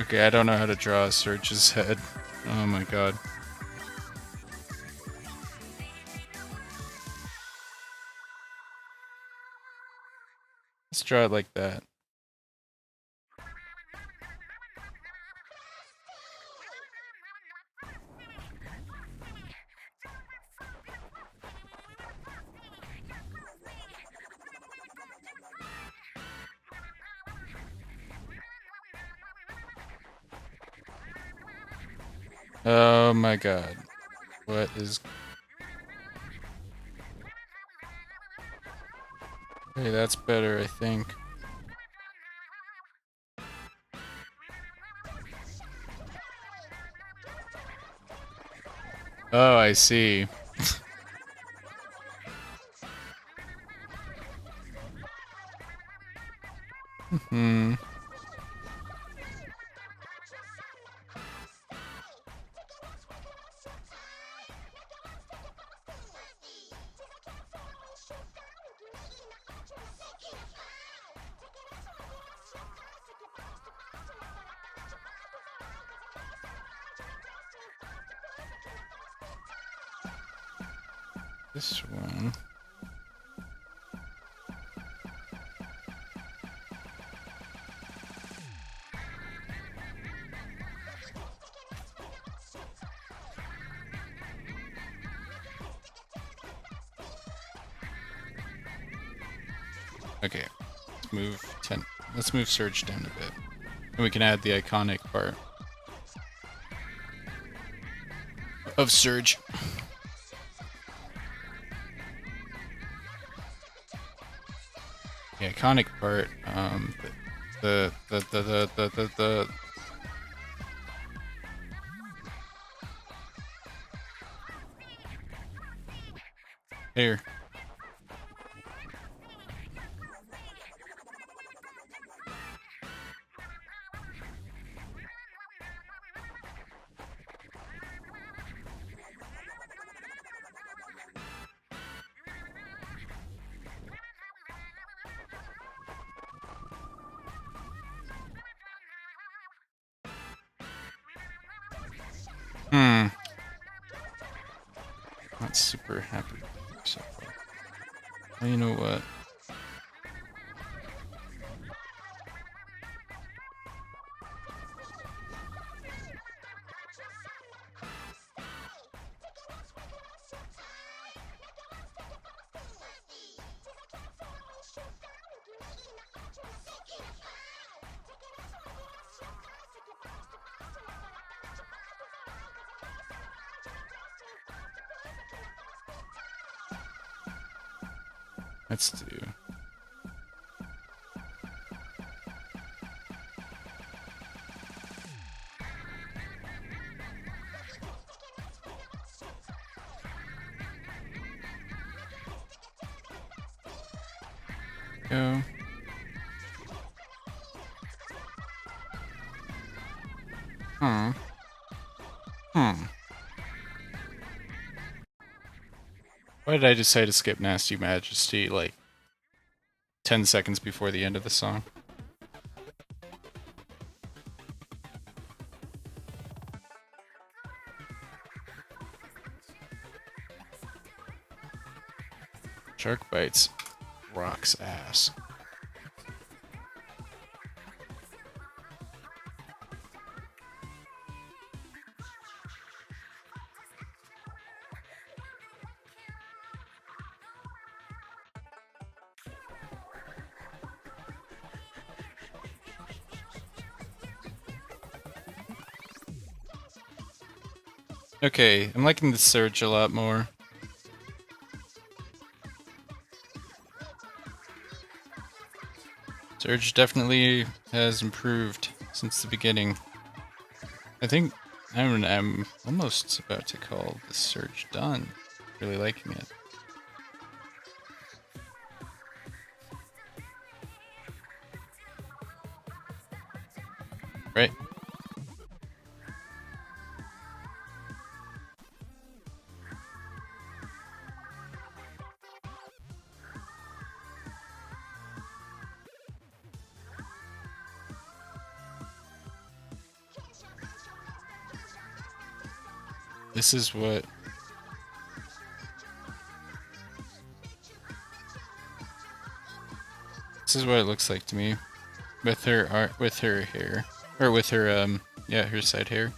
Okay, I don't know how to draw Surge's head. Oh my god. Let's draw it like that. Oh my god. What is... Hey, that's better, I think. Oh, I see. Hmm. This one. Okay, let's move Surge down a bit. And we can add the iconic part of Surge. The iconic part, the here. Not super happy so far. Well, you know what? Let's do... Go. Why did I decide to skip Nasty Majesty, like, 10 seconds before the end of the song? Shark Bites rocks ass. Okay, I'm liking the surge a lot more. Surge definitely has improved since the beginning. I think I'm almost about to call the surge done. Really liking it. Right? This is what it looks like to me, with her art, with her hair, or with her yeah, her side hair.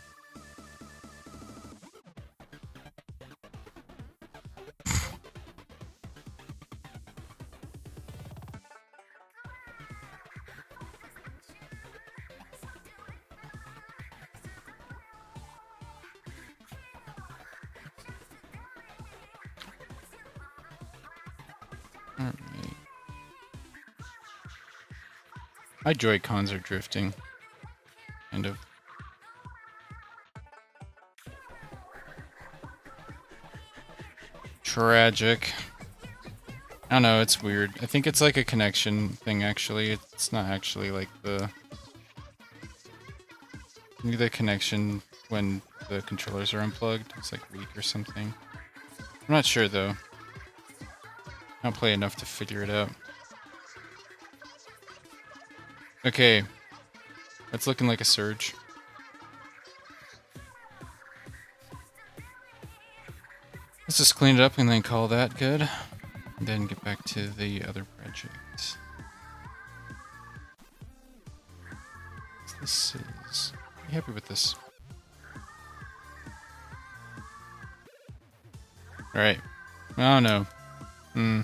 Alright. My Joy-Cons are drifting. Kind of. Tragic. I don't know, it's weird. I think it's like a connection thing, actually. It's not actually like maybe the connection when the controllers are unplugged. It's like weak or something. I'm not sure, though. I don't play enough to figure it out. Okay. That's looking like a surge. Let's just clean it up and then call that good. And then get back to the other project. This is... I'm happy with this. Alright. Oh no. Hmm.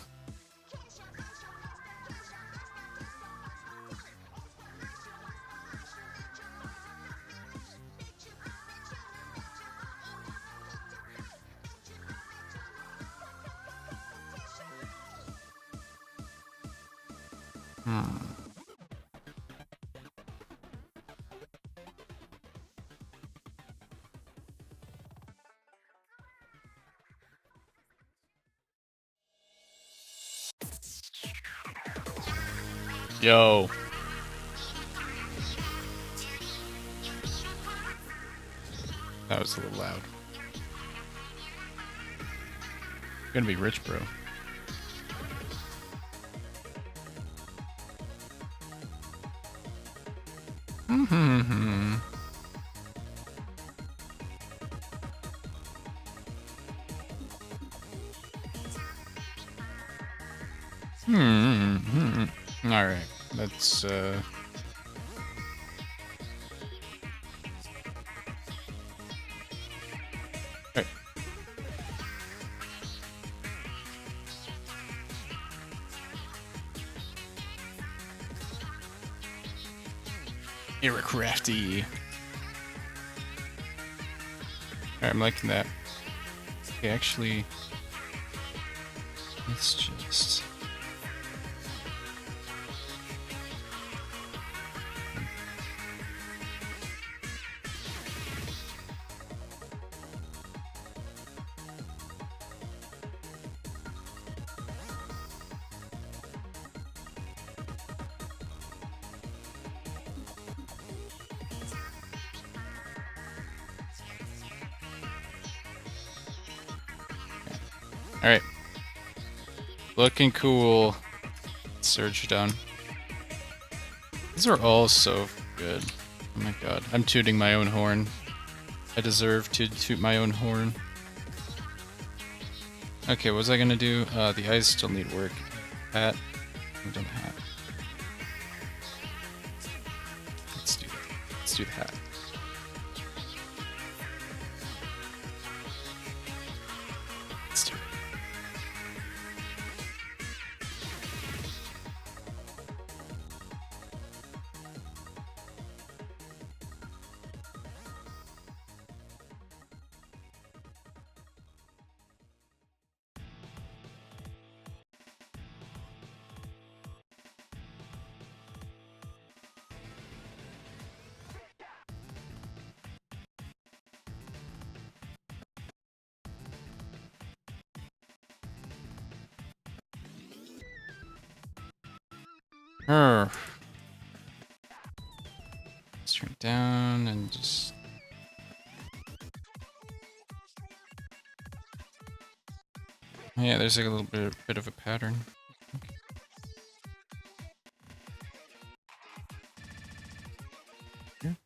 Yo. That was a little loud. You're gonna be rich, bro. Mm-hmm. Alright. Let's, Alright. Aircrafty. Alright, I'm liking that. Okay, actually... Let's just... Alright. Looking cool. Surge down. These are all so good. Oh my god. I'm tooting my own horn. I deserve to toot my own horn. Okay, what was I gonna do? The eyes still need work. Hat. I've done the hat. Let's do that. Let's do the hat. Let's do it. Let's turn it down and just... Yeah, there's like a little bit of a pattern. Here.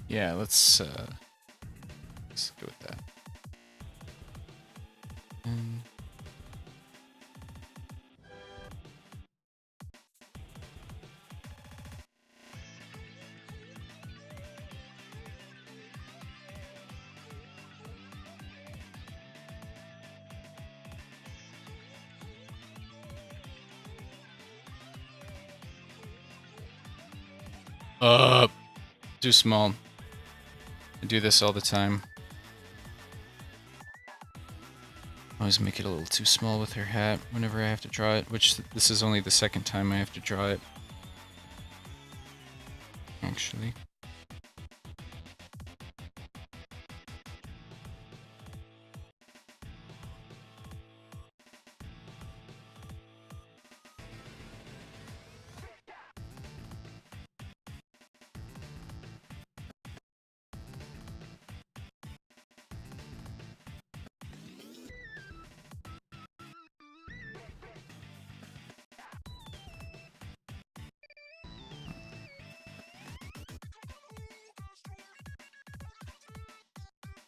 Yeah, let's go with that. And too small. I do this all the time. Always make it a little too small with her hat whenever I have to draw it, which this is only the second time I have to draw it. Actually.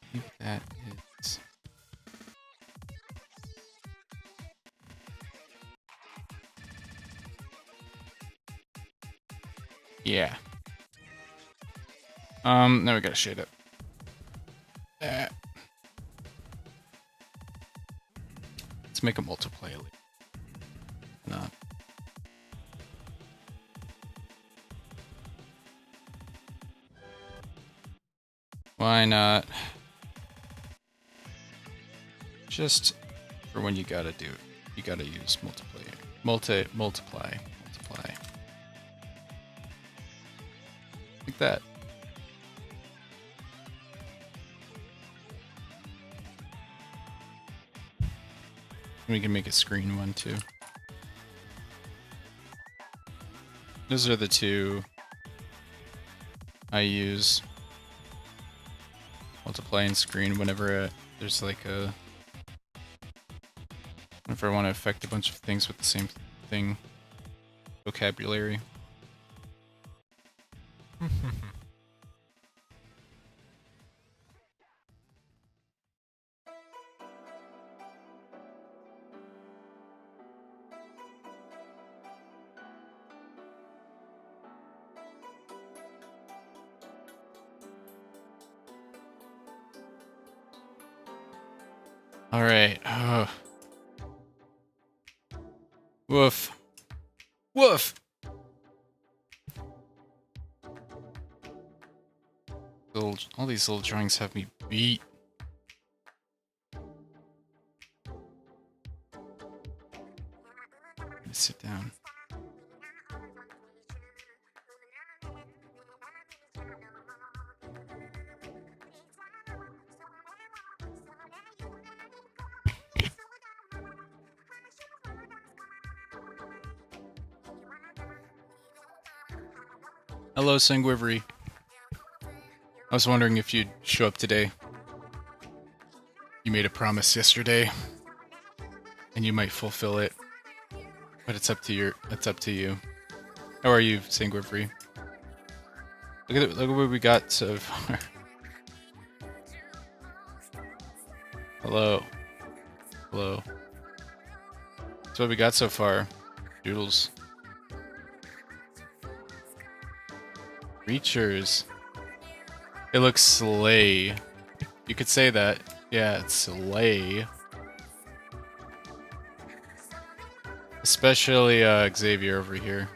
I think that is... Yeah. Now we gotta shade it. Let's make a multiply a little. Not. Why not? Just for when you gotta do it. You gotta use multiply. Multiply. Like that. We can make a screen one too. Those are the two I use. Multiply and screen whenever there's like a... Whenever I want to affect a bunch of things with the same thing. Vocabulary. Alright. Woof. Woof! All these little drawings have me beat. Sit down. Hello, Sanguivri. I was wondering if you'd show up today. You made a promise yesterday, and you might fulfill it. But it's up to you. How are you, Sanguivri? Look at what we got so far. Hello. Hello. That's what we got so far. Doodles. Creatures. It looks slay. You could say that. Yeah, it's slay. Especially Xavier over here.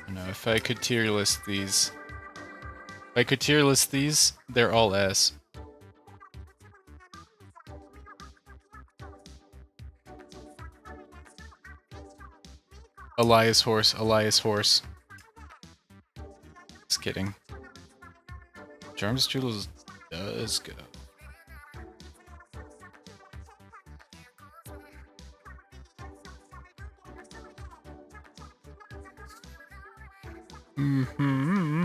You know, if I could tier list these, they're all S. Elias Horse. Just kidding. Jarmus Doodles does go. Mm-hmm.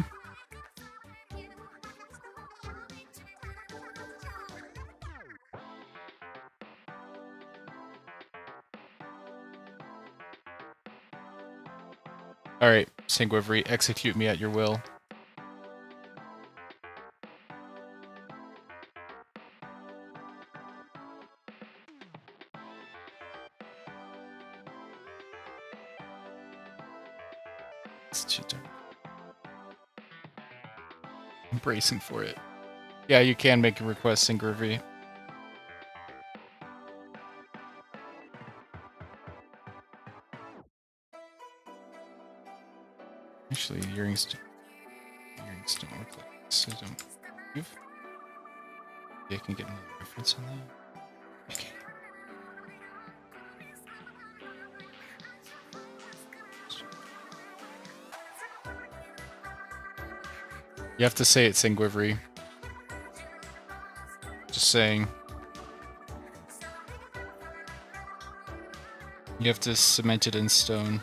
Alright, Sanguivri, execute me at your will. It's too dark. I'm bracing for it. Yeah, you can make a request, Sanguivri. Actually, earrings don't work like this, so don't move. Yeah, I can get another reference on that. Okay. You have to say it, Sanguivri. Just saying. You have to cement it in stone.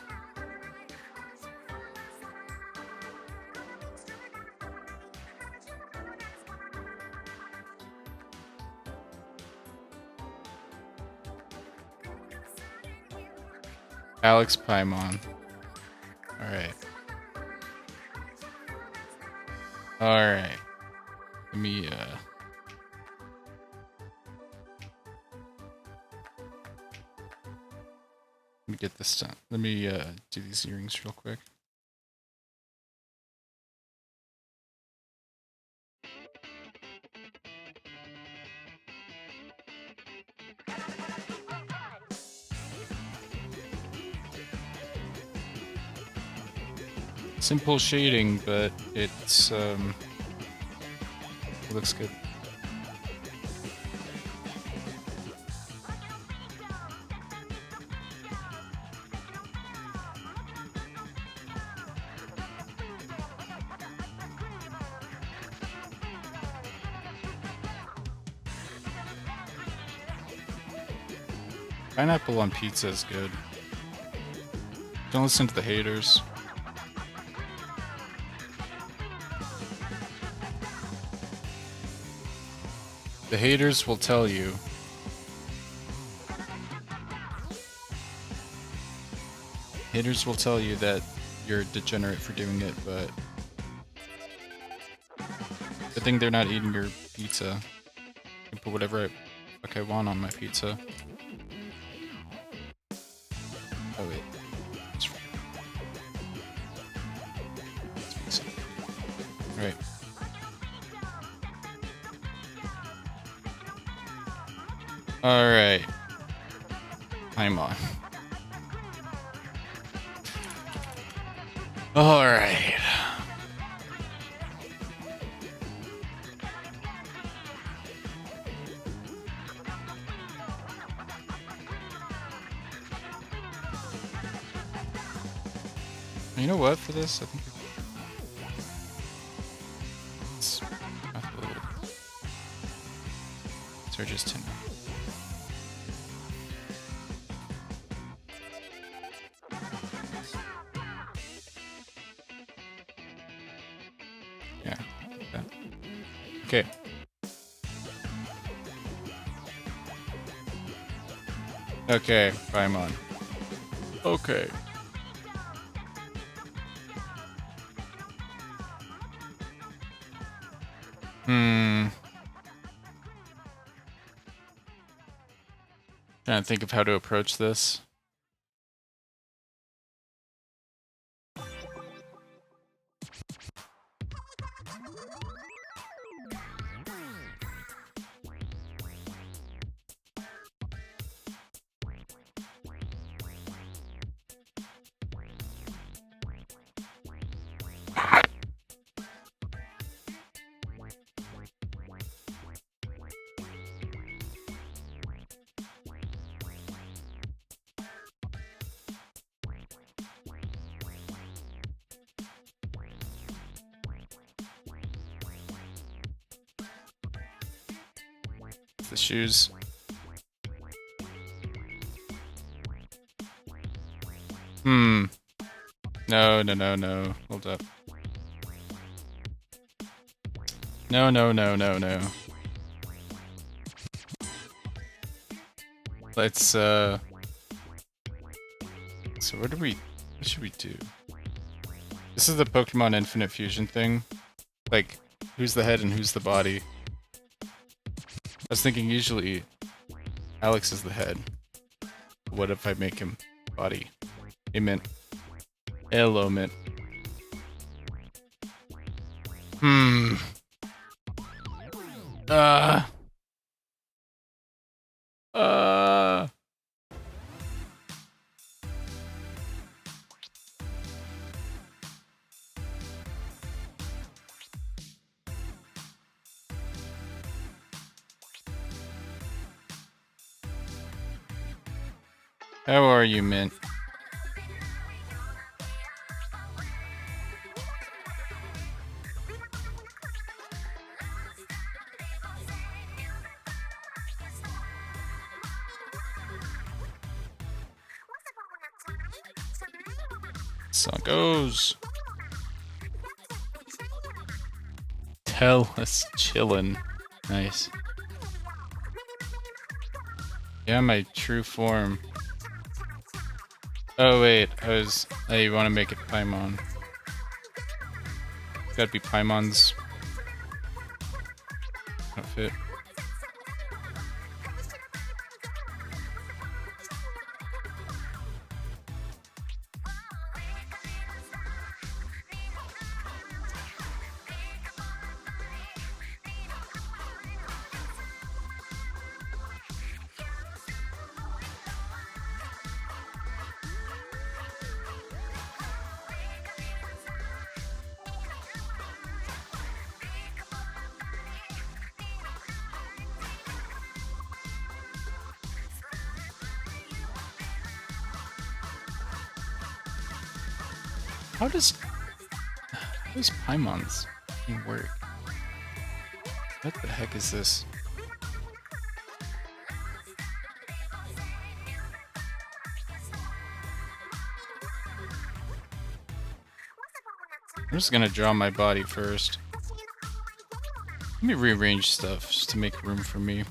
Alex Paimon. Alright. Alright. Let me, let me get this done. Let me, do these earrings real quick. Simple shading, but it's, it looks good. Pineapple on pizza is good. Don't listen to the haters. The haters will tell you. Haters will tell you that you're a degenerate for doing it, but good thing they're not eating your pizza. I can put whatever I want on my pizza. Oh wait. Right. Alright. I'm on. Alright. You know what, for this? I think it's a little... Surges 10. Yeah. Okay. Okay, Paimon. Okay. Trying to think of how to approach this. off the shoes. No, no, no, no. Hold up. No, no, no, no, no. Let's, so what should we do? This is the Pokemon Infinite Fusion thing. Like, who's the head and who's the body? I was thinking usually Alex is the head. What if I make him body? Hey, Mint. Hello, Mint. How are you, Mint? Song goes. Tell us chillin'. Nice. Yeah, my true form. Oh wait, you want to make it Paimon. It's gotta be Paimon's outfit. How does Paimon's thing work? What the heck is this? I'm just gonna draw my body first. Let me rearrange stuff just to make room for me.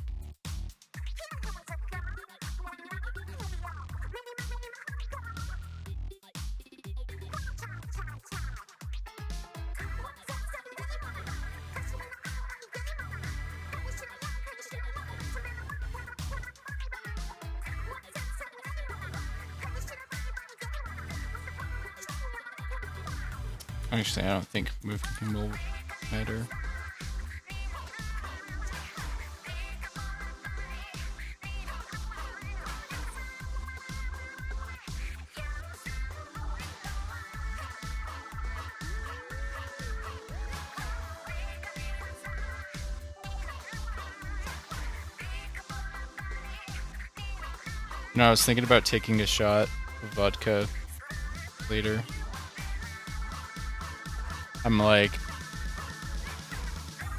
Actually, I don't think moving will matter. No, I was thinking about taking a shot of vodka later. I'm like,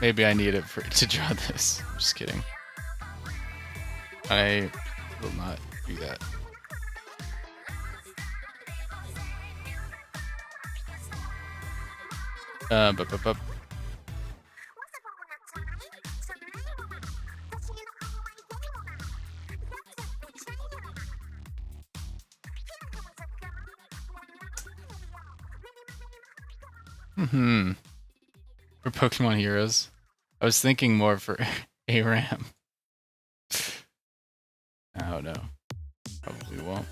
maybe I need it to draw this. I'm just kidding. I will not do that. For Pokemon Heroes. I was thinking more for ARAM. Oh no. Probably won't.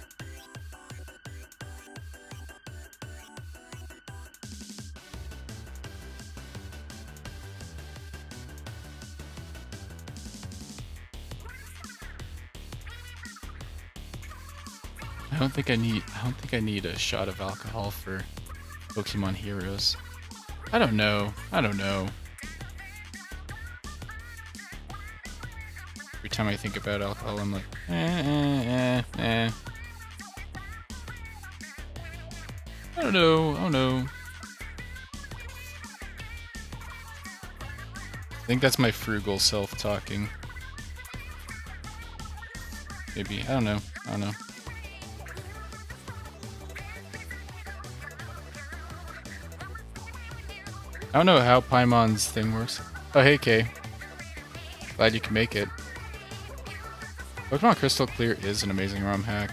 I don't think I need a shot of alcohol for Pokemon Heroes. I don't know. Every time I think about alcohol, I'm like, I don't know. I think that's my frugal self talking. maybe. I don't know. I don't know. I don't know how Paimon's thing works. Oh, hey, Kay. Glad you can make it. Pokemon Crystal Clear is an amazing ROM hack.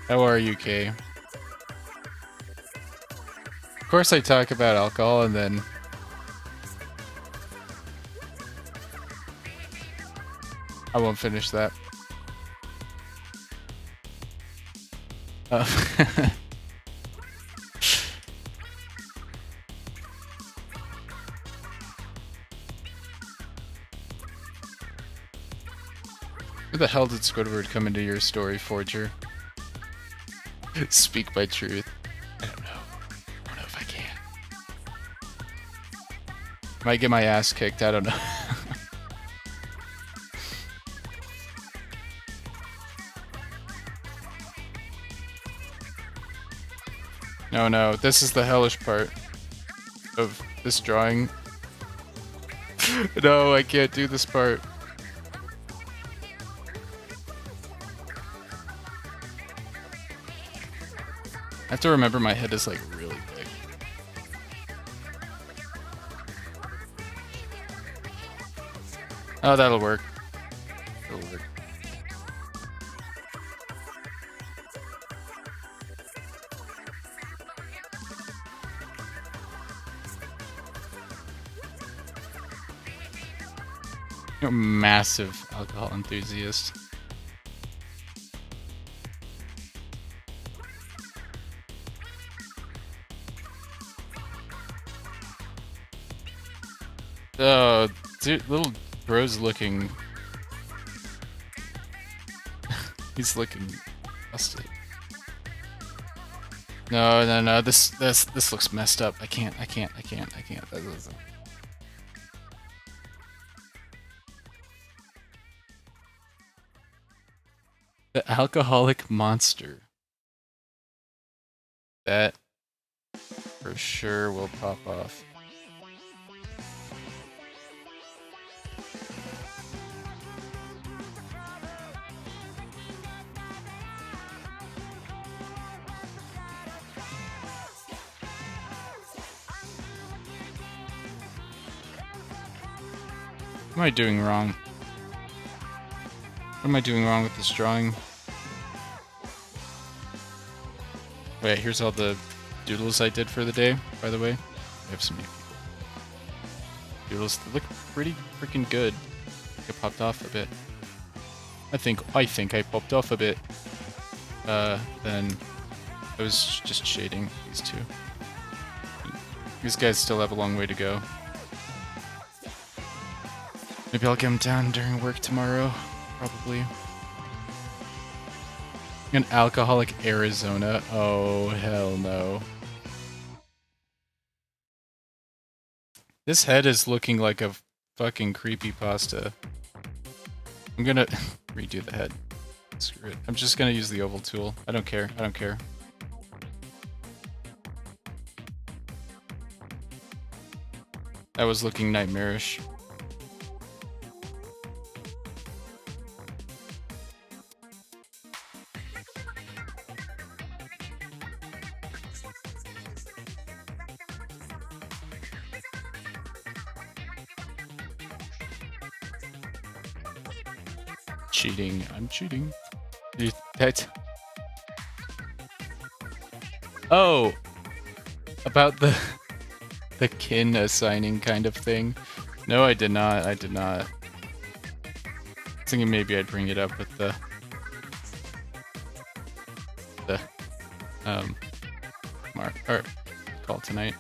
How are you, Kay? Of course I talk about alcohol and then... I won't finish that. Where the hell did Squidward come into your story, Forger? Speak my truth. I don't know. I don't know if I can. Might get my ass kicked, I don't know. No, no, this is the hellish part of this drawing. No, I can't do this part. I have to remember my head is like really big. Oh, that'll work. That'll work. You're a massive alcohol enthusiast. Oh, dude, little bro's looking... He's looking busted. No, no, no, this looks messed up. I can't. That doesn't... The alcoholic monster. That for sure will pop off. What am I doing wrong? What am I doing wrong with this drawing? Wait, here's all the doodles I did for the day, by the way. I have some new people. Doodles that look pretty freaking good. It popped off a bit. I think I popped off a bit. Then I was just shading these two. These guys still have a long way to go. Maybe I'll get them down during work tomorrow. Probably. An alcoholic Arizona. Oh, hell no. This head is looking like a fucking creepypasta. I'm gonna redo the head. Screw it. I'm just gonna use the oval tool. I don't care. I don't care. That was looking nightmarish. Cheating. I'm cheating. That. Oh, about the kin assigning kind of thing. No, I did not. I did not. I was thinking maybe I'd bring it up with the or call tonight.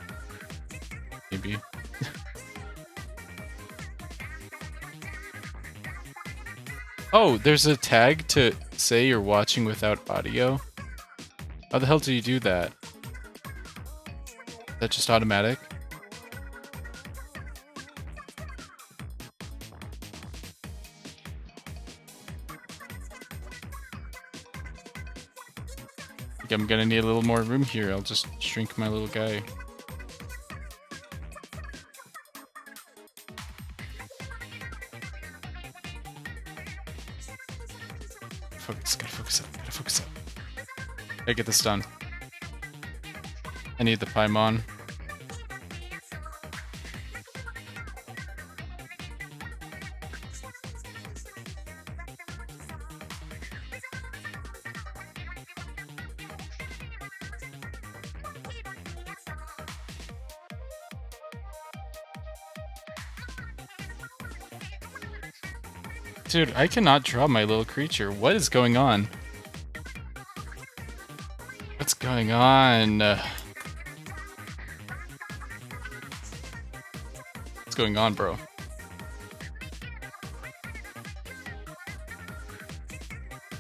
Maybe. Oh, there's a tag to say you're watching without audio? How the hell do you do that? Is that just automatic? I think I'm gonna need a little more room here. I'll just shrink my little guy. gotta focus up, gotta focus up. Gotta get this done. I need the Paimon. Dude, I cannot draw my little creature. What is going on? What's going on? What's going on, bro?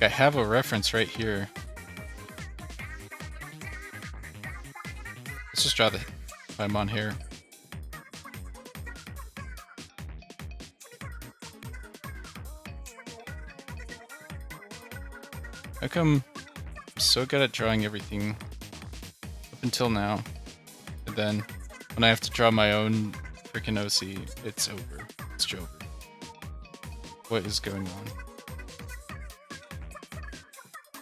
I have a reference right here. Let's just draw the Paimon here. How come I'm so good at drawing everything up until now, and then when I have to draw my own freaking OC, it's over. It's over. What is going on?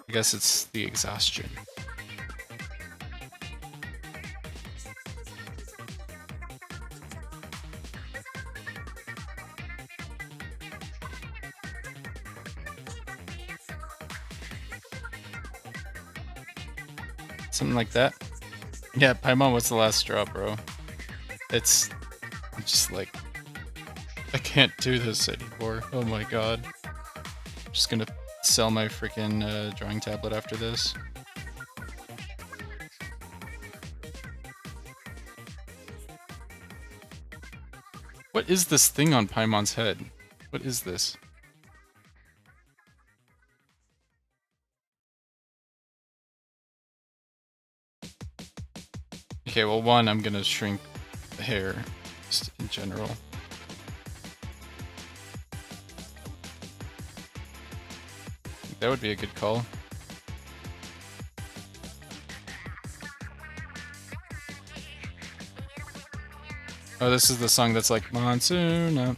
I guess it's the exhaustion. Something like that. Yeah, Paimon was the last straw, bro. I'm just like, I can't do this anymore. Oh my god. I'm just gonna sell my freaking drawing tablet after this. What is this thing on Paimon's head? What is this? Okay, well, one, I'm gonna shrink the hair, just in general. I think that would be a good call. Oh, this is the song that's like, Monsoon up.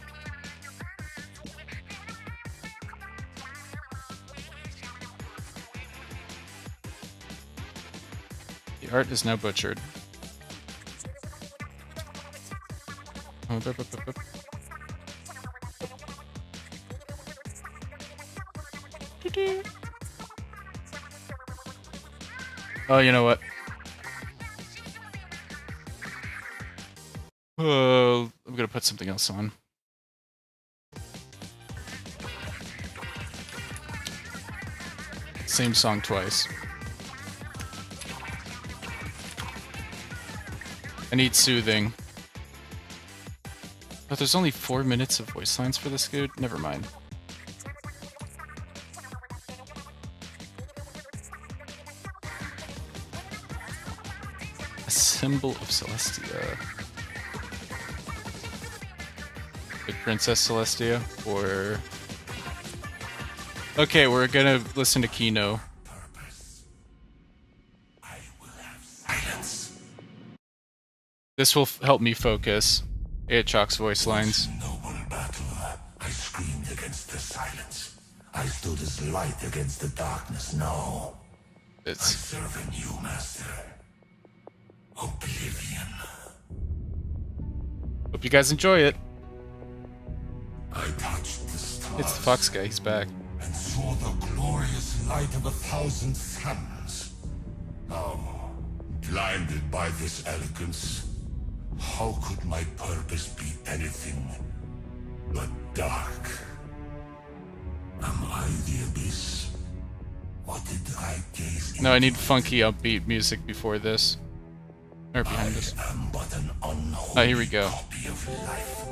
The art is now butchered. Oh, you know what? I'm gonna put something else on. Same song twice. I need soothing. But there's only 4 minutes of voice lines for this dude? Never mind. A symbol of Celestia. Like Princess Celestia? Or... Okay, we're gonna listen to Kino. This will help me focus. Chalk's voice lines. Noble battle. I screamed against the silence. I stood as light against the darkness. No. I serve a new master. Oblivion. Hope you guys enjoy it. I touched the stars. It's the Fox guy, he's back. And saw the glorious light of 1,000 suns. Now, blinded by this elegance, how could my purpose be anything but dark? Am I the abyss? What did I gaze No, I need funky upbeat music before this. Or behind this. I am but an unholy Oh, here we go. copy of life.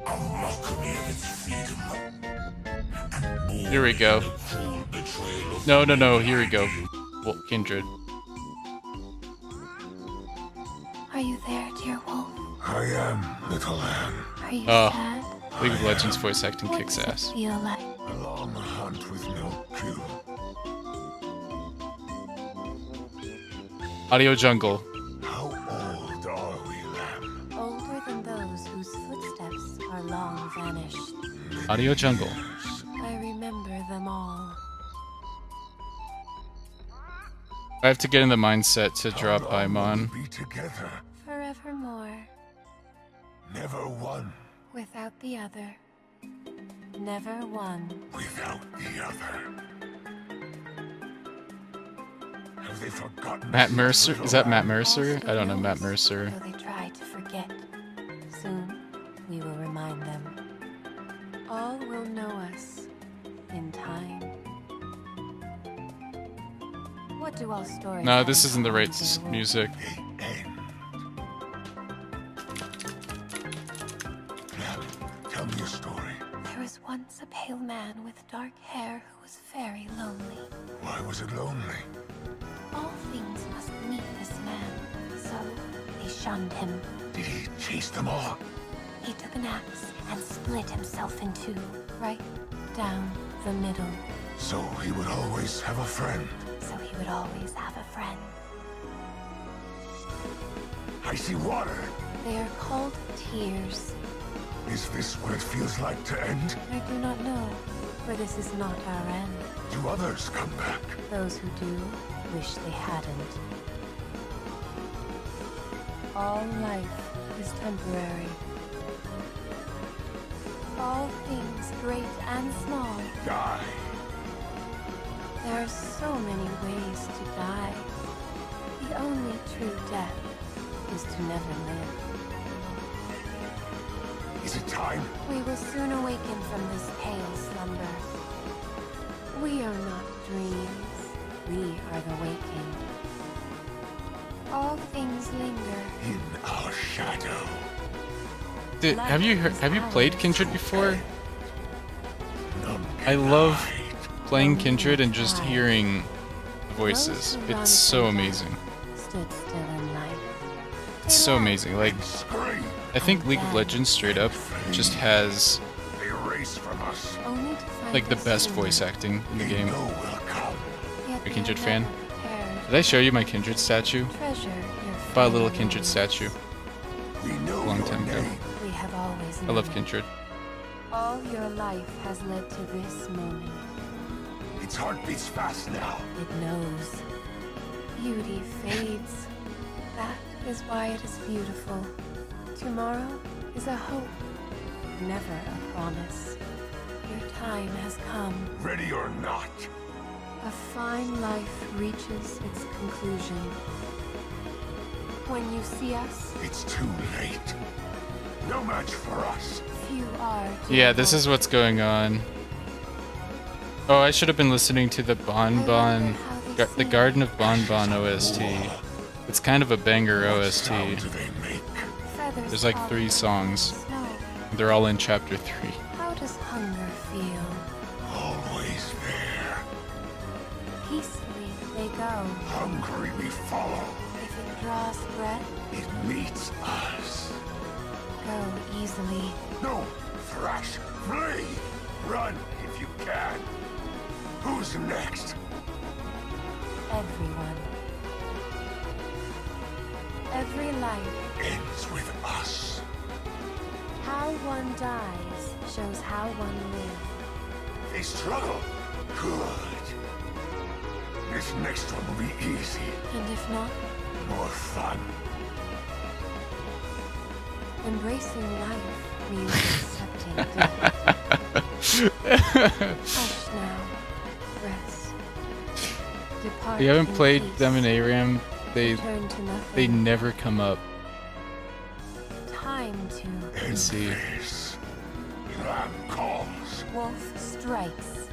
A mockery of its freedom. And born Here we go. in the cruel betrayal of No, here we go. Well, Kindred. Are you there, dear wolf? I am, little lamb. Are you Oh. sad? League of Legends voice acting What kicks does it ass. feel like? A long hunt with no kill. Audio Jungle. How old are we, lamb? Older than those whose footsteps are long vanished. Audio Jungle. I remember them all. I have to get in the mindset to How drop long Paimon. will we be together? Forevermore. Never one Without the other. Never one. without the other. Have they forgotten? Matt this Mercer? little Is that Matt land? Mercer? All I don't know still Matt knows, Mercer. Though they try to forget. Soon, we will remind them. All will know us in time. What do all stories No, have this in isn't the right common, Beowulf? music. The end. Now, tell me a story. There was once a pale man with dark hair who was very lonely. Why was it lonely? All things must meet this man, so they shunned him. Did he chase them all? He took an axe and split himself in two, right down the middle, So he would always have a friend. so he would always have a friend. I see water. They are called tears. Is this what it feels like to end? I do not know, for this is not our end. Do others come back? Those who do wish they hadn't. All life is temporary. All things, great and small. Die. There are so many ways to die. The only true death is to never live. Is it time? We will soon awaken from this pale slumber. We are not dreams. We are the waking. All things linger. In our shadow. Dude, have you played Kindred before? None I can love hide. playing Kindred and just hearing the voices. It's so amazing. Stood still in life. It's so amazing. Like, Scream. I think League of Legends straight up just has They race from us. Only to find like the us best sooner. voice acting in the They game. know we'll come. Yet A they Kindred are fan? never prepared. Did I show you my Kindred statue? Treasure your Bought a little fleeting Kindred moments. statue. We know Long your time ago. name. We have always I love known. Kindred. All your life has led to this moment. Its heart beats fast now. It knows. Beauty fades. That is why it is beautiful. Tomorrow is a hope, never a promise. Your time has come. Ready or not. A fine life reaches its conclusion. When you see us, It's too late. No match for us. few are. to Yeah, this behold. is what's going on. Oh, I should have been listening to the Bon Bon, the Garden of Bon Bon OST. It's kind of a banger What OST. sound do they make? Feathers There's like fall 3 in songs. snow. They're all in chapter 3. How does hunger feel? Always there. Peacefully they go. Hungry we follow. If it draws breath, It meets us. go easily. No! Thrash! Flee! Run if you can. Who's next? Everyone. Every life, Ends with us. how one dies shows how one lives. They struggle. Good. This next one will be easy. And if not, More fun. embracing life means accepting death. Hush now. Rest. Depart You haven't in played peace. them in ARAM? They Return to nothing. never come up. Time to And see. this. Lamb calls. wolf strikes.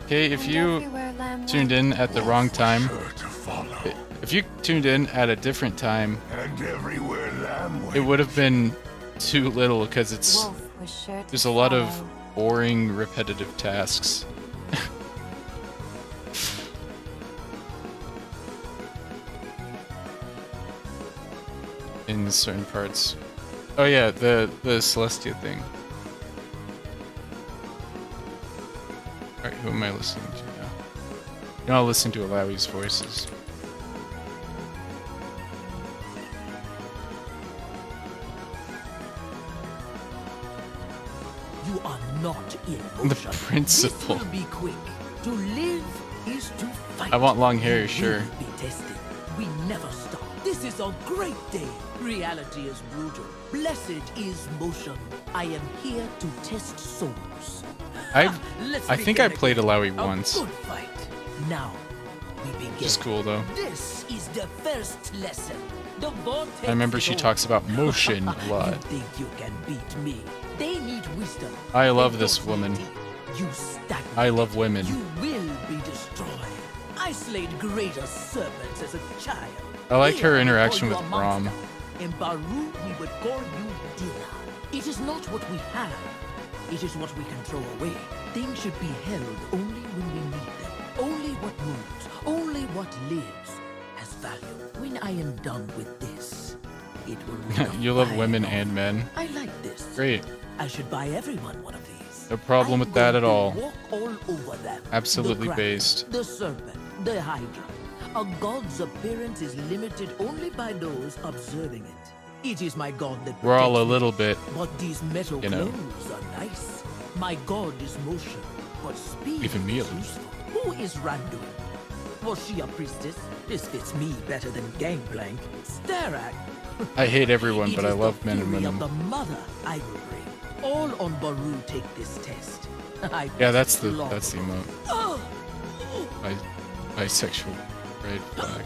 Okay, if And you everywhere lamb tuned walks. in at the Wolf wrong was time, Sure to follow. if you tuned in at a different time, And everywhere lamb went. it would have been too little because it's Wolf was sure to there's a lot of follow. boring, repetitive tasks. In certain parts. Oh yeah, the Celestia thing. Alright, who am I listening to now? You're not listening to Alawi's voices. You are not in The motion. principal. This will be quick. To live is to fight. I want long hair, We sure. will be tested. We never stop. This is a great day. Reality is brutal. Blessed is motion. I am here to test souls. I Let's think I begin played again. Alawi A once. good fight. Now, we begin. Which is cool though. This is the first lesson. The vortex I remember is she over. talks about motion a lot. You think you can beat me? They need wisdom. I love They this don't woman. need it. You stagnate. I love women. You will be destroyed. I slayed greater serpents as a child. I like her Here, we interaction call with you a Braum. monster. In Baru, we would call you dinner. It is not what we have. It is what we can throw away. Things should be held only when we need them. Only what moves, only what lives has value. When I am done with this, it will You love fire women off. and men. I like this. Great. I should buy everyone one of these. No problem with that at all. Walk all over them. Absolutely The kraken, based. The serpent, the hydra. A god's appearance is limited only by those observing it. It is my god that We're all a protects me. little bit. But these metal you know. clothes are nice. My god is motion, but speed Even me a is little. useful. Who is Randuin? Was she a priestess? This fits me better than Gangplank. Starak. I hate everyone, It but I is love the men and fury women. of the mother I will bring. All on Baru take this test. Yeah, that's the Long. emote. Oh, Bisexual, red flag,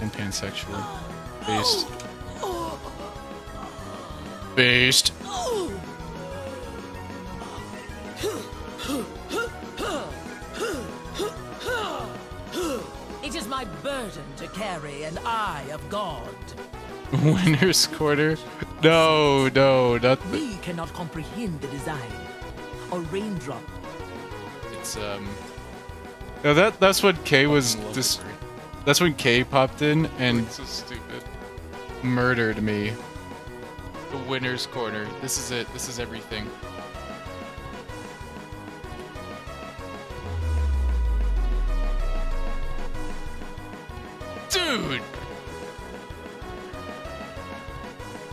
and pansexual. Based. Based. it is my burden to carry an eye of God. Winner's quarter. No, not the. We cannot comprehend the design. A raindrop. It's No, that's when Kay was just. That's when Kay popped in and so stupid. Murdered me. The winner's corner. This is it. This is everything. Dude!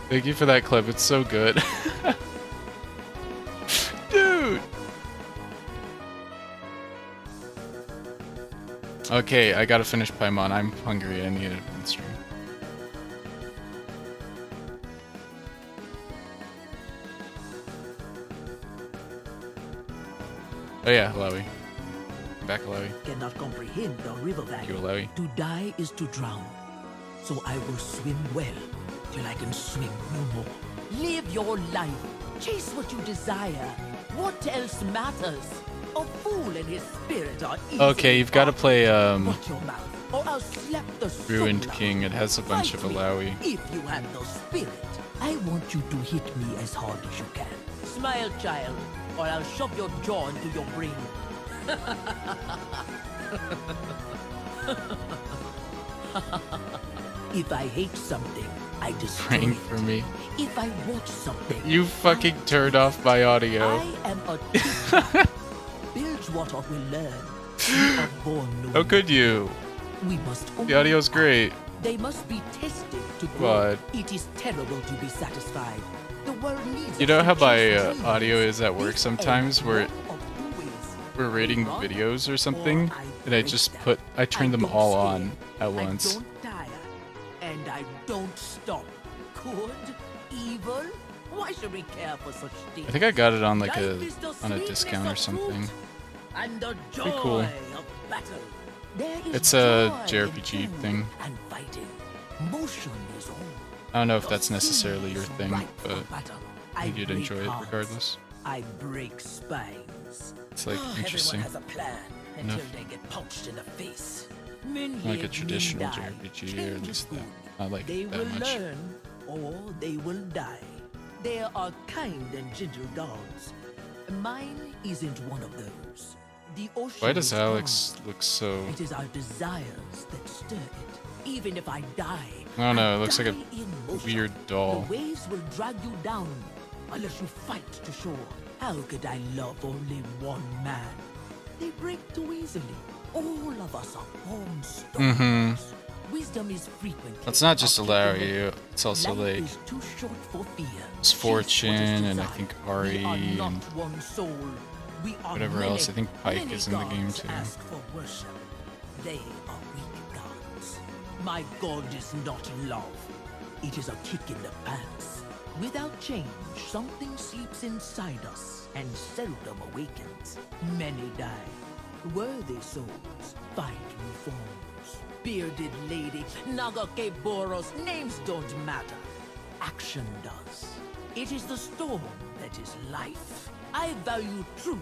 Thank you for that clip. It's so good. Dude! Okay, I gotta finish Paimon. I'm hungry. I need it on stream. Oh yeah, Alawi. Back, Alawi. Cannot comprehend the river Thank you, valley. Alawi. To die is to drown. So I will swim well till I can swim no more. Live your life. Chase what you desire. What else matters? A fool and his spirit are easily Okay, you've got to play Watch your mouth, or I'll slap the soul Ruined out. King. It has a bunch of Fight me Alawi. If you have the spirit, I want you to hit me as hard as you can. Smile, child, or I'll shove your jaw into your brain. If I hate something, I destroy Praying it. for me. If I watch something, You fucking turned off my audio. I am a teacher. Bilgewater will learn. We are born How knowing. could you? We must The audio's great. They must be tested to grow. But It is terrible to be satisfied. The world needs you us know to how my chase dreams. audio is at work This sometimes, end, where one of two ways. we're rating Run, videos or or something, and I break just them. I turn them don't all stay. on at once. I don't tire, and I don't stop. Good, evil. Why should we care for such things? I think I got it on like Life is the on a sweetness discount or of something. fruit And the joy Pretty cool. of battle. There is It's a joy in JRPG killing thing. And fighting. Motion is all. I don't know if The that's sea necessarily your is thing, ripe for but battle. I think you'd break enjoy it hearts. regardless. I break spines. It's like interesting. Everyone has a plan until Enough. they get punched in the face. Men Like a live, men traditional die. JRPG, or Change at is least good. I like They it will that much. learn or they will die. There are kind and gentle gods. Mine isn't one of those. The ocean Why does is Alex strong. look so? It is our desires that stir it. Even if I die, I don't know, I it looks like a die in motion. weird doll. The waves will drag you down unless you fight to shore. How could I love only one man? They break too easily. All of us are born storms. Mhm. Wisdom is frequent. It's not just Alaria. It's also Life like is too short for fear. it's Chase what is Fortune and I desired. think We Ari are not and one soul. We are whatever else. I many- think Pike many is in the game gods too. ask for worship. They are weak gods. My god is not love. It is a kick in the pants. Without change, something sleeps inside us and seldom awakens. Many die. Worthy souls find new forms. Bearded lady, Nagake Boros, names don't matter. Action does. It is the storm that is life. I value truth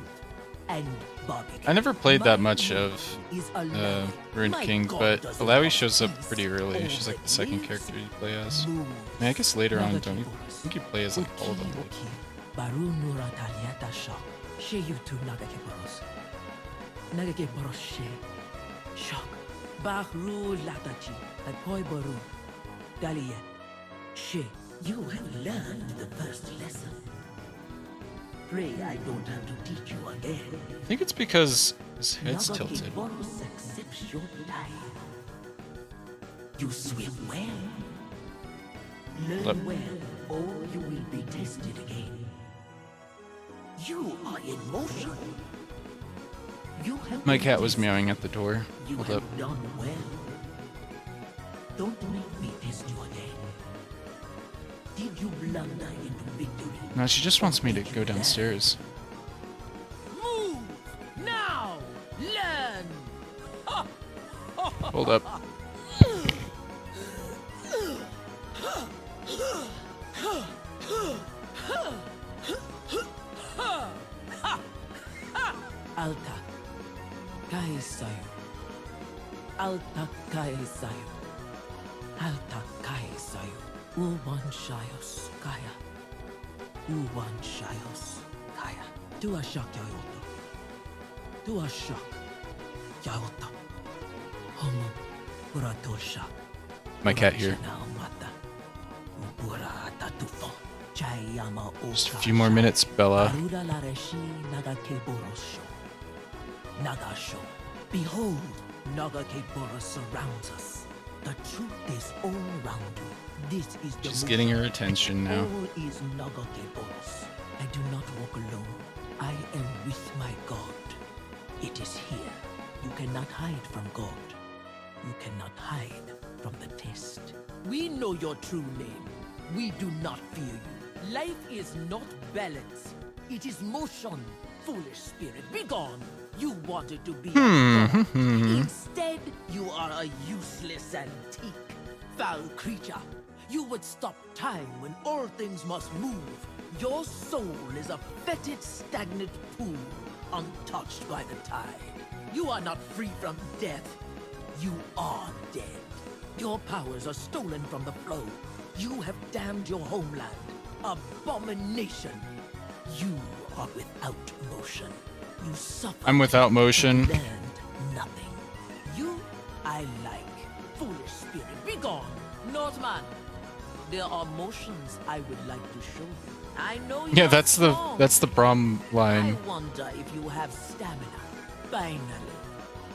and barbecue. I never played that My much rule of is Alawi. Ruined My King, god but doesn't Alawi love shows up peace. pretty early. All She's like that the second lives character you play as. moves. I mean, I guess later on, don't you? Nagake I think you play as like all of them. Uki, Baru Nura Taliata Shah, Sheyutu Nagake Boros. Nagake Boros She, Shock, Bahru Latachi, Akoi Baru, Dalia, She. You have learned the first lesson. Pray I don't have to teach you again. I think it's because his head's Nagake tilted. Boros accepts your dive. You swim well. Learn Look. well, or you will be tested again. You are in motion. You have My been cat was tested. meowing at the door. You Hold have up. done well. Don't make me test you again. Did you blunder into victory? No, she just wants me to go downstairs. Move now. Learn. Hold up. Alta Kaisayo. Alta Kaisayo. Alta Kaisayo. Uwan Shayos Kaya. Uwan Shayos Kaya. Tua Shak Yayoto. Tua Shak Yayoto. Homo Puratosha. My cat here. Just a few more minutes, Bella. Nagasho. Behold, Nagakeboros surrounds us. The truth is all around you. This is the She's motion, getting her attention now. All is Nagakeboros. I do not walk alone. I am with my God. It is here. You cannot hide from God. You cannot hide from the test. We know your true name. We do not fear you. Life is not balance. It is motion. Foolish spirit, be gone. You wanted to be a god. Instead, you are a useless antique. Foul creature. You would stop time when all things must move. Your soul is a fetid, stagnant pool, untouched by the tide. You are not free from death. You are dead. Your powers are stolen from the flow. You have damned your homeland. Abomination. You are without motion. You suffer. I'm without motion. Learned nothing. You, I like. Foolish spirit, be gone. Northman, there are motions I would like to show you. I know you Yeah, are that's strong. the Braum line. I wonder if you have stamina. Finally,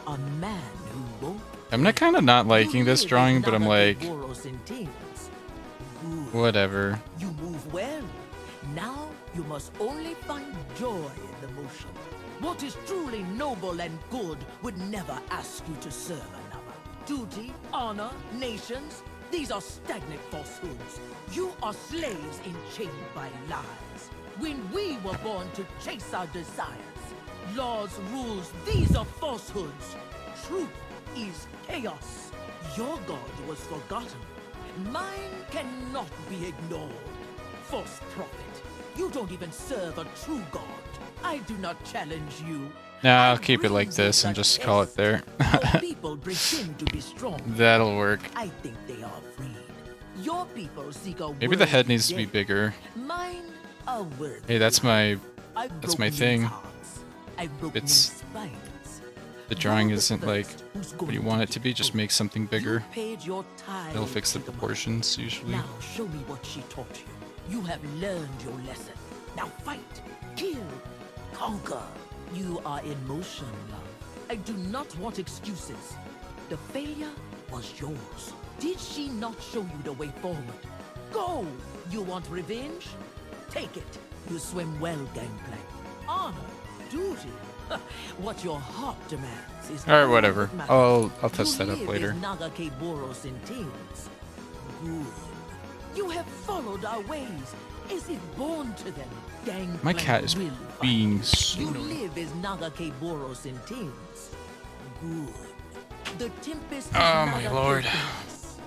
a man who won't. I'm not kind of not liking this drawing, but I'm like, Good. whatever. You move well. Now you must only find joy in the motion. What is truly noble and good would never ask you to serve another. Duty, honor, nations, these are stagnant falsehoods. You are slaves enchained by lies. When we were born to chase our desires, laws, rules, these are falsehoods. Truth is chaos. Your God was forgotten. Mine cannot be ignored. False prophet, you don't even serve a true God. I do not challenge you. Nah, I'll I keep it bring like you this and the just call it test. there. Your people pretend to be strong. That'll work. I think they are afraid. Your people seek a Maybe the head worthy needs to be death. bigger. Mine are worthy. Hey, that's my. I've that's broken my men's thing. hearts. I've broken It's- men's spines. The drawing You're the isn't like first who's what you going want to it to be. get Just hooked. make something bigger. You paid your tithe It'll fix the to mother. proportions usually. Now show me what she taught you. You have learned your lesson. Now fight, kill, conquer. You are in motion, love. I do not want excuses. The failure was yours. Did she not show you the way forward? Go! You want revenge? Take it. You swim well, Gangplank. Honor. duty. What your heart demands is Alright, all whatever. that matters. I'll test You that up live later. as Nagake Boros intends. Good. You have followed our ways. Is it born to them? Gangplank My cat is will being fight. so You annoying. live as Nagake Boros intends. Good. The Tempest is Oh, my Nagake lord. Boros.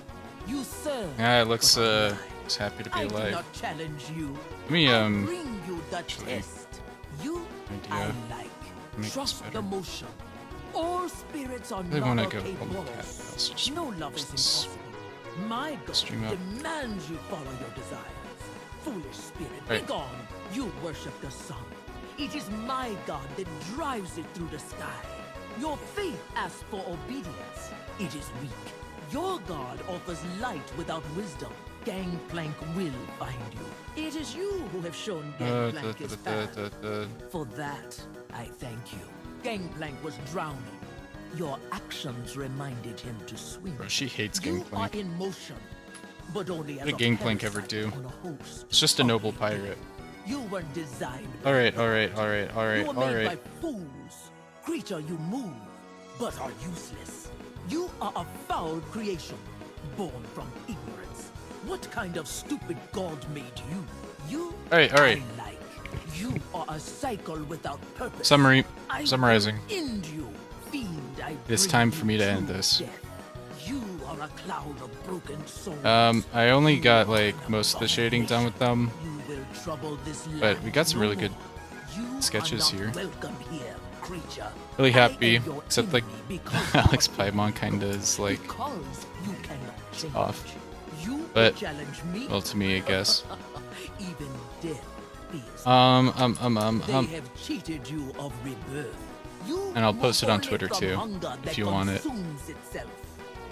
You serve. Yeah, it looks but alive. looks happy to be I do alive. not challenge you. Let me I bring you the actually, test. You idea. I like. Make this Trust better. the motion. All spirits are I wanna not go a home with cat. Boros. Let's just No love is this impossible. My God stream up. demands you follow your desires. Foolish spirit, Right. begone. You worship the sun. It is my God that drives it through the sky. Your faith asks for obedience. It is weak. Your God offers light without wisdom. Gangplank will find you. It is you who have shown Gangplank his path. For that, I thank you. Gangplank was drowning. Your actions reminded him to swim. Bro, she hates You are Gangplank. in motion, but only as What did a Gangplank ever parasite do? on a host It's just a of noble the pirate. dead. You were designed by Alright, God. alright. You were made by Alright. fools. Creature, you move, but are useless. You are a foul creation, born from ignorance. What kind of stupid god made you? You Alright. I like. You are a cycle without purpose. Summary. I Summarizing. will end you, fiend. I It's bring time you for me to true end this. death. You are a cloud of broken souls. I only You got are like an most of the shading done with them. You will trouble this But land we got some no really good more. You sketches are not here. Welcome here, creature. Really I happy, am your except like enemy because Alex of Paimon kinda is like because you cannot change. off. You But, challenge me. well, to me, I guess. Even death fears. They have cheated you of rebirth. You And I'll were post it on born Twitter, from too, hunger if that you want it. consumes itself.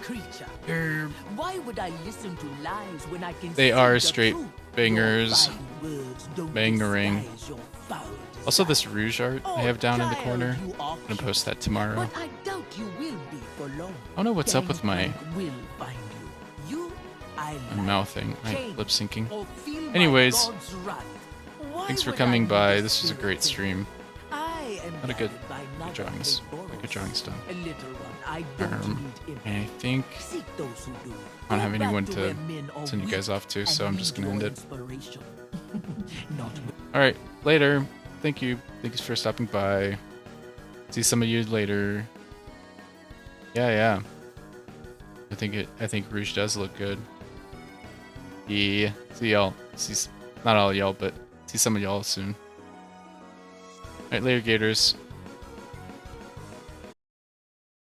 Creature. Why would I listen to lies when I can They see are the straight truth? bangers. Your fine words don't Bangering. disguise your foul Also, desire. this Rouge art I have down in the corner. You are I'm gonna cute, post that tomorrow. But I doubt you will be for long. I don't know what's up with my Gangplank will find you. You, I like. mouthing, my Change lip syncing. or feel my Anyways, God's wrath. Why Thanks for would coming I need by. a This was a spirit great thing? stream. I am Had a good, guided by good Nagake drawings. Boros. Good drawings done. A little one, I don't need And I empathy. think Seek those who do. I don't have Go back anyone where to men are send you guys weak off to, and so I'm just need gonna end your it. inspiration. Not with Alright, later. Thank you. Thanks for stopping by. See some of you later. Yeah. I think Rouge does look good. Yeah. See y'all. Not all y'all, but see some of y'all soon. Alright, later, Gators.